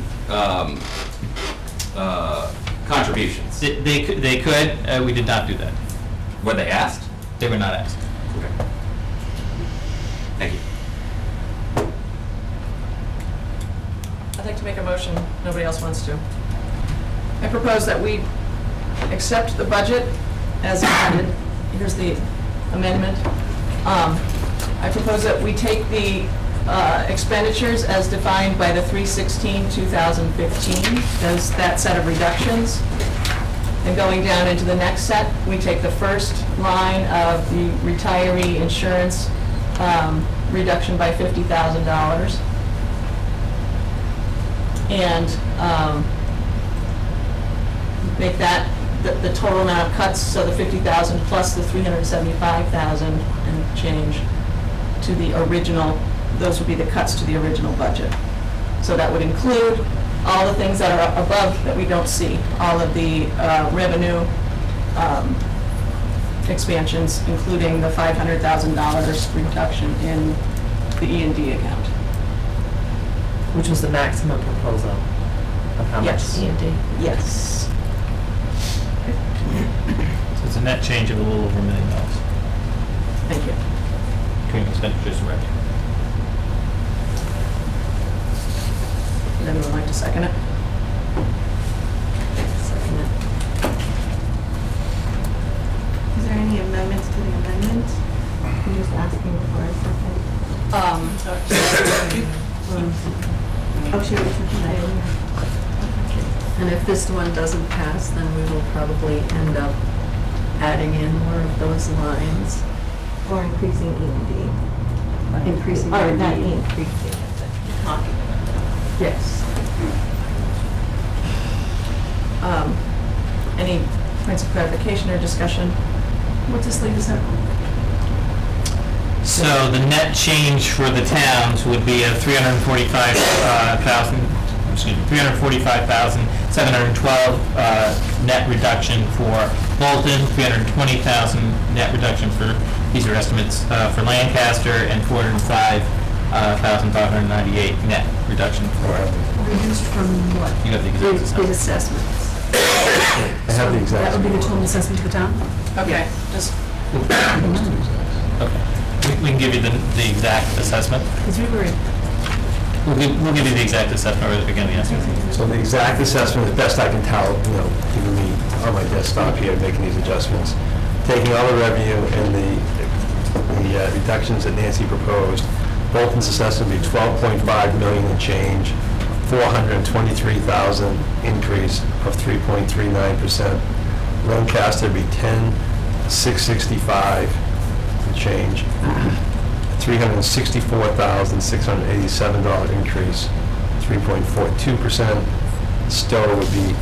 contributions. They could. We did not do that. Were they asked? They were not asked. Okay. Thank you. I'd like to make a motion. Nobody else wants to. I propose that we accept the budget as amended. Here's the amendment. I propose that we take the expenditures as defined by the 3/16/2015 as that set of reductions. And going down into the next set, we take the first line of the retiree insurance reduction by $50,000. And make that the total amount of cuts, so the $50,000 plus the $375,000 and change to the original, those would be the cuts to the original budget. So that would include all the things that are above that we don't see, all of the revenue expansions, including the $500,000 reduction in the E&D account. Which was the maximum proposal of how much Yes. E&D? Yes. So it's a net change of a little over $1 million Thank you. between expenditures and revenue. Would anyone like to second it? Second it. Is there any amendments to the amendment? I'm just asking for a second. Oh, she was second. And if this one doesn't pass, then we will probably end up adding in more of those lines. Or increasing E&D. Increasing Or E&D. not increasing, but talking. Yes. Any points of clarification or discussion? What's this leave us at? So the net change for the towns would be a $345,712 net reduction for Bolton, 320,000 net reduction for, these are estimates for Lancaster, and 405,598 net reduction for. Reduced from what? You got the exact The assessment. assessments. I have the exact. That would be the total assessment to the town? Okay, just, Okay. We can give you the exact assessment. Because we were, We'll give you the exact assessment right at the beginning of the estimate. So the exact assessment, the best I can tell, given me on my desktop here, making these adjustments, taking all the revenue and the reductions that Nancy proposed, Bolton's assessment would be 12.5 million and change, 423,000 increase of 3.39%. Lancaster would be 10,665 and change. $364,687 increase, 3.42%. Stowe would be,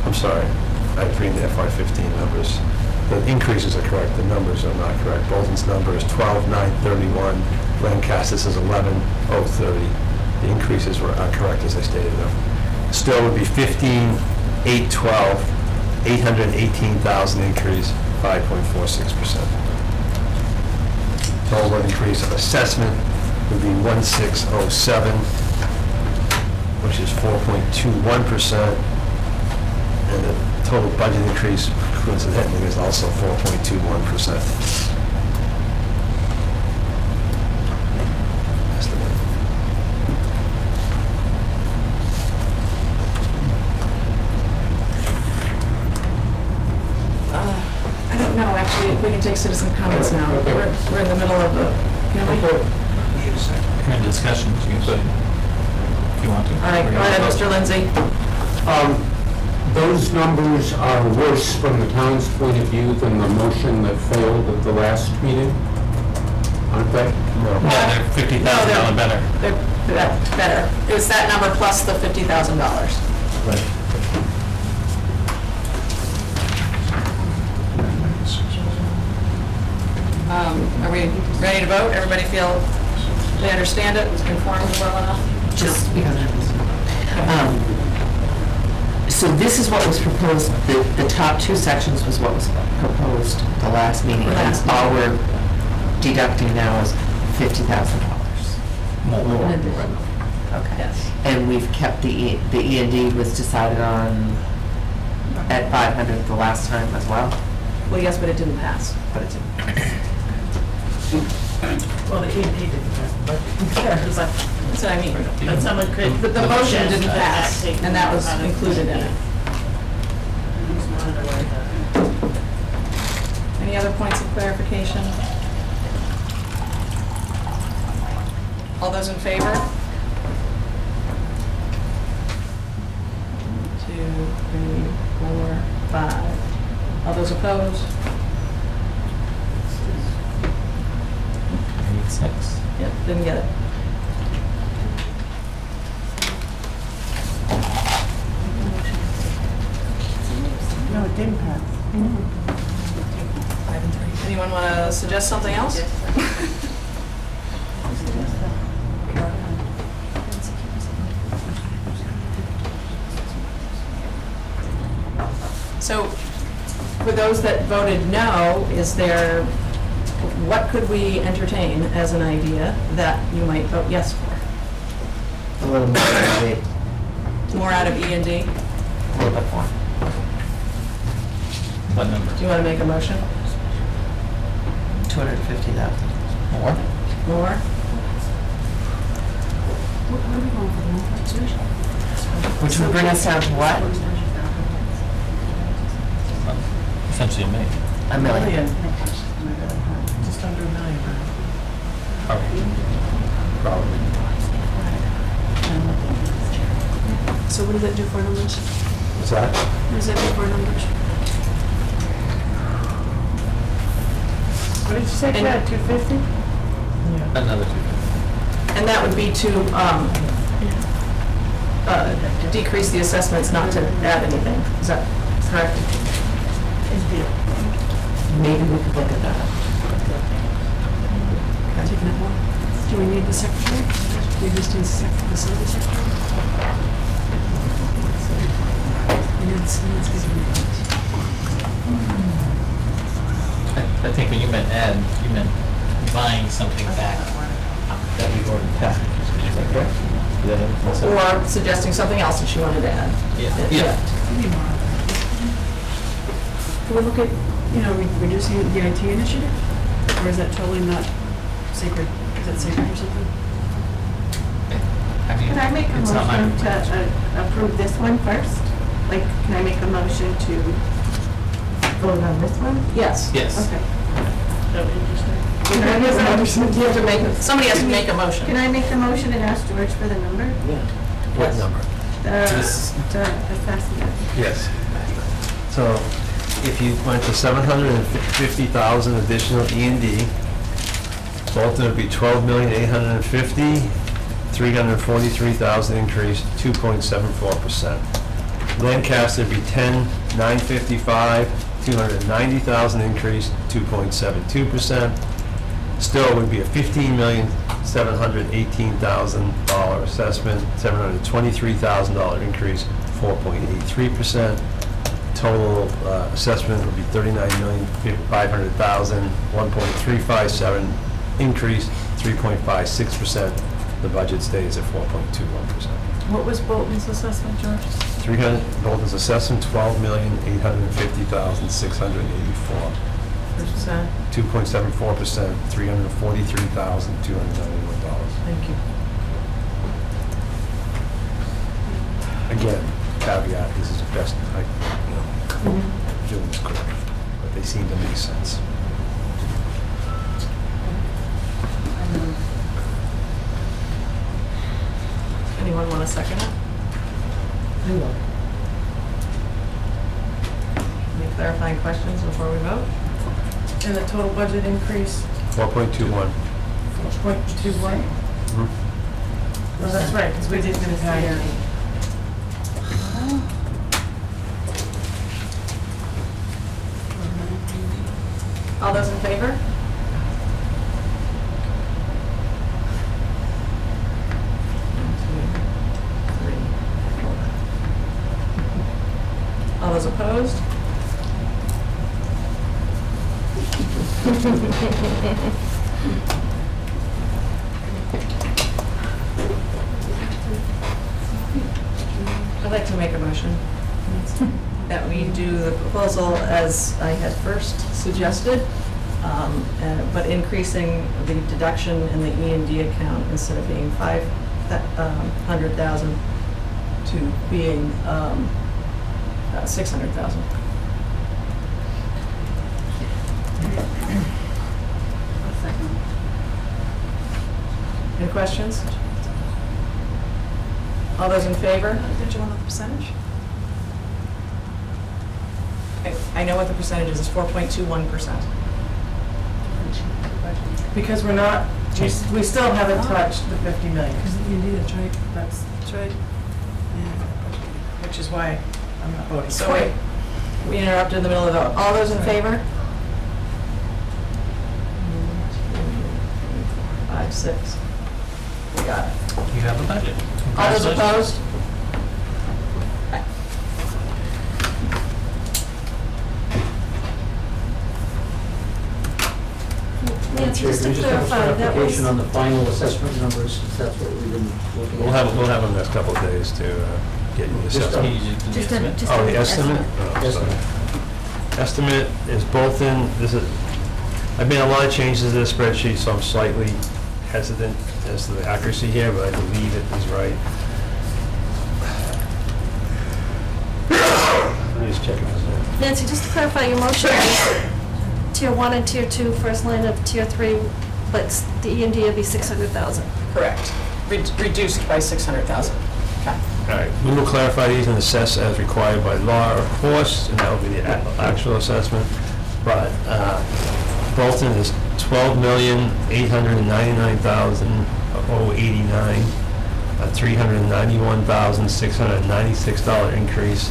I'm sorry, I'm reading the FY15 numbers. The increases are correct, the numbers are not correct. Bolton's number is 12,931, Lancaster's is 11,030. The increases are correct as I stated them. Stowe would be 15,812, 818,000 increase, 5.46%. Total increase of assessment would be 1,607, which is 4.21%. And the total budget increase, coincidentally, is also 4.21%. Estimate. I don't know, actually, we can take citizen comments now. We're in the middle of the, can we? We're in discussion, so you can say, if you want to. All right, go ahead, Mr. Lindsay. Those numbers are worse from the town's point of view than the motion that failed at the last meeting, aren't they? No, they're $50,000 better. They're better. It was that number plus the $50,000. Right. Are we ready to vote? Everybody feel they understand it, was informed well enough? Just because so this is what was proposed, the top two sections was what was proposed the last meeting. Last And all we're deducting now is $50,000. More. Okay. Yes. And we've kept the E&D was decided on at 500 the last time as well, Well, yes, but it didn't pass. but it didn't. Well, the E&D didn't pass the budget. That's what I mean. But someone could. The motion didn't pass, and that was included in it. Any other points of clarification? All those in favor? 2, 3, 4, 5. All those opposed? 86. Yep, didn't get it. No, it didn't pass. 5 and 3. Anyone want to suggest something else? So, for those that voted no, what could we entertain as an idea that you might vote yes for? A little more than More out of E and D? a little bit more. What number? Do you want to make a motion? 250,000. More? More? Which would bring us down to what? Essentially a million. $1 million. Just under $1 million. Probably. So what does that do for our numbers? What's that? What does that do for our numbers? What did you say, Chad, 250? Another 250. And that would be to decrease the assessments, not to add anything. Is that correct? Maybe we could look at that. Taking it more? Do we need the secretary? The existing facility secretary? I think when you meant add, you meant buying something back that we've already passed. Is that correct? Or suggesting something else that you wanted to add? Yeah. Can we look at, reducing the IT initiative? Or is that totally not sacred? Is that sacred or something? I mean, Can I make a it's not my- motion to approve this one first? Like, can I make a motion to vote on this one? Yes. Yes. Okay. Can I make a motion? You have to make, somebody has to make a motion. Can I make the motion and ask George for the number? What number? This- The assessment. Yes. So if you went to 750,000 additional E and D, Bolton would be 12,850,000, 343,000 increase, 2.74%. Lancaster would be 10,955, 290,000 increase, 2.72%. Stowe would be a $15,718,000 assessment, $723,000 increase, 4.83%. Total assessment would be $39,500,000, 1.357 increase, 3.56%. The budget stays at 4.21%. What was Bolton's assessment, George? Bolton's assessment, $12,850,684. Percent. 2.74%, $343,291. Thank you. Again, caveat, this is best, doing this correct, but they seem to make sense. Anyone want to second it? I will. Any clarifying questions before we vote? And the total budget increase, 4.21. 0.21? Well, that's right, because we didn't add. All those in favor? All those opposed? I'd like to make a motion that we do the proposal as I had first suggested, but increasing the deduction in the E and D account instead of being 500,000 to being 600,000. Any questions? All those in favor? Did you want the percentage? I know what the percentage is, it's 4.21%. Because we're not, we still haven't touched the 50 million. Because the E&D, that's right. That's, That's right. which is why I'm not voting. So wait, we interrupted in the middle of the vote. All those in favor? 5, 6. We got it. You have a budget. All those Congratulations. opposed? Nancy, just to Chair, can we just have a clarify, that clarification was, on the final assessment numbers, since that's what we've been looking at? We'll have them in a couple of days to get you the Just assessment. just a, Oh, the estimate? Oh, Estimate. sorry. Estimate is both in, I've made a lot of changes to this spreadsheet, so I'm slightly hesitant as to the accuracy here, but I believe it is right. Let me just check it for a second. Nancy, just to clarify, your motion is tier 1 and tier 2, first line of tier 3, but the E&D will be 600,000. Correct. Reduced by 600,000. Okay. All right, we will clarify these and assess as required by law or course, and that will be the actual assessment. But Bolton is $12,899,089, a $391,696 increase,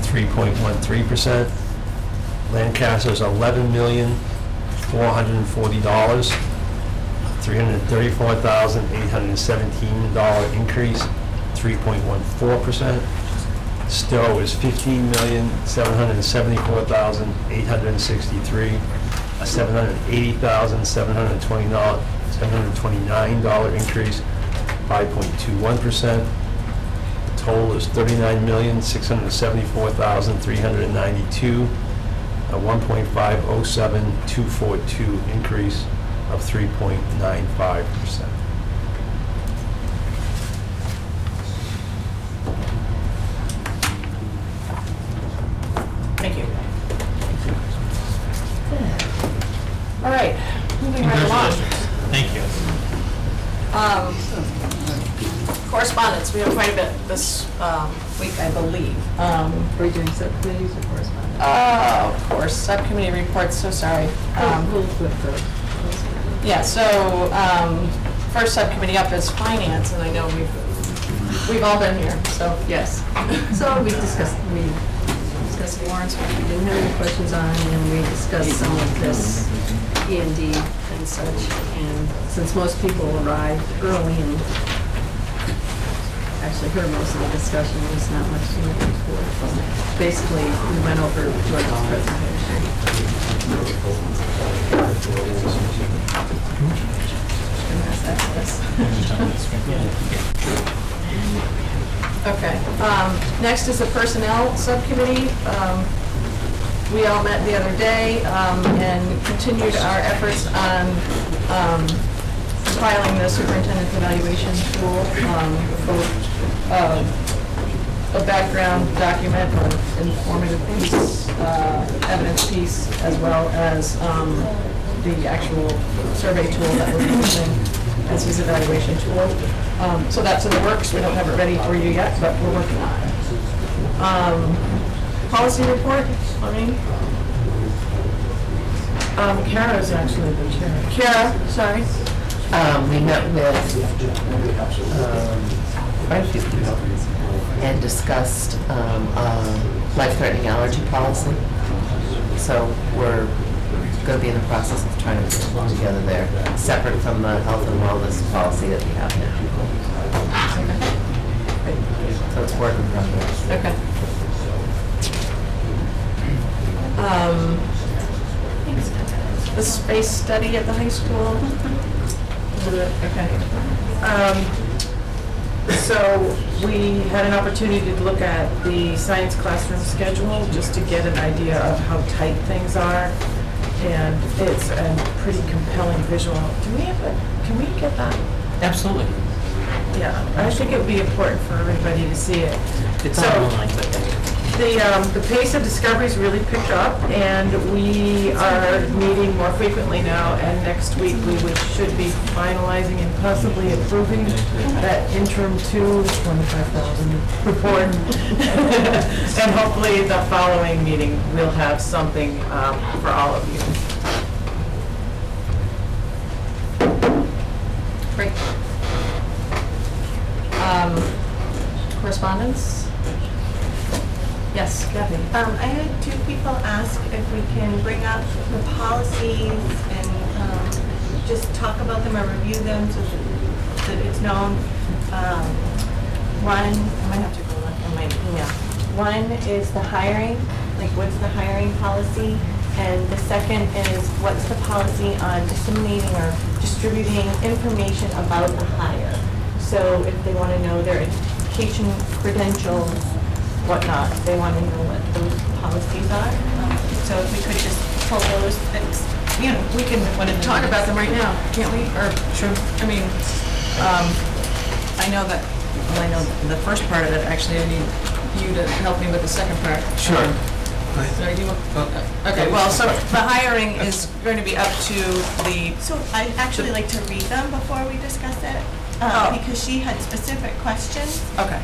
3.13%. Lancaster is $11,440,000, $334,817 increase, 3.14%. Stowe is $15,774,863, a $780,729 increase, 5.21%. Total is $39,674,392, a 1.507242 increase of 3.95%. Thank you. All right, moving right along. Thank you. Correspondence, we have quite a bit this week, I believe. Are we doing subcommittees or correspondence? Of course, subcommittee reports, so sorry. We'll flip those. Yeah, so first subcommittee up is finance, and I know we've all been here, so. Yes. So we discussed warrants, which we didn't have any questions on, and we discussed some of this E&D and such. And since most people arrived early and actually heard most of the discussion, there's not much to look for. Basically, we went over George's presentation. Okay, next is the personnel subcommittee. We all met the other day and continued our efforts on compiling the superintendent's evaluation tool, a background document, an informative piece, evidence piece, as well as the actual survey tool that we're using as his evaluation tool. So that's in the works. We don't have it ready for you yet, but we're working on it. Policy report, I mean. Kara's actually the chair. Kara, sorry. We met with quite a few people and discussed life-threatening allergy policy. So we're going to be in the process of trying to put one together there, separate from the health and wellness policy that we have now. So it's work in progress. Okay. The space study at the high school. Okay. So we had an opportunity to look at the science classroom schedule, just to get an idea of how tight things are. And it's a pretty compelling visual. Can we get that? Absolutely. Yeah, I think it would be important for everybody to see it. It's So, online, but the pace of discovery's really picked up, and we are meeting more frequently now, and next week should be finalizing and possibly approving that interim 25,000 report. And hopefully the following meeting, we'll have something for all of you. Great. Correspondence? Yes, Kathy. I had two people ask if we can bring up the policies and just talk about them or review them so that it's known. One, I might have to go look in my email. One is the hiring, like what's the hiring policy? And the second is, what's the policy on disseminating or distributing information about the hire? So if they want to know their education credentials, whatnot, they want to know what those policies are. So if we could just pull those things, we can Talk about them right now, can't we? Or, sure. I mean, I know that, well, I know the first part of it, actually, I need you to help me with the second part. Sure. Sorry, do you want, okay, well, so the hiring is going to be up to the, So I'd actually like to read them before we discuss it, because she had specific questions. okay.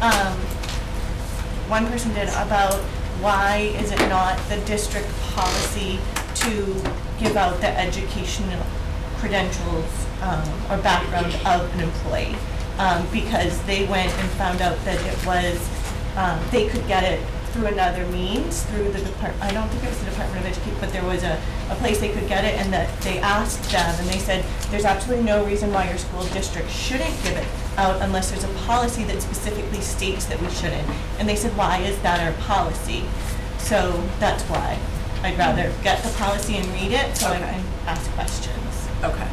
One person did about why is it not the district policy to give out the educational credentials or background of an employee? Because they went and found out that it was, they could get it through another means, through the I don't think it was the Department of Education, but there was a place they could get it, and that they asked them, and they said, there's absolutely no reason why your school district shouldn't give it out unless there's a policy that specifically states that we shouldn't. And they said, why is that our policy? So that's why I'd rather get the policy and read it, so I Okay. can ask questions. Okay.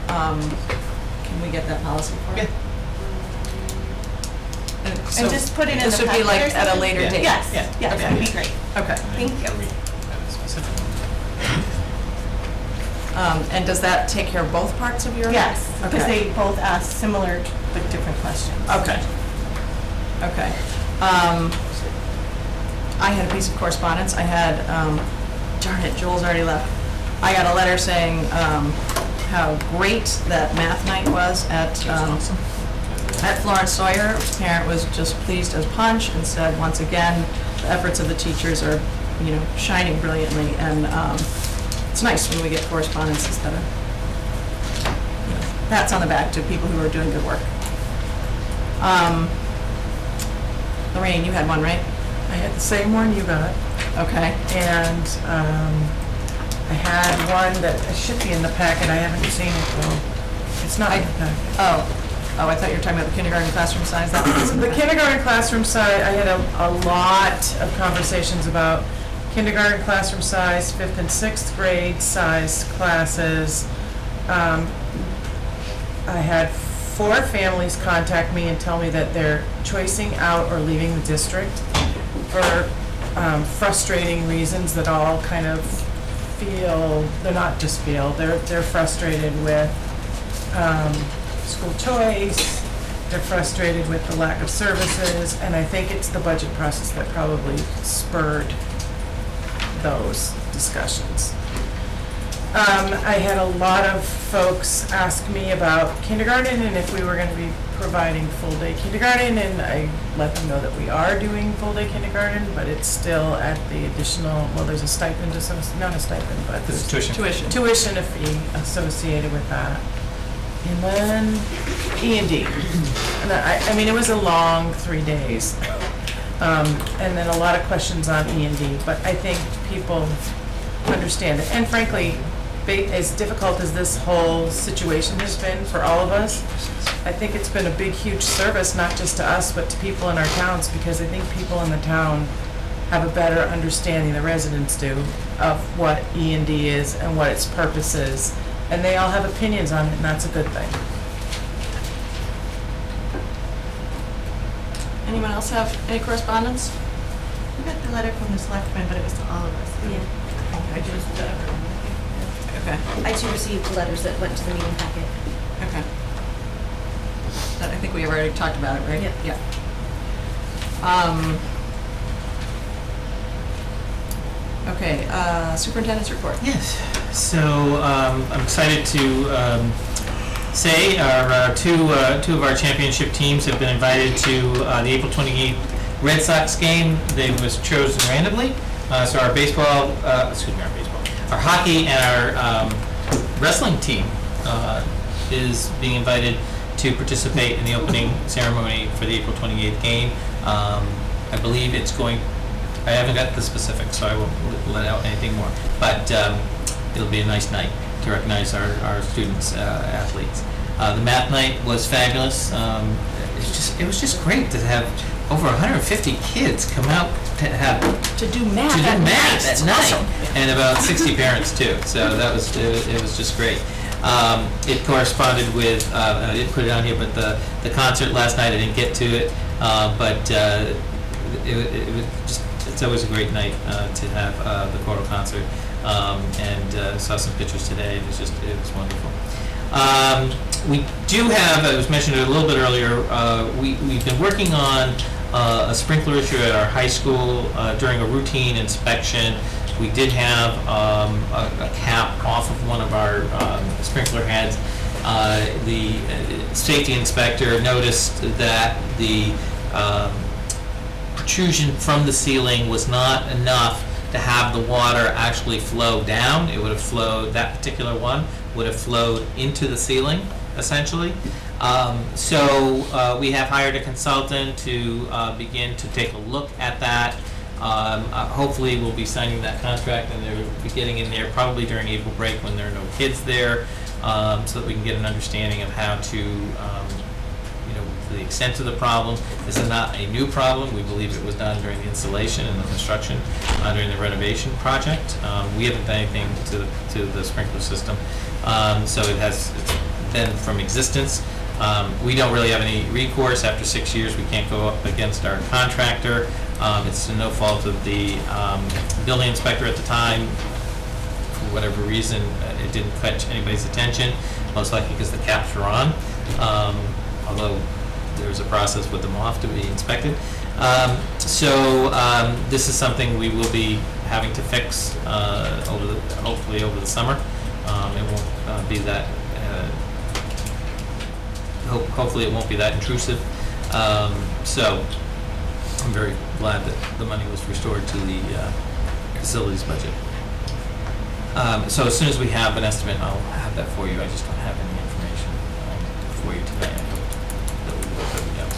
Can we get that policy for you? And And just put it in the This would be packet like or at a something? later Yeah. date? Yes, Yeah. yes, Okay. that'd be great. Okay. Thank you. And does that take care of both parts of your? Yes, because Okay. they both asked similar but different questions. Okay. Okay. I had a piece of correspondence. I had, darn it, Joel's already left. I got a letter saying how great that math night was at Florence Sawyer. Parent was just pleased as punch and said, once again, the efforts of the teachers are, shining brilliantly. And it's nice when we get correspondence instead of pats on the back to people who are doing good work. Lorraine, you had one, right? I had the same one you got, Okay. and I had one that it should be in the packet, I haven't seen it though. It's not in the packet. Oh, I thought you were talking about the kindergarten classroom size. That was in The the kindergarten classroom size, I had a lot of conversations about kindergarten classroom size, 5th and 6th grade size classes. I had 4 families contact me and tell me that they're choicing out or leaving the district for frustrating reasons that all kind of feel, they're not just feel, they're frustrated with school choice, they're frustrated with the lack of services, and I think it's the budget process that probably spurred those discussions. I had a lot of folks ask me about kindergarten and if we were going to be providing full-day kindergarten, and I let them know that we are doing full-day kindergarten, but it's still at the additional, well, there's a stipend, not a stipend, but This is tuition. tuition fee associated with that. And then E&D. And I mean, it was a long 3 days. And then a lot of questions on E&D, but I think people understand it. And frankly, as difficult as this whole situation has been for all of us, I think it's been a big, huge service, not just to us, but to people in our towns, because I think people in the town have a better understanding, the residents do, of what E&D is and what its purpose is. And they all have opinions on it, and that's a good thing. Anyone else have any correspondence? We got the letter from the selectmen, but it was to all of us. Yeah. I just, Okay. I too received letters that went to the meeting packet. Okay. I think we have already talked about it, right? Yep. Yeah. Okay, superintendent's report. Yes. So I'm excited to say our two of our championship teams have been invited to the April 28th Red Sox game. They was chosen randomly. So our baseball, our hockey and our wrestling team is being invited to participate in the opening ceremony for the April 28th game. I believe it's going. I haven't got the specifics, so I won't let out anything more. But it'll be a nice night to recognize our students, athletes. The math night was fabulous. It was just great to have over 150 kids come out to have To do math to do at math night. at It's night, awesome. and about 60 parents too. So that was it was just great. It corresponded with and I didn't put it on here, but the concert last night I didn't get to it, but it was just it's always a great night to have the choral concert, and saw some pictures today. It was wonderful. We do have, it was mentioned a little bit earlier, we've been working on a sprinkler issue at our high school during a routine inspection. We did have a cap off of one of our sprinkler heads. The safety inspector noticed that the protrusion from the ceiling was not enough to have the water actually flow down. It would have flowed, that particular one would have flowed into the ceiling, essentially. So we have hired a consultant to begin to take a look at that. Hopefully we'll be signing that contract, and they'll be getting in there probably during April break when there are no kids there, so that we can get an understanding of how to the extent of the problem. This is not a new problem. We believe it was done during the installation and the construction, during the renovation project. We haven't done anything to the sprinkler system, so it's been from existence. We don't really have any recourse. After 6 years, we can't go up against our contractor. It's no fault of the building inspector at the time. For whatever reason, it didn't catch anybody's attention, most likely because the caps were on, although there's a process with them off to be inspected. So this is something we will be having to fix hopefully over the summer. It won't be that, hopefully it won't be that intrusive. So I'm very glad that the money was restored to the facilities budget. So as soon as we have an estimate, I'll have that for you. I just don't have any information for you today. I hope that we will know.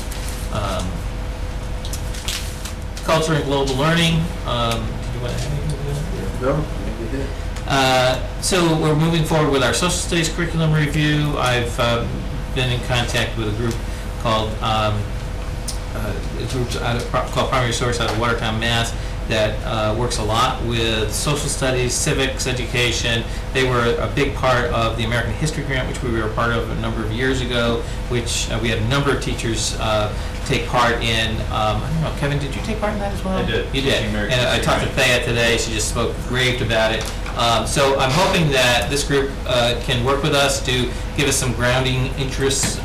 Culture and global learning. Did you want to add anything to that? No, maybe did. So we're moving forward with our social studies curriculum review. I've been in contact with a group called called Primary Source out of Watertown, Mass. That works a lot with social studies, civics, education. They were a big part of the American History Grant, which we were a part of a number of years ago, which we had a number of teachers take part in. I don't know, Kevin, did you take part in that as well? I did. You did. And I talked to Thea today. She just spoke raved about it. So I'm hoping that this group can work with us to give us some grounding interests,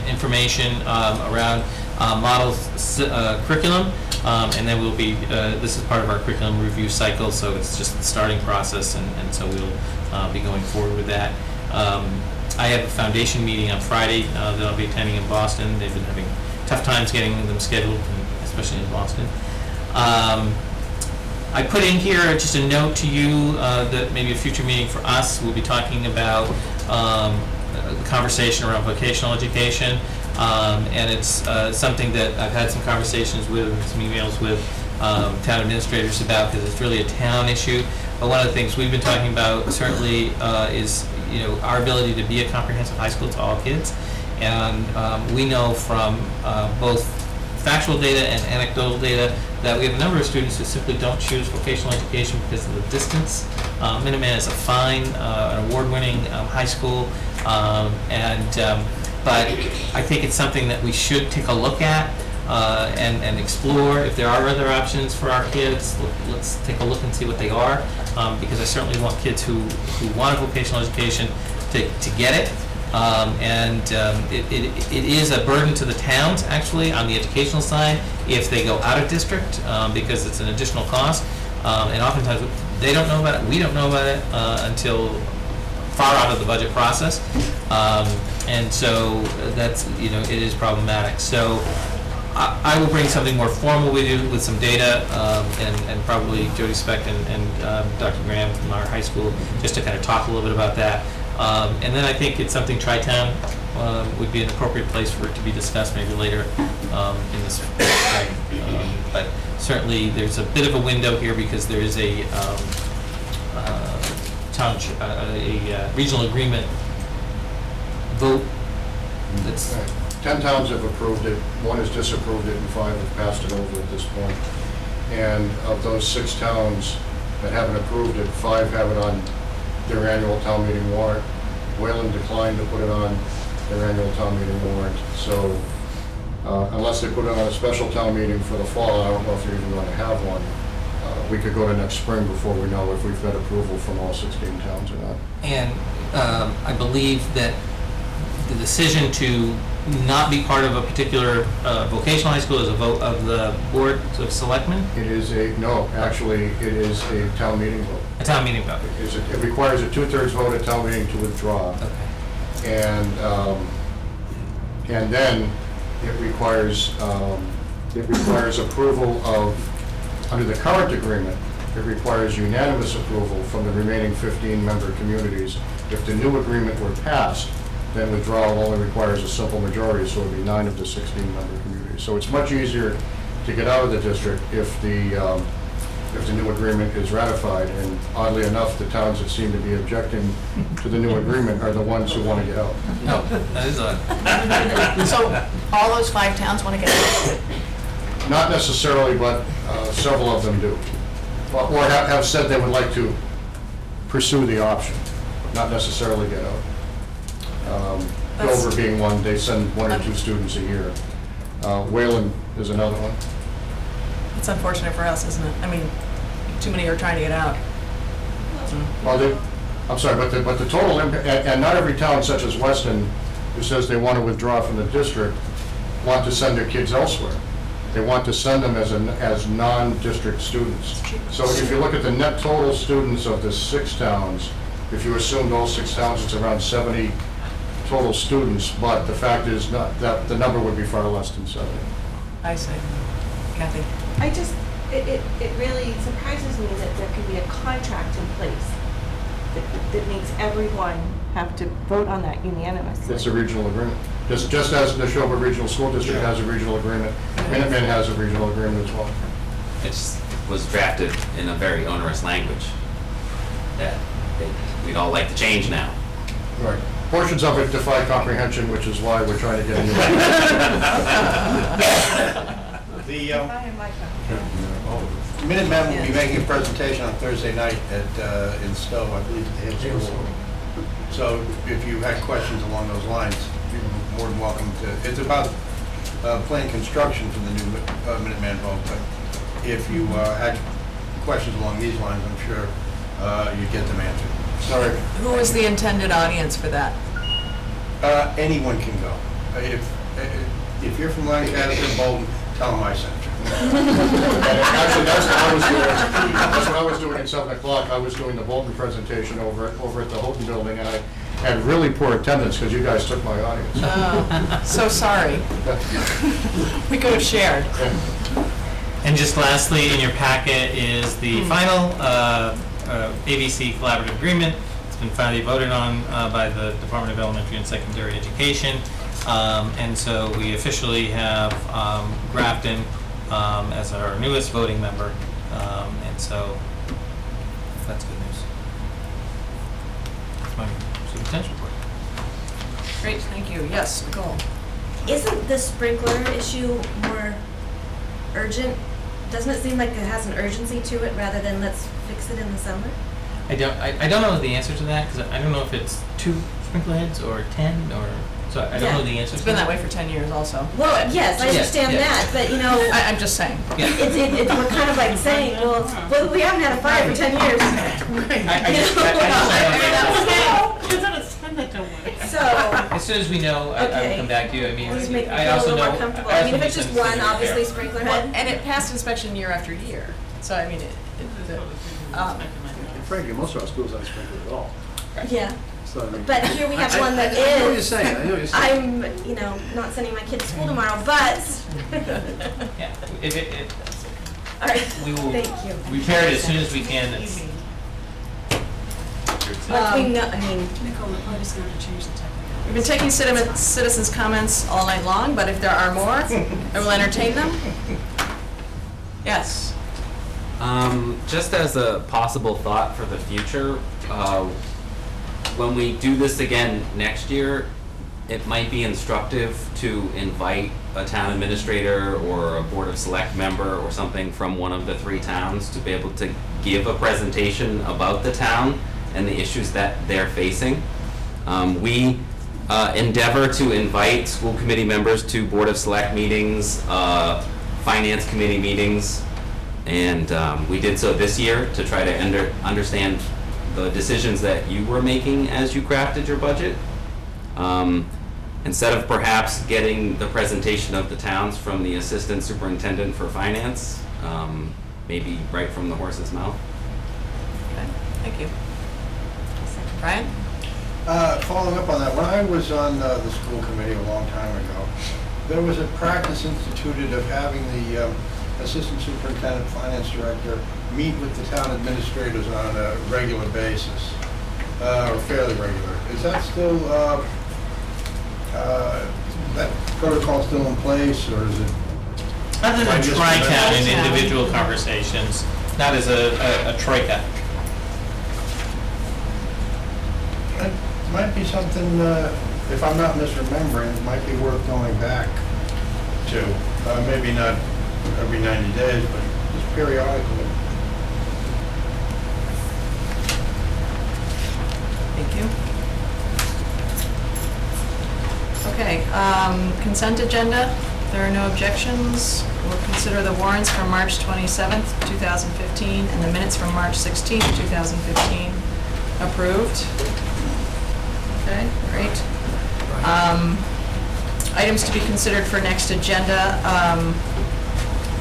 information around model curriculum. And then we'll be, this is part of our curriculum review cycle, so it's just the starting process, and so we'll be going forward with that. I have a foundation meeting on Friday that I'll be attending in Boston. They've been having tough times getting them scheduled, especially in Boston. I put in here just a note to you that maybe a future meeting for us, we'll be talking about the conversation around vocational education. And it's something that I've had some conversations with, and some emails with town administrators about, because it's really a town issue. But one of the things we've been talking about certainly is our ability to be a comprehensive high school to all kids. And we know from both factual data and anecdotal data that we have a number of students who simply don't choose vocational education because of the distance. Minuteman is a fine, an award-winning high school, but I think it's something that we should take a look at and explore. If there are other options for our kids, let's take a look and see what they are, because I certainly want kids who want a vocational education to get it. It is a burden to the towns, actually, on the educational side if they go out of district, because it's an additional cost. And oftentimes they don't know about it, we don't know about it until far out of the budget process. And so that's, it is problematic. So I will bring something more formal with you with some data, and probably Jody Speck and Dr. Graham from our high school, just to kind of talk a little bit about that. And then I think it's something Tri-Town would be an appropriate place for it to be discussed maybe later in this spring. But certainly there's a bit of a window here because there is a regional agreement vote that's 10 towns have approved it, 1 has disapproved it, and 5 have passed it over at this point. And of those 6 towns that haven't approved it, 5 have it on their annual town meeting warrant. Wayland declined to put it on their annual town meeting warrant. So unless they put it on a special town meeting for the fall, I don't know if they're even going to have one. We could go to next spring before we know if we've got approval from all 16 towns or not. And I believe that the decision to not be part of a particular vocational high school is a vote of the board of selectmen? It is actually, it is a town meeting vote. A town meeting vote. It requires a 2/3 vote at town meeting to withdraw. Okay. And then it requires approval of, under the current agreement, it requires unanimous approval from the remaining 15 member communities. If the new agreement were passed, then withdrawal only requires a simple majority, so it would be 9 of the 16 member communities. So it's much easier to get out of the district if the new agreement is ratified. And oddly enough, the towns that seem to be objecting to the new agreement are the ones who want to get out. No, that is odd. So all those 5 towns want to get out? Not necessarily, but several of them do. Or have said they would like to pursue the option, not necessarily get out. Dover being one, they send 1 or 2 students a year. Wayland is another one. It's unfortunate for us, isn't it? I mean, too many are trying to get out. Well, I'm sorry, but the total impact, and not every town such as Weston, who says they want to withdraw from the district, want to send their kids elsewhere. They want to send them as non-district students. So if you look at the net total students of the 6 towns, if you assumed all 6 towns, it's around 70 total students, but the fact is not that the number would be far less than 70. I see. Kathy? It really surprises me that there could be a contract in place that makes everyone have to vote on that unanimously. It's a regional agreement. Just as the Neshoba Regional School District has a regional agreement, Minuteman has a regional agreement as well. It was drafted in a very onerous language that we'd all like to change now. Right. Portions of it defy comprehension, which is why we're trying to get a new The Minutemen will be making a presentation on Thursday night in Stowe, I believe, at the Hill School. So if you had questions along those lines, you're more than welcome to. It's about planned construction for the new Minuteman vote, but if you had questions along these lines, I'm sure you'd get them answered. Sorry. Who is the intended audience for that? Anyone can go. If you're from Lancaster, Bolton, tell them I sent you. Actually, that's what I was doing. That's what I was doing at 7 o'clock. I was doing the Bolton presentation over at the Houghton building, and I had really poor attendance because you guys took my audience. Oh, so sorry. We could have shared. And just lastly, in your packet is the final ABC collaborative agreement. It's been finally voted on by the Department of Elementary and Secondary Education. And so we officially have Grafton as our newest voting member. And so that's good news. That's my superintendent report. Great, thank you. Yes, Nicole. Isn't the sprinkler issue more urgent? Doesn't it seem like it has an urgency to it rather than let's fix it in the summer? I don't know the answer to that because I don't know if it's 2 sprinkler heads or 10 or so I don't know the answer. It's been that way for 10 years also. Well, yes, I understand that, but you know, I'm just saying. Yeah. It's we're kind of like saying, well, we haven't had a fire for 10 years. So as soon as we know, I will come back to you. I mean, just make me I feel a also little know. more comfortable. I mean, if it's just one, obviously sprinkler Well, head. and it passed inspection year after year. So I mean, And frankly, most of our schools aren't sprinkled at all. Yeah. So, I mean, But here we have one that is. I know what you're saying. I know what you're saying. I'm, not sending my kid to school tomorrow, but. Yeah. All right. We will Thank you. repair it as soon as we can. It's, Nicole, Nobody's going to change the technical. we've been taking citizens' comments all night long, but if there are more, I will entertain them. Yes. Just as a possible thought for the future, when we do this again next year, it might be instructive to invite a town administrator or a board of select member or something from one of the 3 towns to be able to give a presentation about the town and the issues that they're facing. We endeavor to invite school committee members to board of select meetings, finance committee meetings, and we did so this year to try to understand the decisions that you were making as you crafted your budget. Instead of perhaps getting the presentation of the towns from the assistant superintendent for finance, maybe right from the horse's mouth. Okay, thank you. Brian? Following up on that, when I was on the school committee a long time ago, there was a practice instituted of having the assistant superintendent, finance director, meet with the town administrators on a regular basis, or fairly regular. Is that still, that protocol still in place, or is it? Other than tri-town and individual conversations, not as a troika. It might be something, if I'm not misremembering, it might be worth going back to. Maybe not every 90 days, but just periodically. Thank you. Okay, consent agenda. If there are no objections, we'll consider the warrants from March 27th, 2015, and the minutes from March 16th, 2015 approved. Okay, great. Items to be considered for next agenda.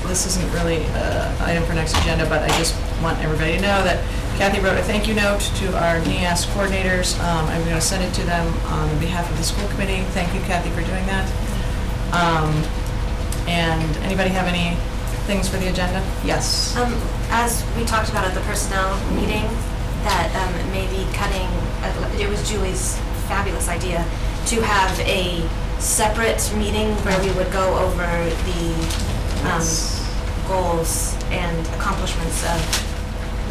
This isn't really an item for next agenda, but I just want everybody to know that Kathy wrote a thank you note to our NEAS coordinators. I'm going to send it to them on behalf of the school committee. Thank you, Kathy, for doing that. And anybody have any things for the agenda? Yes. As we talked about at the personnel meeting, that maybe cutting, it was Julie's fabulous idea to have a separate meeting where we would go over the goals and accomplishments of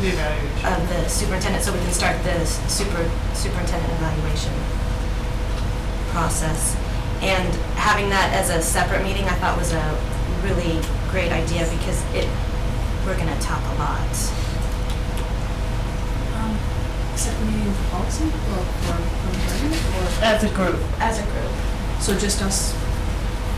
the superintendent, so we can start the superintendent evaluation process. And having that as a separate meeting, I thought was a really great idea because we're going to talk a lot. Separate meeting for policy or for As a group. As a group. So just us?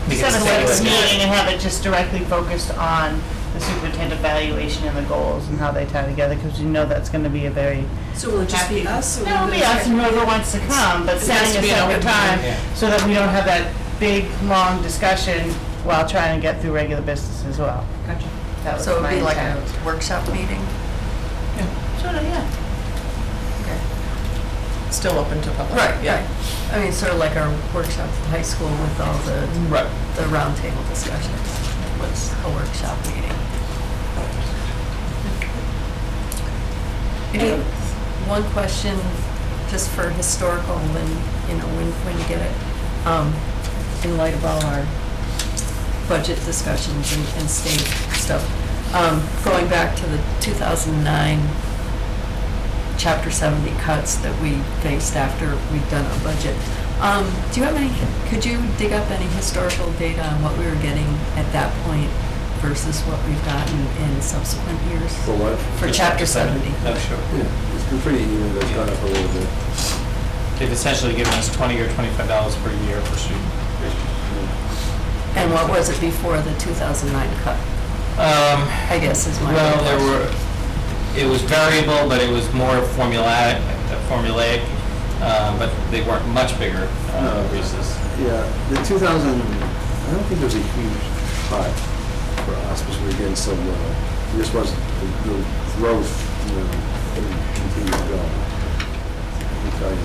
Set a separate meeting and have it just directly focused on the superintendent evaluation and the goals and how they tie together, because you know that's going to be a very So will it just be us? Or No, it'll be us and whoever wants to come, but It has setting to a be an separate open time meeting. so that we don't have that big, long discussion while trying to get through regular business as well. Gotcha. That was So it would my be like a intent. workshop meeting? Sort of, yeah. Still open to public. Right, Yeah. right. I mean, sort of like our workshop at high school with all the roundtable discussions. Was a workshop meeting. Hey, one question, just for historical, when you get it, in light of all our budget discussions and state stuff, going back to the 2009 Chapter 70 cuts that we faced after we'd done our budget. Do you have could you dig up any historical data on what we were getting at that point versus what we've gotten in subsequent years? For what? For Chapter 70. Oh, sure. Yeah, it's been pretty even, it's gone up a little bit. They've essentially given us $20 or $25 per year per student. And what was it before the 2009 cut? I guess is my Well, question. it was variable, but it was more formulaic, but they weren't much bigger increases. Yeah, the 2000, I don't think there was a huge cut for us because we were getting so low. This wasn't, the growth, didn't continue to go. Let me tell you.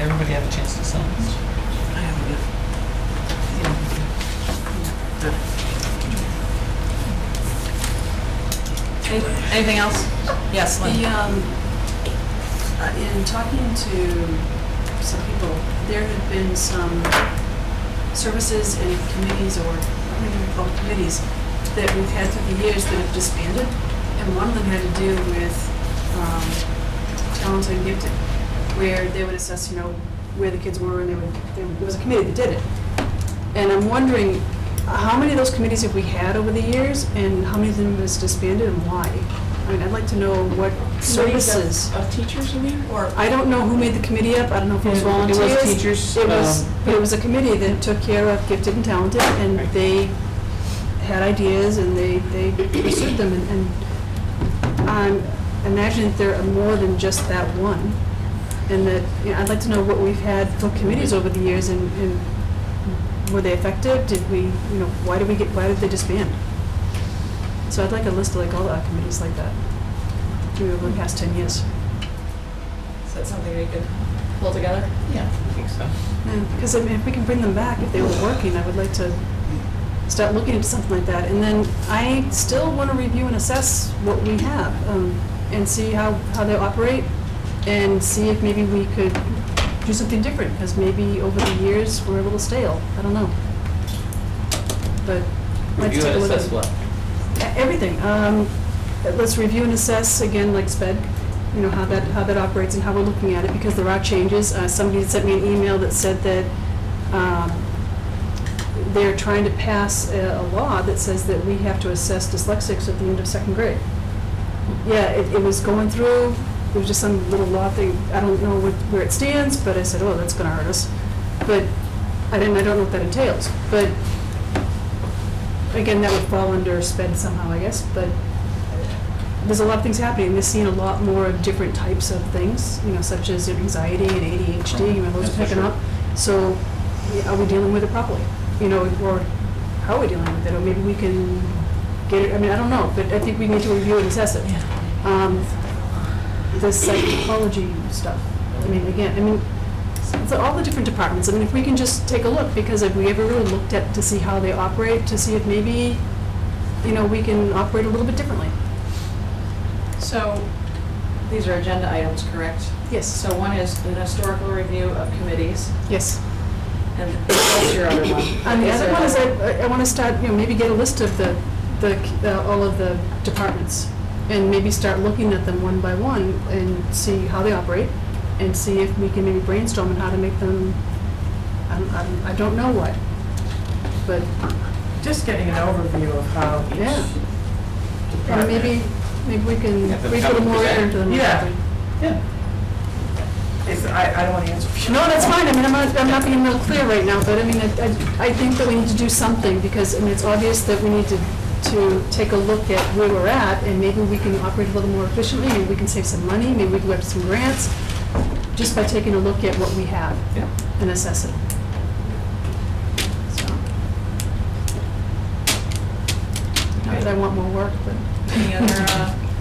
Everybody have a chance to sign this? I haven't yet. Anything else? Yes, Lynn. In talking to some people, there have been some services and committees, or what do we call committees, that we've had through the years that have disbanded, and one of them had to do with talent and gifted. where they would assess, where the kids were, and there was a committee that did it. And I'm wondering, how many of those committees have we had over the years, and how many of them was disbanded, and why? I mean, I'd like to know what services. Of teachers, you mean, or? I don't know who made the committee up, I don't know if it was volunteers. It was teachers. But it was a committee that took care of gifted and talented, and they had ideas, and they pursued them, and I'm imagining there are more than just that one. And that, I'd like to know what we've had for committees over the years, and were they effective? Did we, why did they disband? So I'd like a list of like all the committees like that, over the past 10 years. Is that something we could pull together? Yeah, I think so. Because if we can bring them back, if they were working, I would like to start looking into something like that. And then I still want to review and assess what we have, and see how they operate, and see if maybe we could do something different, because maybe over the years we're a little stale. I don't know. But let's Review take a and look at assess what? everything. Let's review and assess again, like SPED, how that operates and how we're looking at it, because there are changes. Somebody sent me an email that said that they're trying to pass a law that says that we have to assess dyslexics at the end of second grade. Yeah, it was going through. It was just some little law thing. I don't know where it stands, but I said, oh, that's going to hurt us. But I don't know what that entails. But again, that would fall under SPED somehow, I guess. But there's a lot of things happening. We're seeing a lot more of different types of things, such as anxiety and ADHD. Those are picking up. So are we dealing with it properly? Or how are we dealing with it? Or maybe we can get it. I mean, I don't know. But I think we need to review and assess it. The psychology stuff. It's all the different departments. If we can just take a look, because if we ever really looked at to see how they operate, to see if maybe, we can operate a little bit differently. So, these are agenda items, correct? Yes. So one is an historical review of committees, Yes. and what's your other one? And the other one is I want to start, maybe get a list of all of the departments, and maybe start looking at them one by one and see how they operate, and see if we can maybe brainstorm on how to make them, I don't know what, but. Just getting an overview of how each Yeah. And department. maybe we can Have them read a come little more present. into them. Yeah. Yeah. I don't want to answer for you. No, that's fine. I'm not being real clear right now, but I think that we need to do something, because, it's obvious that we need to take a look at where we're at, and maybe we can operate a little more efficiently, maybe we can save some money, maybe we can go after some grants, just by taking a look at what we have and assess it. So. Not that I want more work, but. Any other,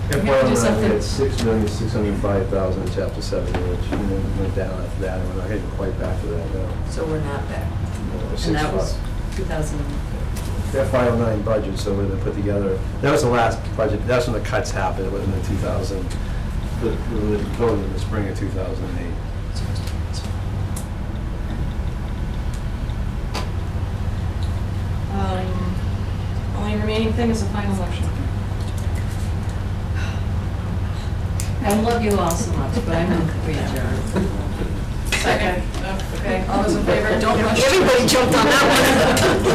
If we we're can do on, something. at 6,605,000 in chapter 7, which went down after that, and we're not getting quite back to that now. So we're not there. We're And that was 6,500. 2000. That 509 budget, so we're gonna put together, that was the last budget, that's when the cuts happened, it was in the 2000, we were voted in the spring of 2008. Only remaining thing is the final motion. I love you all so much, but I'm in we adjourn. Second. Okay, all those in favor, don't rush. Everybody jumped on that one.